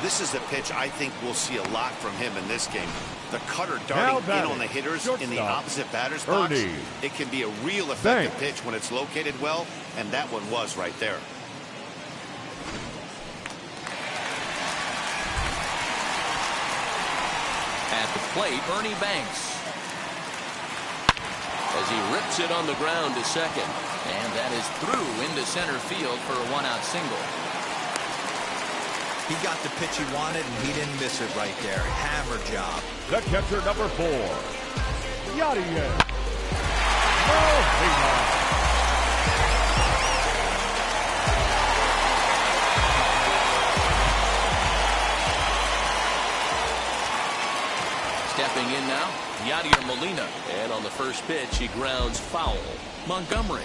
This is a pitch I think we'll see a lot from him in this game. The cutter darting in on the hitters in the opposite batter's box. It can be a real effective pitch when it's located well, and that one was right there. At the plate, Ernie Banks. As he rips it on the ground to second. And that is through into center field for a one-out single. He got the pitch he wanted, and he didn't miss it right there. Hammer job. The catcher, number 4, Yadier. Oh, Stepping in now, Yadier Molina. And on the first pitch, he grounds foul. Montgomery,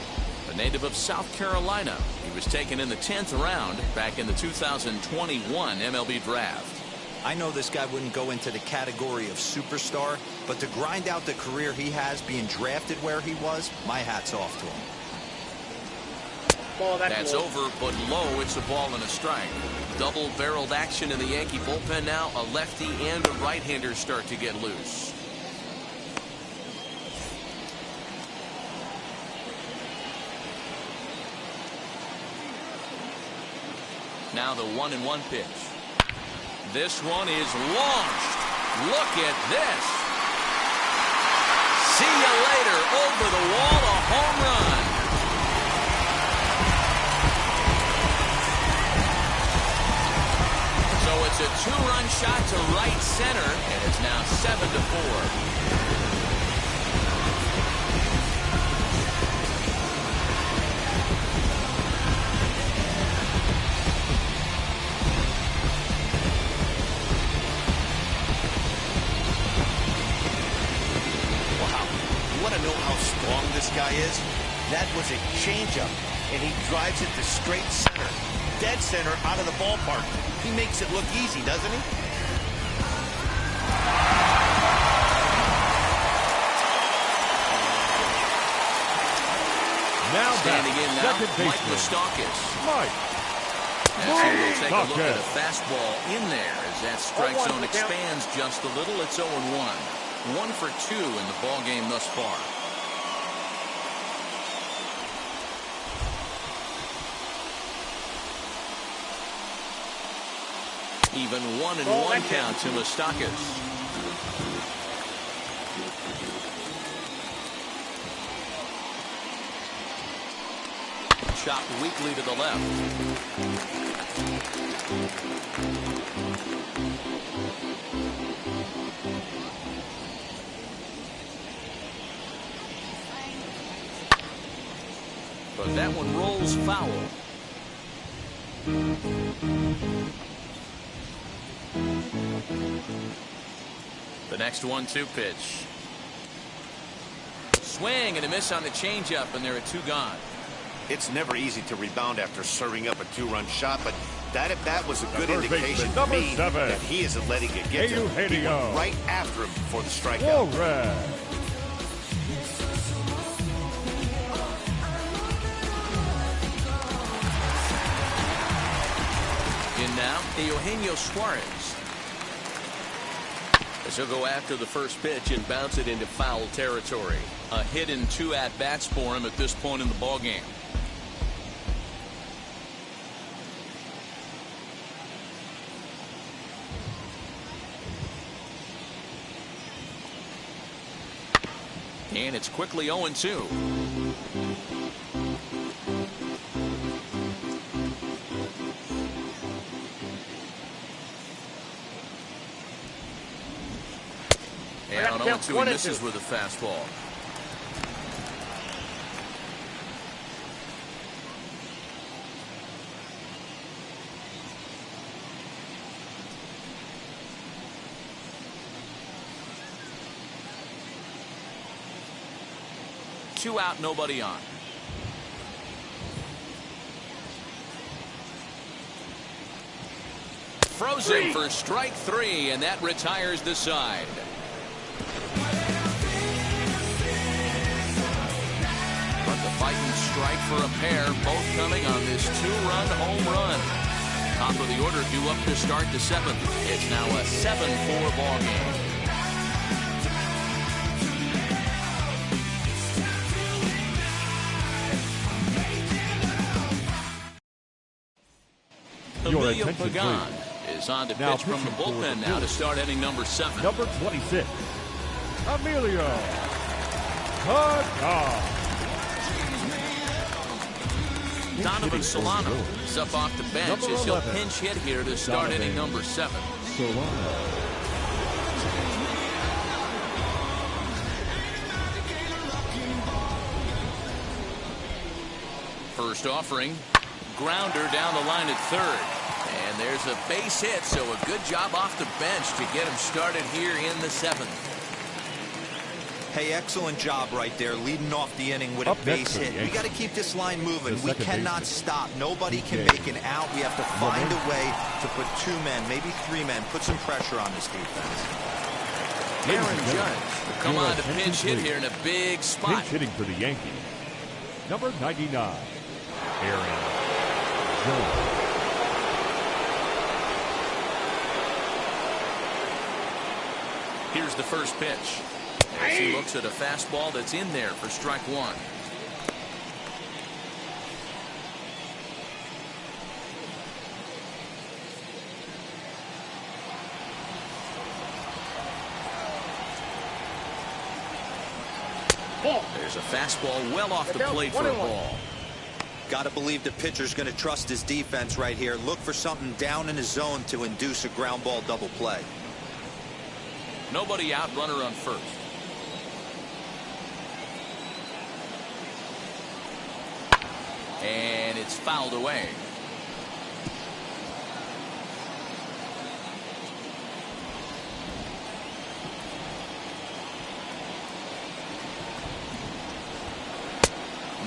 a native of South Carolina. He was taken in the 10th round back in the 2021 MLB draft. I know this guy wouldn't go into the category of superstar, but to grind out the career he has being drafted where he was, my hat's off to him. That's over, but low. It's a ball and a strike. Double-barreled action in the Yankee bullpen now. A lefty and a right-hander start to get loose. Now the 1-1 pitch. This one is launched. Look at this. See you later. Over the wall, a home run. So it's a two-run shot to right center, and it's now 7-4. This guy is. That was a changeup, and he drives it to straight center, dead center, out of the ballpark. He makes it look easy, doesn't he? Now standing in now, Mike Moustakas. As he will take a look at a fastball in there as that strike zone expands just a little. It's 0-1. 1 for 2 in the ball game thus far. Even 1-1 count to Moustakas. Chopped weakly to the left. But that one rolls foul. The next 1-2 pitch. Swing and a miss on the changeup, and there are 2 gone. It's never easy to rebound after serving up a 2-run shot, but that at bat was a good indication to me that he isn't letting it get to him. He went right after him before the strikeout. In now, Eugenio Suarez. As he'll go after the first pitch and bounce it into foul territory. A hit and 2 at-bats for him at this point in the ballgame. And it's quickly 0-2. And on 0-2, he misses with a fastball. Two out, nobody on. Frozen for strike 3, and that retires the side. But the fighting strike for a pair, both coming on this 2-run home run. Top of the order due up to start the seventh. It's now a 7-4 ball game. Emilio Pagan is on to pitch from the bullpen now to start inning number 7. Number 26, Emilio Pagan. Donovan Solano is up off the bench as he'll pinch hit here to start inning number 7. Solano. First offering, grounder down the line at third. And there's a base hit, so a good job off the bench to get him started here in the 7th. Hey, excellent job right there, leading off the inning with a base hit. We got to keep this line moving. We cannot stop. Nobody can make an out. We have to find a way to put 2 men, maybe 3 men, put some pressure on this defense. Aaron Judge will come on to pinch hit here in a big spot. Pinch hitting for the Yankees. Number 99, Aaron Judge. Here's the first pitch. As he looks at a fastball that's in there for strike 1. There's a fastball well off the plate for a ball. Got to believe the pitcher's going to trust his defense right here. Look for something down in his zone to induce a ground ball double play. Nobody out, runner on first. And it's fouled away.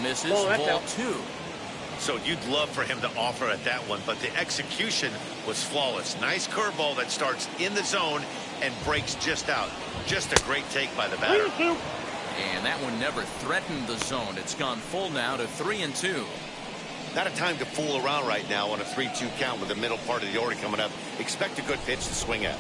Misses, ball 2. So you'd love for him to offer at that one, but the execution was flawless. Nice curveball that starts in the zone and breaks just out. Just a great take by the batter. And that one never threatened the zone. It's gone full now to 3-2. Not a time to fool around right now on a 3-2 count with the middle part of the order coming up. Expect a good pitch to swing at.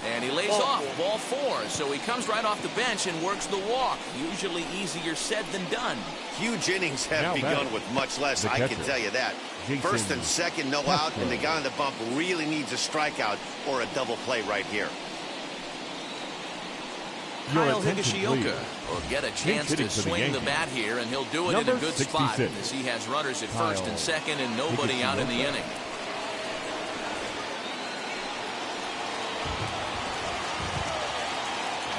And he lays off, ball 4. So he comes right off the bench and works the walk. Usually easier said than done. Huge innings have begun with much less, I can tell you that. First and second, no out, and the guy on the bump really needs a strikeout or a double play right here. Kyle Higashioka will get a chance to swing the bat here, and he'll do it in a good spot as he has runners at first and second and nobody out in the inning.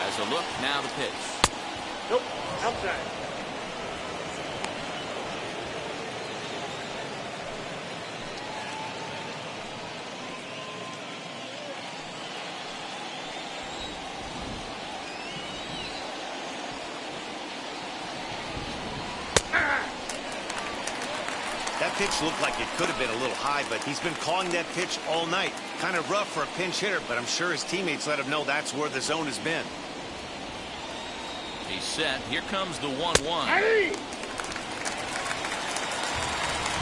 As a look, now the pitch. Nope, outside. That pitch looked like it could have been a little high, but he's been calling that pitch all night. Kind of rough for a pinch hitter, but I'm sure his teammates let him know that's where the zone has been. He's set. Here comes the 1-1.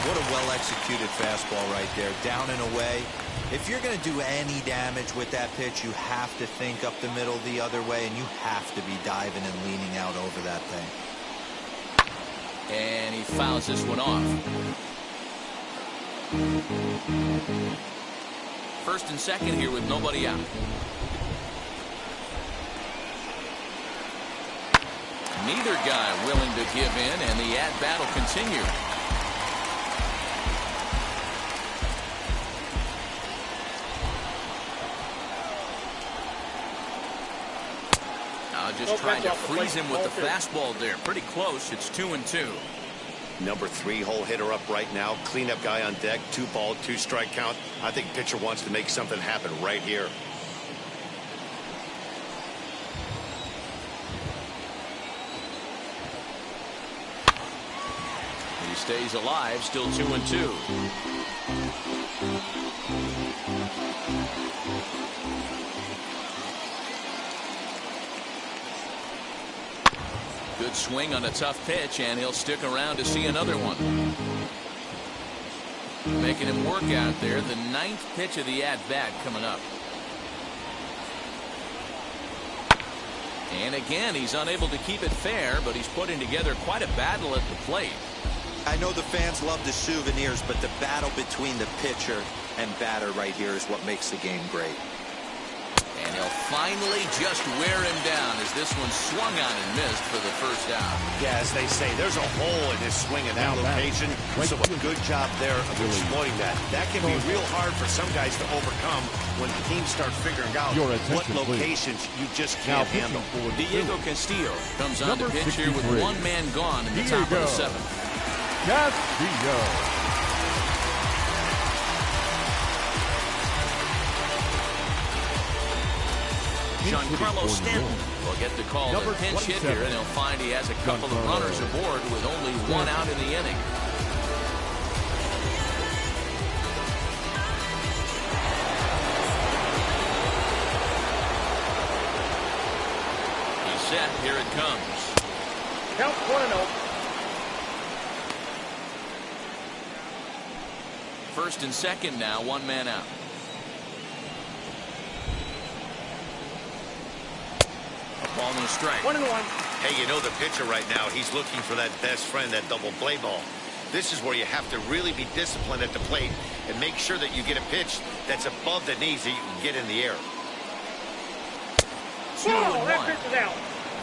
What a well-executed fastball right there, down and away. If you're going to do any damage with that pitch, you have to think up the middle the other way, and you have to be diving and leaning out over that thing. And he fouls this one off. First and second here with nobody out. Neither guy willing to give in, and the at-bat will continue. Just trying to freeze him with the fastball there. Pretty close. It's 2-2. Number 3 hole hitter up right now. Cleanup guy on deck. 2-ball, 2-strike count. I think pitcher wants to make something happen right here. He stays alive. Still 2-2. Good swing on a tough pitch, and he'll stick around to see another one. Making him work out there. The 9th pitch of the at-bat coming up. And again, he's unable to keep it fair, but he's putting together quite a battle at the plate. I know the fans love the souvenirs, but the battle between the pitcher and batter right here is what makes the game great. And he'll finally just wear him down as this one swung on and missed for the first out. Yeah, as they say, there's a hole in his swing in that location, so a good job there of exploiting that. That can be real hard for some guys to overcome when teams start figuring out what locations you just can't handle. Diego Castillo comes on to pitch here with 1 man gone in the top of the 7th. Castillo. Giancarlo Stanton will get the call to pinch hit here, and he'll find he has a couple of runners aboard with only 1 out in the inning. He's set. Here it comes. Count 1-0. First and second now, 1 man out. Ball no strike. 1-1. Hey, you know the pitcher right now, he's looking for that best friend, that double play ball. This is where you have to really be disciplined at the plate and make sure that you get a pitch that's above the knees that you can get in the air. 2-1. That pitch is out.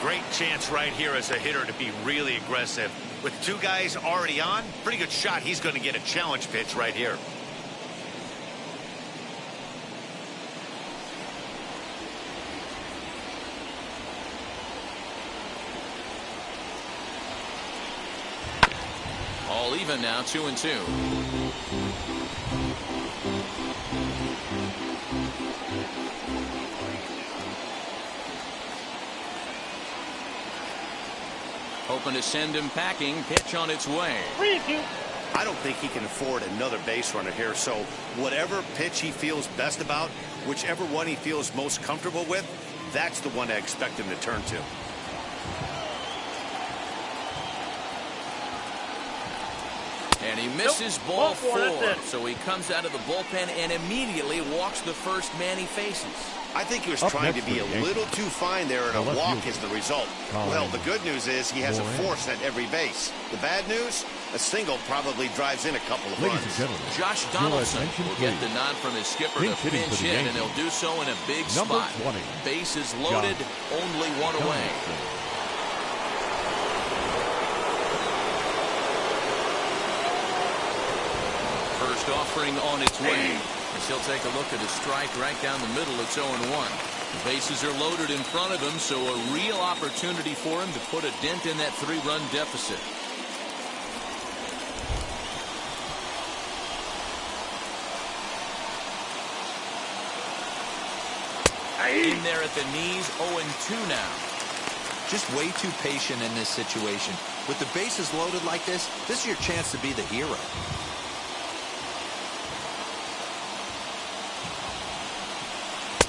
Great chance right here as a hitter to be really aggressive. With 2 guys already on, pretty good shot he's going to get a challenge pitch right here. All even now, 2-2. Hoping to send him packing. Pitch on its way. 3-2. I don't think he can afford another base runner here, so whatever pitch he feels best about, whichever one he feels most comfortable with, that's the one I expect him to turn to. And he misses ball 4, so he comes out of the bullpen and immediately walks the first man he faces. I think he was trying to be a little too fine there, and a walk is the result. Well, the good news is he has a force at every base. The bad news, a single probably drives in a couple of runs. Josh Donaldson will get the nod from his skipper to pinch hit, and he'll do so in a big spot. Bases loaded, only 1 away. First offering on its way. As he'll take a look at a strike right down the middle. It's 0-1. The bases are loaded in front of him, so a real opportunity for him to put a dent in that 3-run deficit. In there at the knees, 0-2 now. Just way too patient in this situation. With the bases loaded like this is your chance to be the hero.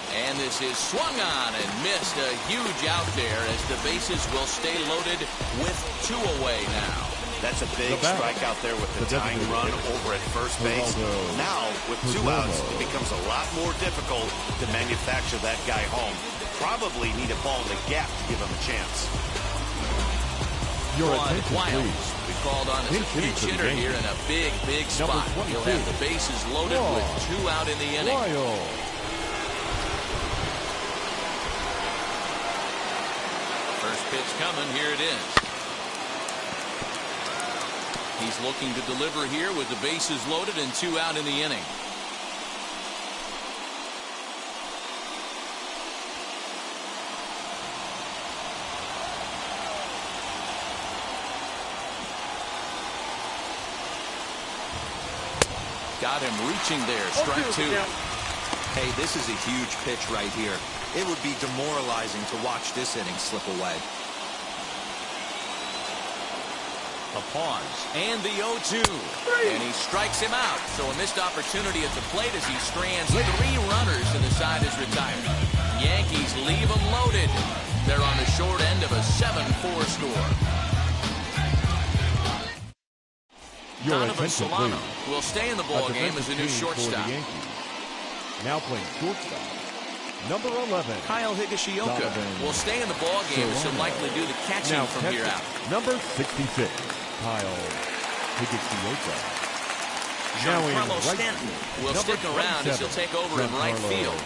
And this is swung on and missed. A huge out there as the bases will stay loaded with 2 away now. That's a big strikeout there with the tying run over at first base. Now, with 2 outs, it becomes a lot more difficult to manufacture that guy home. Probably need a ball in the gap to give him a chance. Your attention, please. We called on as a pinch hitter here in a big, big spot. He'll have the bases loaded with 2 out in the inning. First pitch coming. Here it is. He's looking to deliver here with the bases loaded and 2 out in the inning. Got him reaching there. Strike 2. Hey, this is a huge pitch right here. It would be demoralizing to watch this inning slip away. A pause. And the 0-2. And he strikes him out. So a missed opportunity at the plate as he strands 3 runners, and the side is retired. Yankees leave them loaded. They're on the short end of a 7-4 score. Donovan Solano will stay in the ball game as a new shortstop. Now playing shortstop, number 11. Kyle Higashioka will stay in the ball game as he'll likely do the catching now from here out. Number 66, Kyle Higashioka. Giancarlo Stanton will stick around as he'll take over in right field.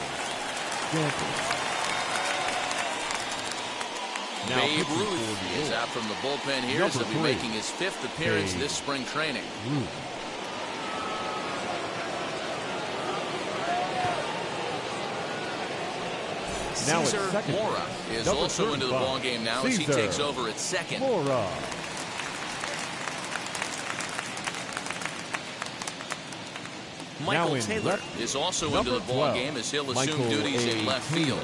Babe Ruth is out from the bullpen here as he'll be making his 5th appearance this spring training. Cesar Mora is also into the ball game now as he takes over at second. Michael Taylor is also into the ball game as he'll assume duties in left field.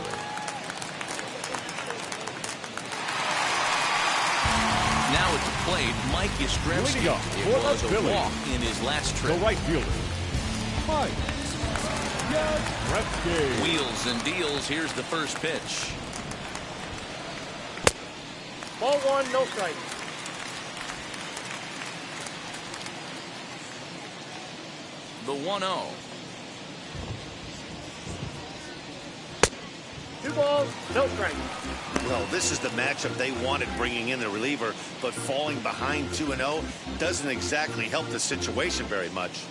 Now at the plate, Mike Yastrzemski. It was a walk in his last trip. The right fielder, Mike Yastrzemski. Wheels and deals. Here's the first pitch. Ball 1, no strike. The 1-0. 2 balls, no strike. Well, this is the matchup they wanted, bringing in the reliever, but falling behind 2-0 doesn't exactly help the situation very much.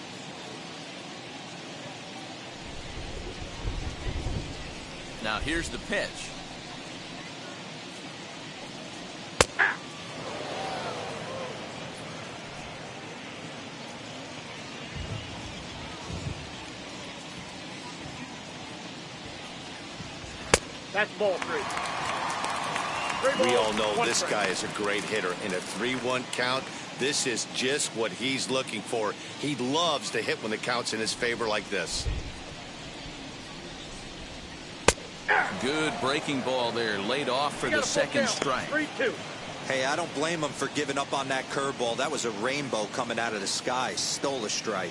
Now here's the pitch. That's ball 3. We all know this guy is a great hitter. In a 3-1 count, this is just what he's looking for. He loves to hit when the count's in his favor like this. Good breaking ball there, laid off for the second strike. 3-2. Hey, I don't blame him for giving up on that curveball. That was a rainbow coming out of the sky. Stole a strike.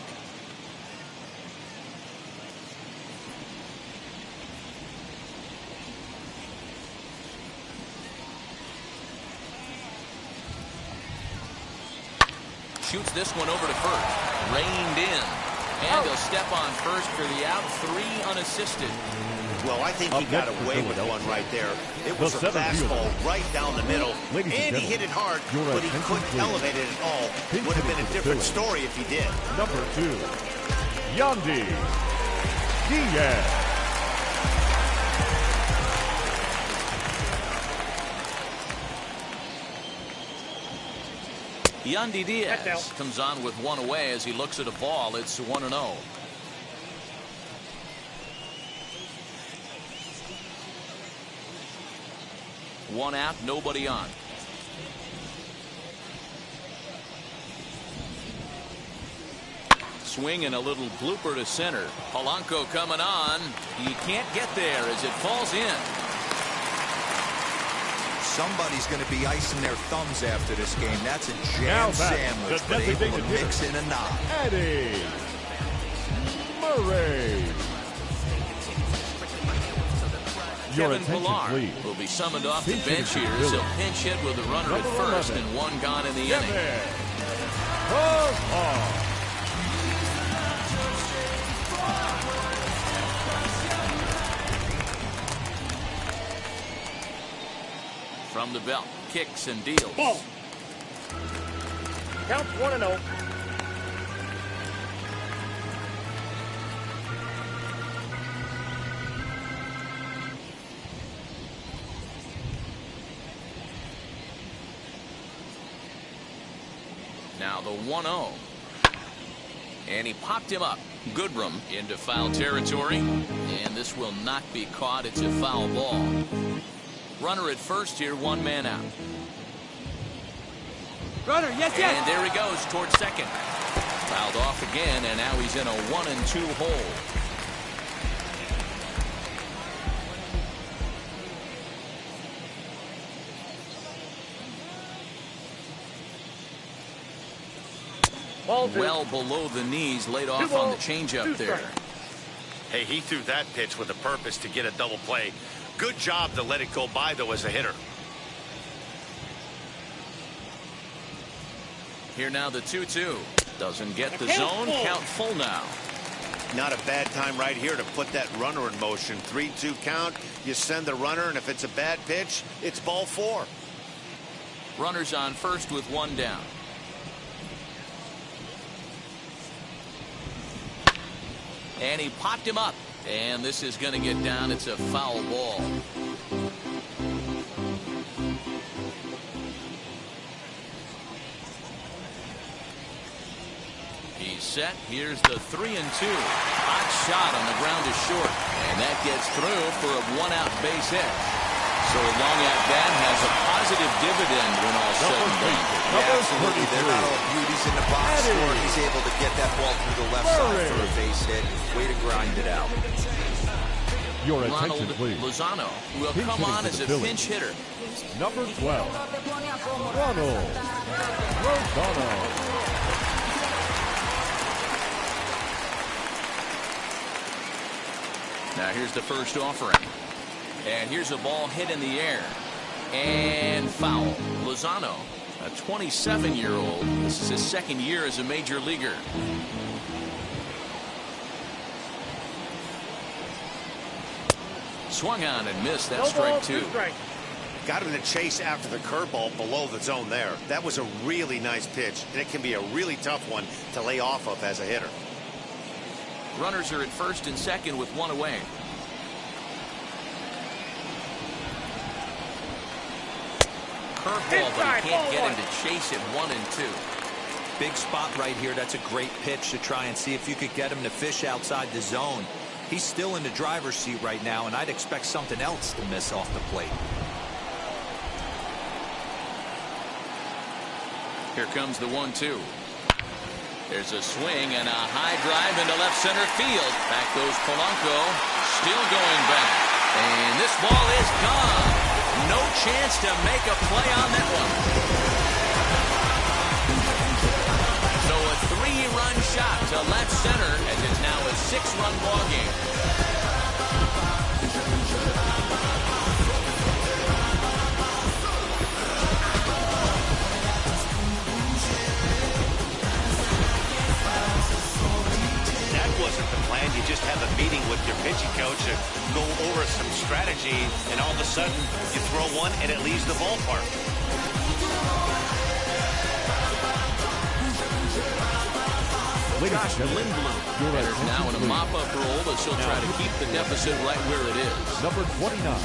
Shoots this one over to first. Reined in. And he'll step on first for the out. 3 unassisted. Well, I think he got away with one right there. It was a fastball right down the middle. And he hit it hard, but he couldn't elevate it at all. Would have been a different story if he did. Number 2, Yandy Diaz. Yandy Diaz comes on with one away as he looks at a ball. It's 1-0. One out, nobody on. Swing and a little blooper to center. Polanco coming on. He can't get there as it falls in. Somebody's going to be icing their thumbs after this game. That's a jam sandwich, but able to mix in a knob. Eddie Murray. Kevin Pillar will be summoned off the bench here as he'll pinch hit with a runner at first and 1 gone in the inning. From the belt, kicks and deals. Ball. Counts 1-0. Now the 1-0. And he popped him up. Goodrum into foul territory. And this will not be caught. It's a foul ball. Runner at first here, 1 man out. Runner, yes. And there he goes towards second. Fouled off again, and now he's in a 1-2 hole. Ball 2. Well below the knees, laid off on the changeup there. Hey, he threw that pitch with a purpose to get a double play. Good job to let it go by, though, as a hitter. Here now the 2-2. Doesn't get the zone. Count full now. Not a bad time right here to put that runner in motion. 3-2 count. You send the runner, and if it's a bad pitch, it's ball 4. Runners on first with one down. And he popped him up. And this is going to get down. It's a foul ball. He's set. Here's the 3-2. Hot shot on the ground is short. And that gets through for a one-out base hit. So a long at-bat has a positive dividend when all said and done. Yeah, absolutely. They're not all beauties in the box score. He's able to get that ball through the left side for a base hit. Way to grind it out. Your Ronald attention, please. Lozano will Pinch come hitting on for as the a Phillies. pinch hitter. Number 12, Ronald Lozano. Now here's the first offering. And here's a ball hit in the air. And foul. Lozano, a 27-year-old. This is his second year as a major leaguer. Swung on and missed. That's strike 2. Got him to chase after the curveball below the zone there. That was a really nice pitch, and it can be a really tough one to lay off of as a hitter. Runners are at first and second with one away. Curveball, but he can't get him to chase it 1 and 2. Big spot right here. That's a great pitch to try and see if you could get him to fish outside the zone. He's still in the driver's seat right now, and I'd expect something else to miss off the plate. Here comes the 1-2. There's a swing and a high drive into left center field. Back goes Polanco, still going back. And this ball is gone. No chance to make a play on that one. So a 3-run shot to left center as it's now a 6-run ball game. Wasn't the plan. You just have a meeting with your pitching coach to go over some strategy, and all of a sudden you throw one and it leaves the ballpark. Josh Lindblom enters now in a mop-up role as he'll try to keep the deficit right where it is. Number 29.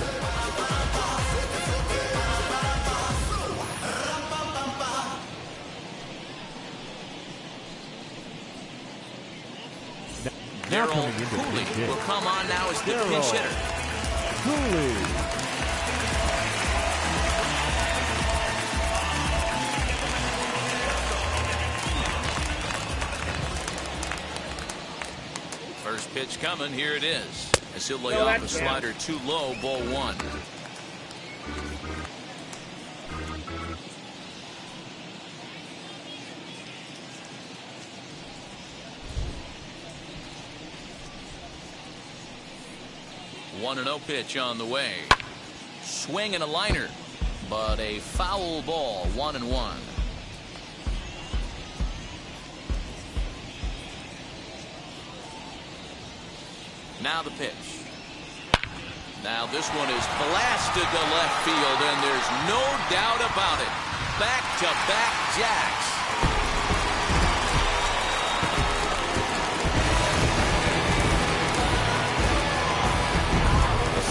Darryl Cooley will come on now as the pinch hitter. Cooley. First pitch coming. Here it is. As he'll lay off a slider too low. Ball 1. One 1-0 pitch on the way. Swing and a liner, but a foul ball. 1-1. Now the pitch. Now this one is blasted to left field, and there's no doubt about it. Back-to-back jacks.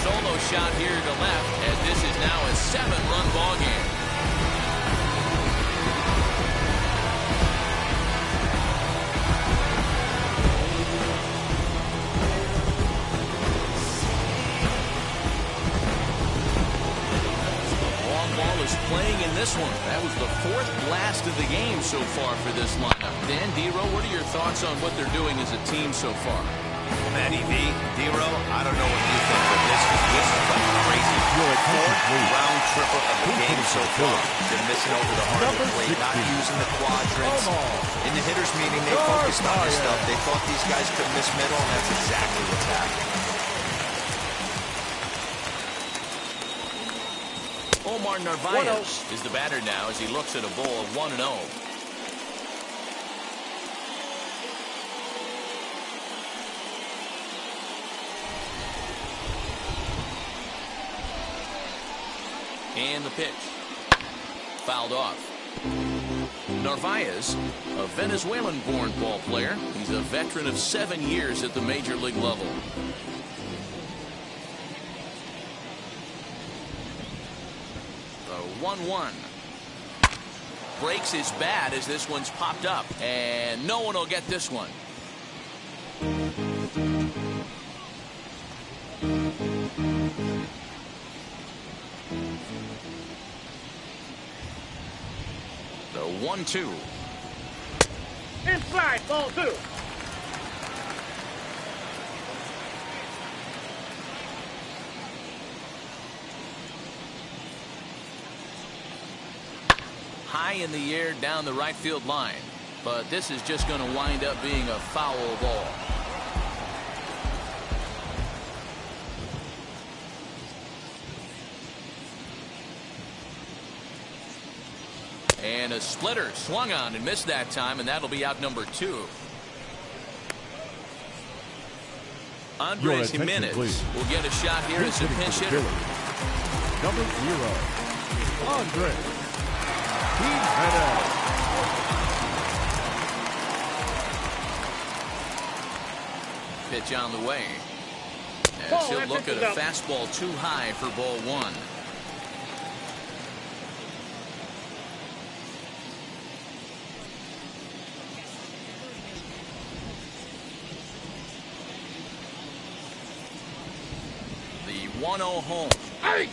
Solo shot here to left, and this is now a 7-run ball game. Long ball is playing in this one. That was the 4th blast of the game so far for this lineup. Dan Dero, what are your thoughts on what they're doing as a team so far? Matty V, D-Row, I don't know what you think, but this is like crazy. Round tripper of the game so far. Been missing over the heart of the plate, not using the quadrants. In the hitters meeting, they focused on this stuff. They thought these guys could miss middle, and that's exactly what's happening. Omar Narvaez is the batter now as he looks at a ball of 1-0. And the pitch. Fouled off. Narvaez, a Venezuelan-born ball player. He's a veteran of 7 years at the major league level. The 1-1. Breaks his bat as this one's popped up. And no one will get this one. The 1-2. Inside, ball 2. High in the air down the right field line. But this is just going to wind up being a foul ball. And a splitter swung on and missed that time, and that'll be out number 2. Andres Jimenez will get a shot here as a pinch hitter. Number 0, Andres Jimenez. Pitch on the way. As he'll look at a fastball too high for ball 1. The 1-0 home. Hey!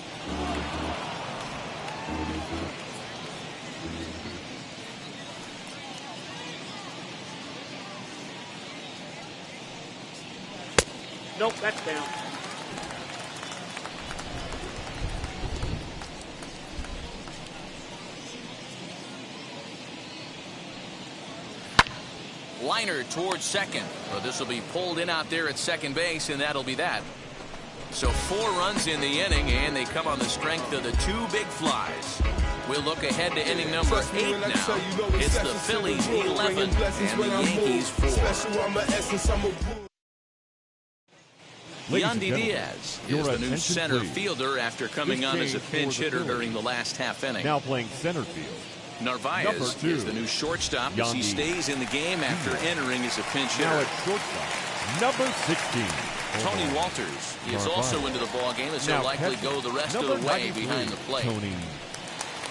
Nope, that's down. Liner towards second. Well, this will be pulled in out there at second base, and that'll be that. So 4 runs in the inning, and they come on the strength of the 2 big flies. We'll look ahead to inning number 8 now. It's the Phillies 11 and the Yankees 4. Yandy Diaz is the new center fielder after coming on as a pinch hitter during the last half inning. Now playing center field. Narvaez is the new shortstop as he stays in the game after entering as a pinch hitter. Now at shortstop, number 16. Tony Walters is also into the ball game as he'll likely go the rest of the way behind the plate. Tony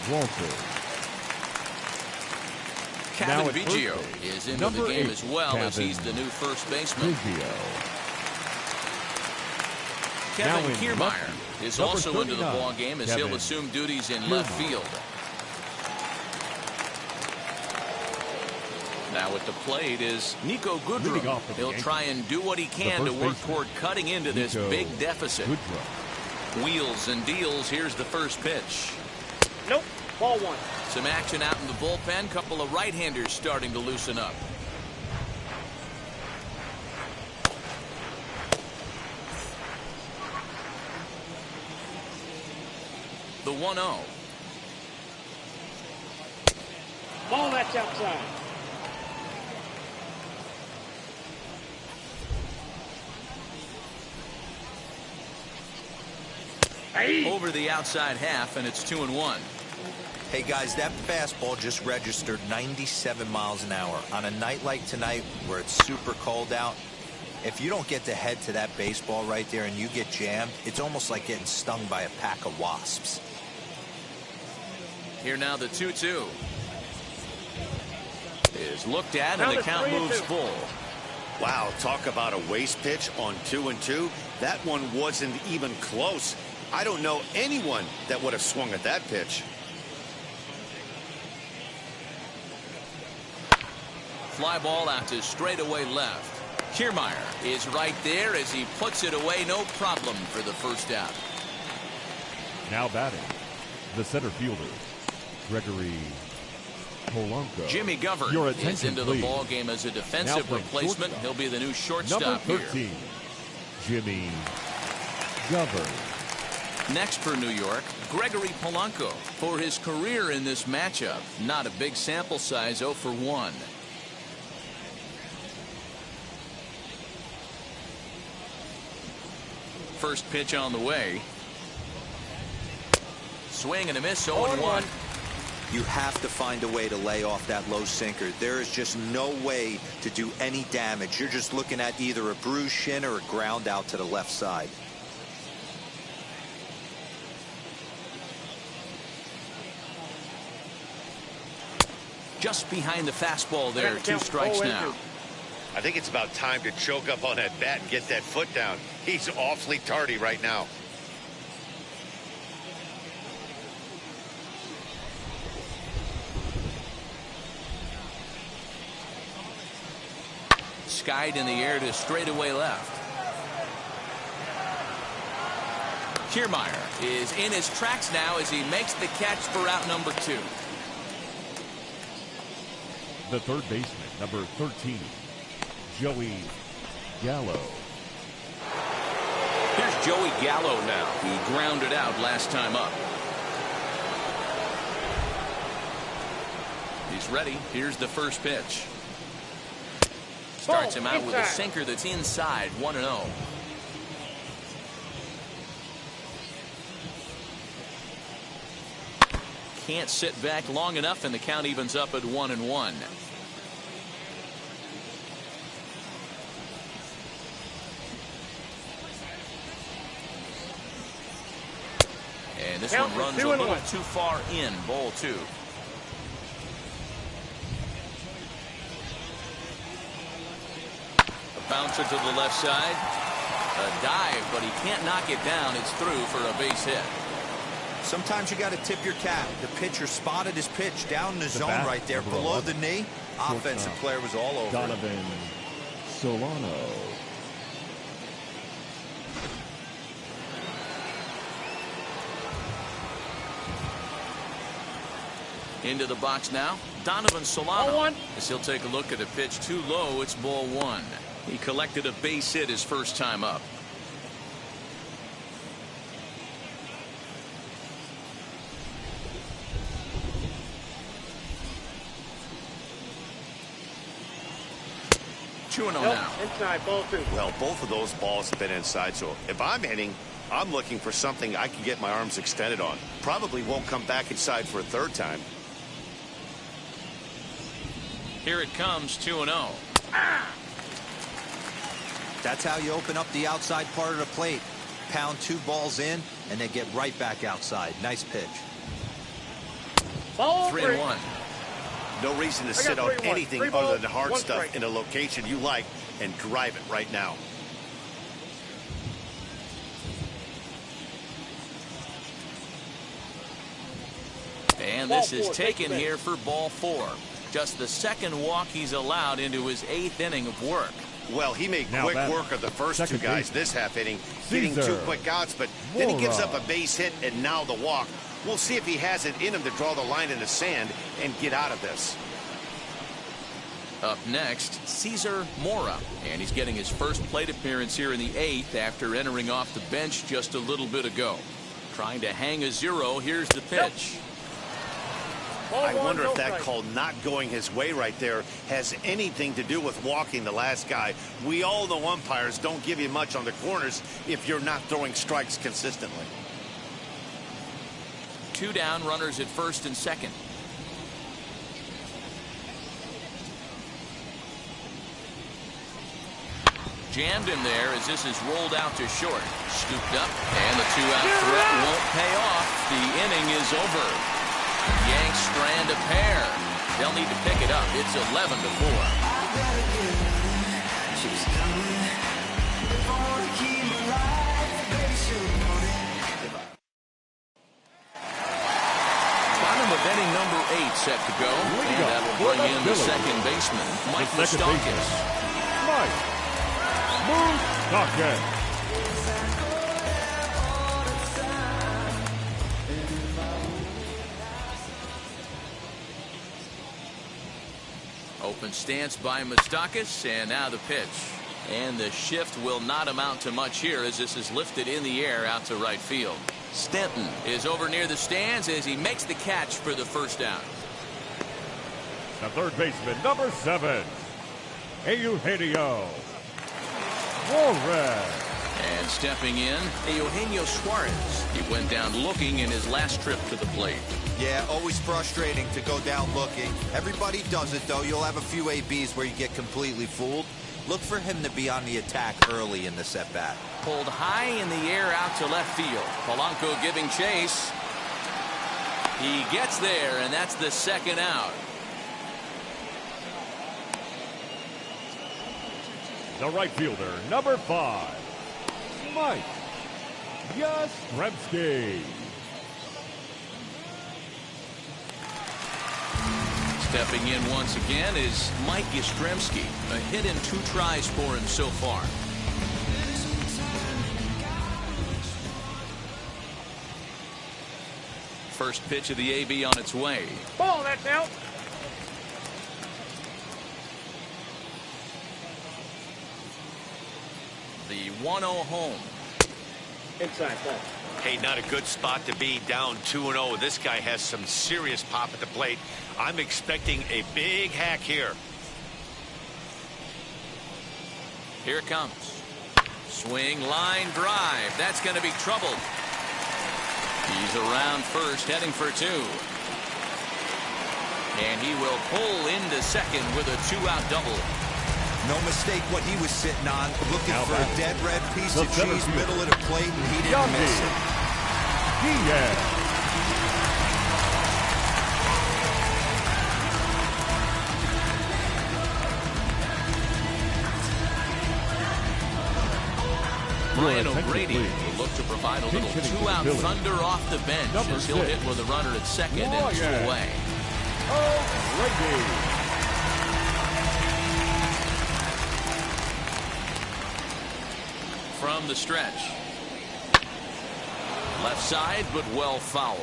Walters. Kevin Biggio is into the game as well as he's the new first baseman. Kevin Kiermaier is also into the ball game as he'll assume duties in left field. Now at the plate is Nico Goodrum. He'll try and do what he can to work toward cutting into this big deficit. Wheels and deals. Here's the first pitch. Nope, ball 1. Some action out in the bullpen. Couple of right-handers starting to loosen up. The 1-0. Ball that's outside. Over the outside half, and it's 2-1. Hey guys, that fastball just registered 97 miles an hour. On a night like tonight where it's super cold out, if you don't get to head to that baseball right there and you get jammed, it's almost like getting stung by a pack of wasps. Here now the 2-2 is looked at, and the count moves full. Wow, talk about a waste pitch on 2-2. That one wasn't even close. I don't know anyone that would have swung at that pitch. Fly ball out to straightaway left. Kiermaier is right there as he puts it away, no problem for the first out. Now batting, the center fielder, Gregory Polanco. Jimmy Govern Your is attention, into please. the ball game as a defensive replacement. Shortstop. He'll be the new shortstop Number here. 13, Jimmy Govern. Next for New York, Gregory Polanco. For his career in this matchup, not a big sample size, 0 for 1. First pitch on the way. Swing and a miss, 0-1. You have to find a way to lay off that low sinker. There is just no way to do any damage. You're just looking at either a bruised shin or a ground out to the left side. Just behind the fastball there, 2 strikes now. I think it's about time to choke up on that bat and get that foot down. He's awfully tardy right now. Skied in the air to straightaway left. Kiermaier is in his tracks now as he makes the catch for out number 2. The third baseman, number 13, Joey Gallo. Here's Joey Gallo now. He grounded out last time up. He's ready. Here's the first pitch. Starts him out with a sinker that's inside, 1-0. Can't sit back long enough, and the count evens up at 1-1. And this one runs a little too far in, ball 2. A bouncer to the left side. A dive, but he can't knock it down. It's through for a base hit. Sometimes you got to tip your cap. The pitcher spotted his pitch down in the zone right there below the knee. Offensive player was all over. Donovan Solano. Into the box now, Donovan Solano. As he'll take a look at a pitch too low, it's ball 1. He collected a base hit his first time up. Now. Inside, ball 2. Well, both of those balls have been inside, so if I'm hitting, I'm looking for something I can get my arms extended on. Probably won't come back inside for a third time. Here it comes, 2-0. That's how you open up the outside part of the plate. Pound 2 balls in, and then get right back outside. Nice pitch. Ball 3-1. No reason to sit on anything other than hard stuff in a location you like and drive it right now. And this is taken here for ball 4. Just the second walk he's allowed into his 8th inning of work. Well, he made quick work of the first 2 guys this half inning, getting 2 quick outs, but then he gives up a base hit and now the walk. We'll see if he has it in him to draw the line in the sand and get out of this. Up next, Cesar Mora, and he's getting his first plate appearance here in the 8th after entering off the bench just a little bit ago. Trying to hang a 0. Here's the pitch. I wonder if that call not going his way right there has anything to do with walking the last guy. We all know umpires don't give you much on the corners if you're not throwing strikes consistently. 2 down, runners at first and second. Jammed him there as this is rolled out to short. Scooped up, and the 2-out threat won't pay off. The inning is over. Yanks strand a pair. They'll need to pick it up. It's 11-4. Bottom of inning number 8 set to go. And that will bring in the second baseman, Mike Moustakas. Moustakas. Open stance by Moustakas, and now the pitch. And the shift will not amount to much here as this is lifted in the air out to right field. Stanton is over near the stands as he makes the catch for the first down. The third baseman, number 7, Eugenio Suarez. And stepping in, Eugenio Suarez. He went down looking in his last trip to the plate. Yeah, always frustrating to go down looking. Everybody does it, though. You'll have a few ABs where you get completely fooled. Look for him to be on the attack early in the at-bat. Pulled high in the air out to left field. Polanco giving chase. He gets there, and that's the second out. The right fielder, number 5, Mike Yastrzemski. Stepping in once again is Mike Yastrzemski. A hit in 2 tries for him so far. First pitch of the AB on its way. Ball, that's out. The 1-0 home. Inside, ball. Hey, not a good spot to be, down 2-0. This guy has some serious pop at the plate. I'm expecting a big hack here. Here it comes. Swing, line, drive. That's going to be trouble. He's around first, heading for 2. And he will pull into second with a 2-out double. No mistake what he was sitting on, looking Now for a dead red piece the of cheese, fielder, middle of the plate, and he didn't miss it. Diaz. Brian O'Grady will look to provide a little 2-out thunder off the bench as he'll hit with a runner at second and 2 away. O'Grady. From the stretch. Left side, but well foul.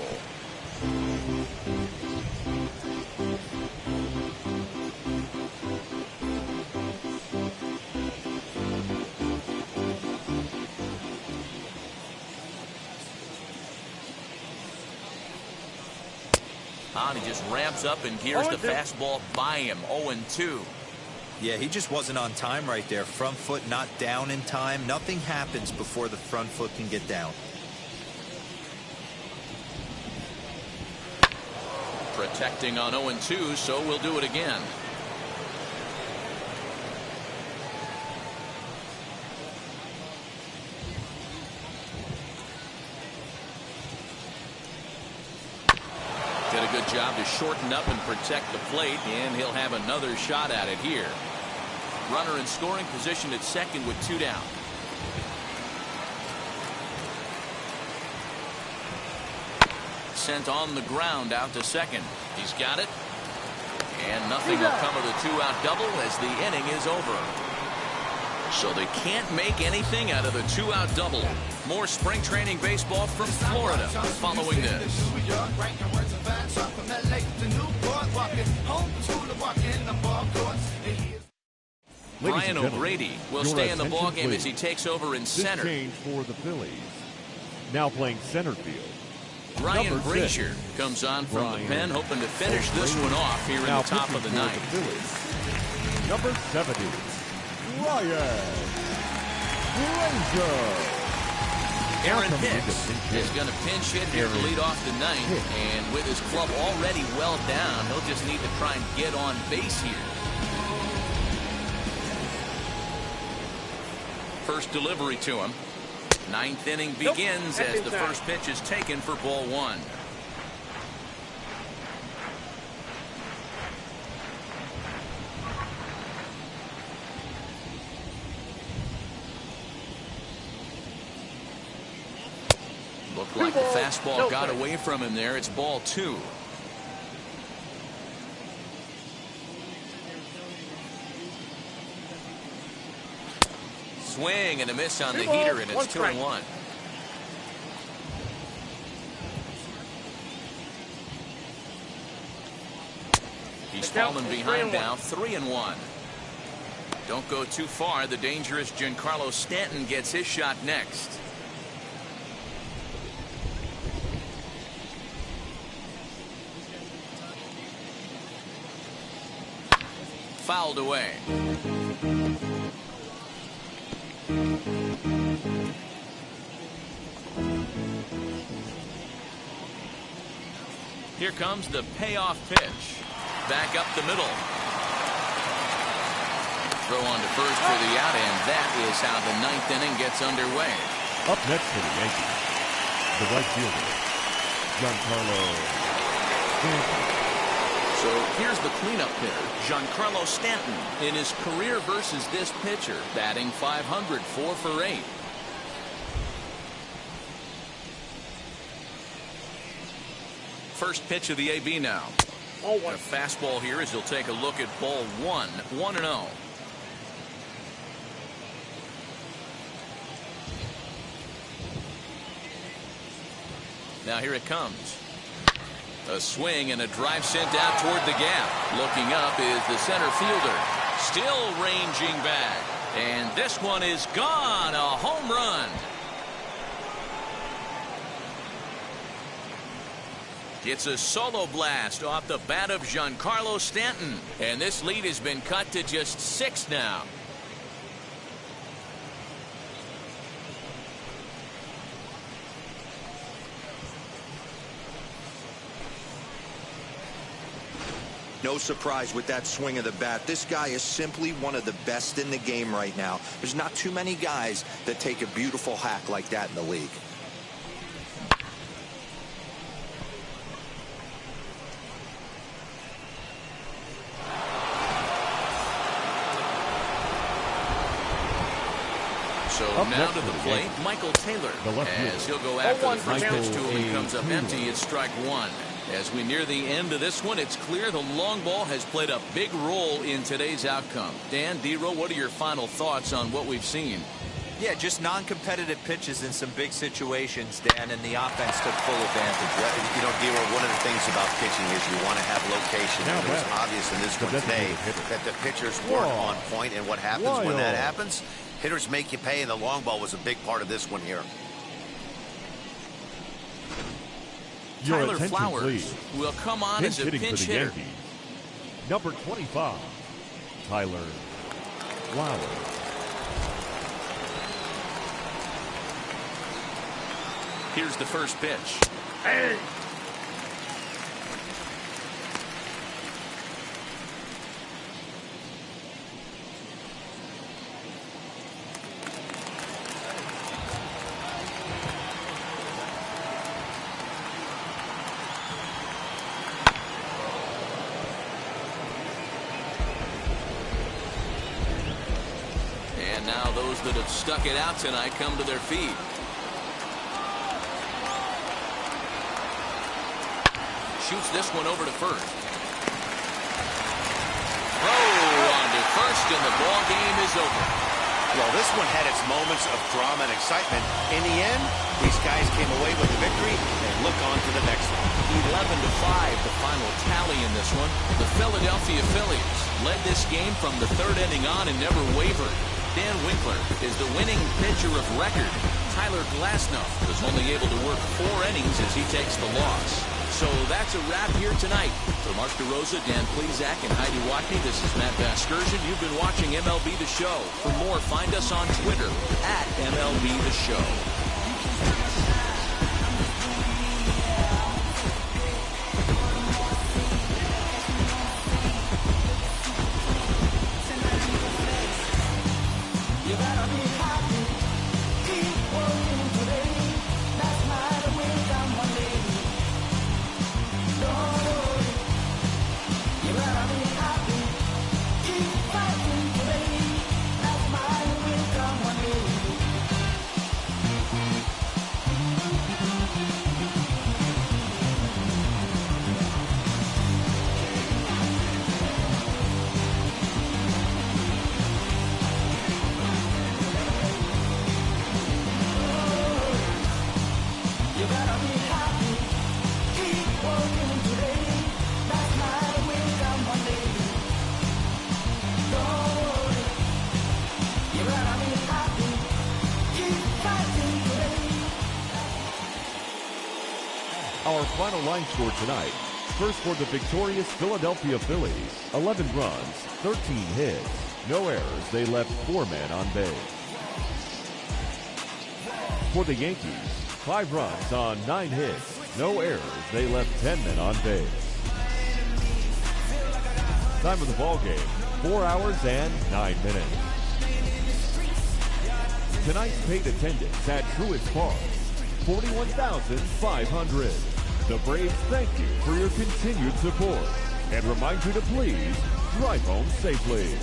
And he just ramps up and gears the fastball by him. 0-2. Yeah, he just wasn't on time right there. Front foot not down in time. Nothing happens before the front foot can get down. Protecting on 0-2, so we'll do it again. Did a good job to shorten up and protect the plate, and he'll have another shot at it here. Runner in scoring position at second with 2 down. Sent on the ground out to second. He's got it. And nothing will come of the 2-out double as the inning is over. So they can't make anything out of the 2-out double. More spring training baseball from Florida following this. Brian O'Grady will stay in the ballgame as he takes over in center. This change for the Phillies. Now playing center field. Ryan Brazier comes on from the pen, hoping to finish this one off here in the top of the ninth. Number 70, Ryan Brazier. Aaron Hicks is going to pinch hit here to lead off the ninth, and with his club already well down, he'll just need to try and get on base here. First delivery to him. Ninth inning begins as the first pitch is taken for ball 1. Looked like the fastball got away from him there. It's ball 2. swing and a miss on the 2 balls, heater, and it's 1 strike. 2-1. He's fallen behind now, 3-1. Don't go too far. The dangerous Giancarlo Stanton gets his shot next. Fouled away. Here comes the payoff pitch. Back up the middle. Throw on to first for the out, and that is how the 9th inning gets underway. Up next for the Yankees, the right fielder, Giancarlo Stanton. So here's the cleanup hitter, Giancarlo Stanton, in his career versus this pitcher, batting .500, 4 for 8. First pitch of the AB now. Oh, A fastball here as he'll take a look at ball 1, 1-0. Now here it comes. A swing and a drive sent out toward the gap. Looking up is the center fielder. Still ranging back. And this one is gone. A home run. It's a solo blast off the bat of Giancarlo Stanton. And this lead has been cut to just 6 now. No surprise with that swing of the bat. This guy is simply one of the best in the game right now. There's not too many guys that take a beautiful hack like that in the league. So now to the plate, Michael Taylor, as he'll go after the first pitch to him. He comes up empty. It's strike 1. As we near the end of this one, it's clear the long ball has played a big role in today's outcome. Dan, D-Row, what are your final thoughts on what we've seen? Yeah, just non-competitive pitches in some big situations, Dan, and the offense took full advantage. You know, D-Row, one of the things about pitching is you want to have location. And it was obvious in this one today that the pitchers weren't on point, and what happens when that happens? Hitters make you pay, and the long ball was a big part of this one here. Tyler Flowers will come on as a pinch hitter. Yankees, number 25, Tyler Flowers. Here's the first pitch. Hey. And now those that have stuck it out tonight come to their feet. Shoots this one over to first. Throw on to first, and the ball game is over. Well, this one had its moments of drama and excitement. In the end, these guys came away with the victory and look on to the next one. 11-5, the final tally in this one. The Philadelphia Phillies led this game from the 3rd inning on and never wavered. Dan Winkler is the winning pitcher of record. Tyler Glasnow was only able to work 4 innings as he takes the loss. So that's a wrap here tonight. For Mark DeRosa, Dan Plesac, and Heidi Watney, this is Matt Vasgersian. You've been watching MLB The Show. For more, find us on Twitter at MLB The Show. Our final line score tonight. First for the victorious Philadelphia Phillies, 11 runs, 13 hits, no errors. They left 4 men on base. For the Yankees, 5 runs on 9 hits, no errors. They left 10 men on base. Time of the ball game, 4 hours and 9 minutes. Tonight's paid attendance at Truist Park, 41,500. The Braves thank you for your continued support and remind you to please drive home safely.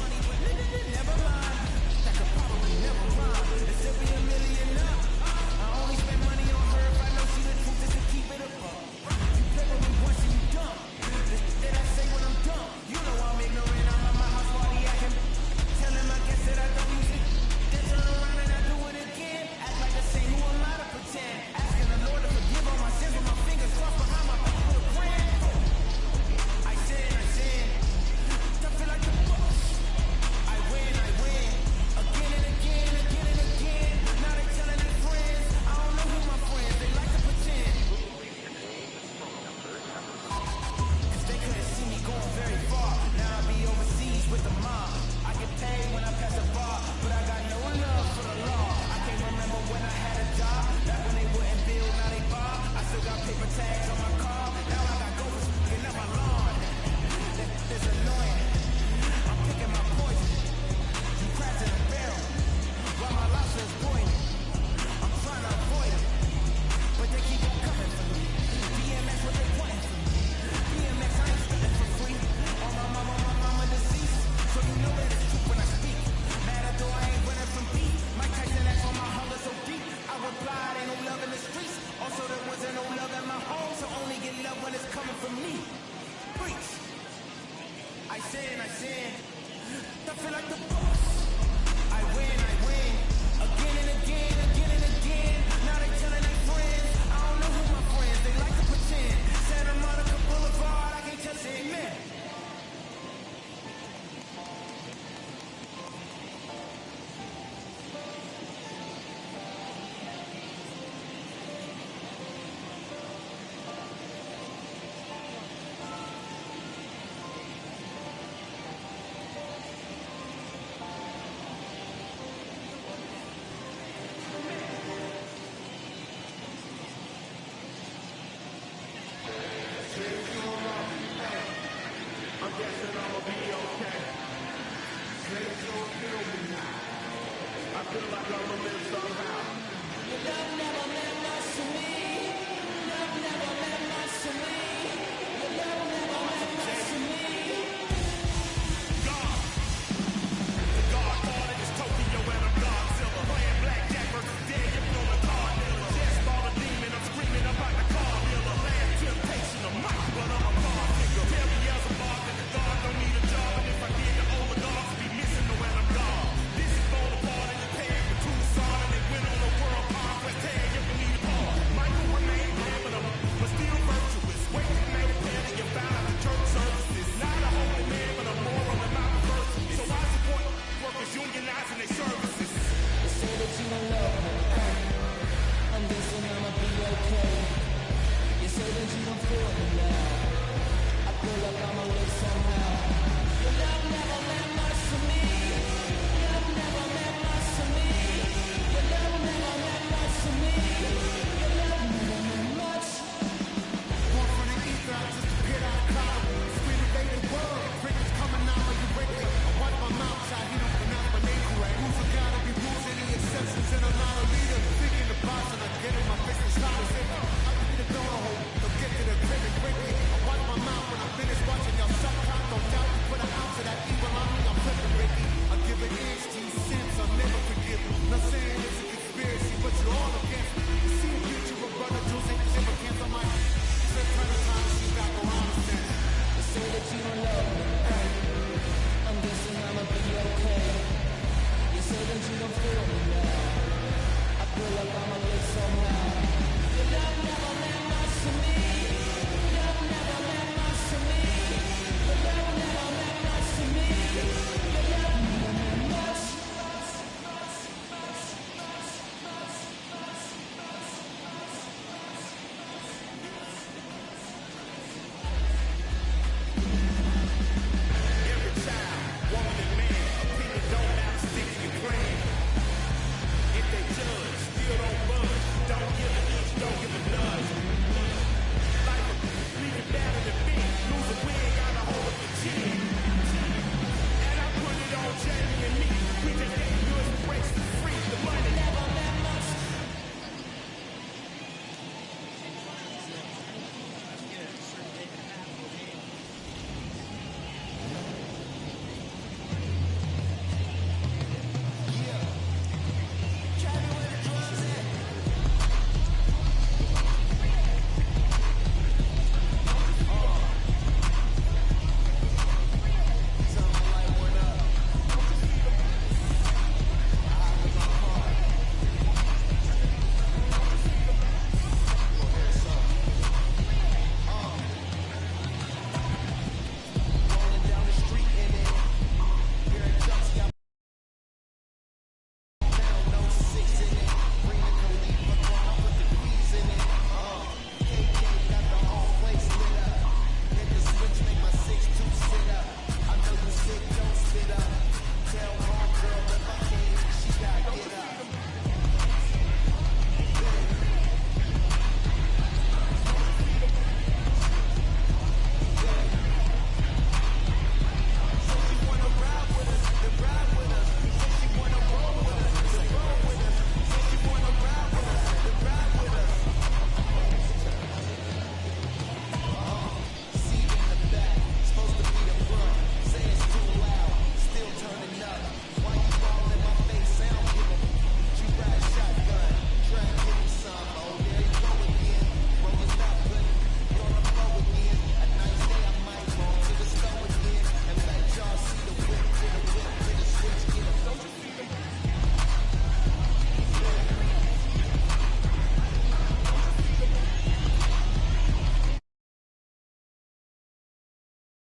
Feel like I'm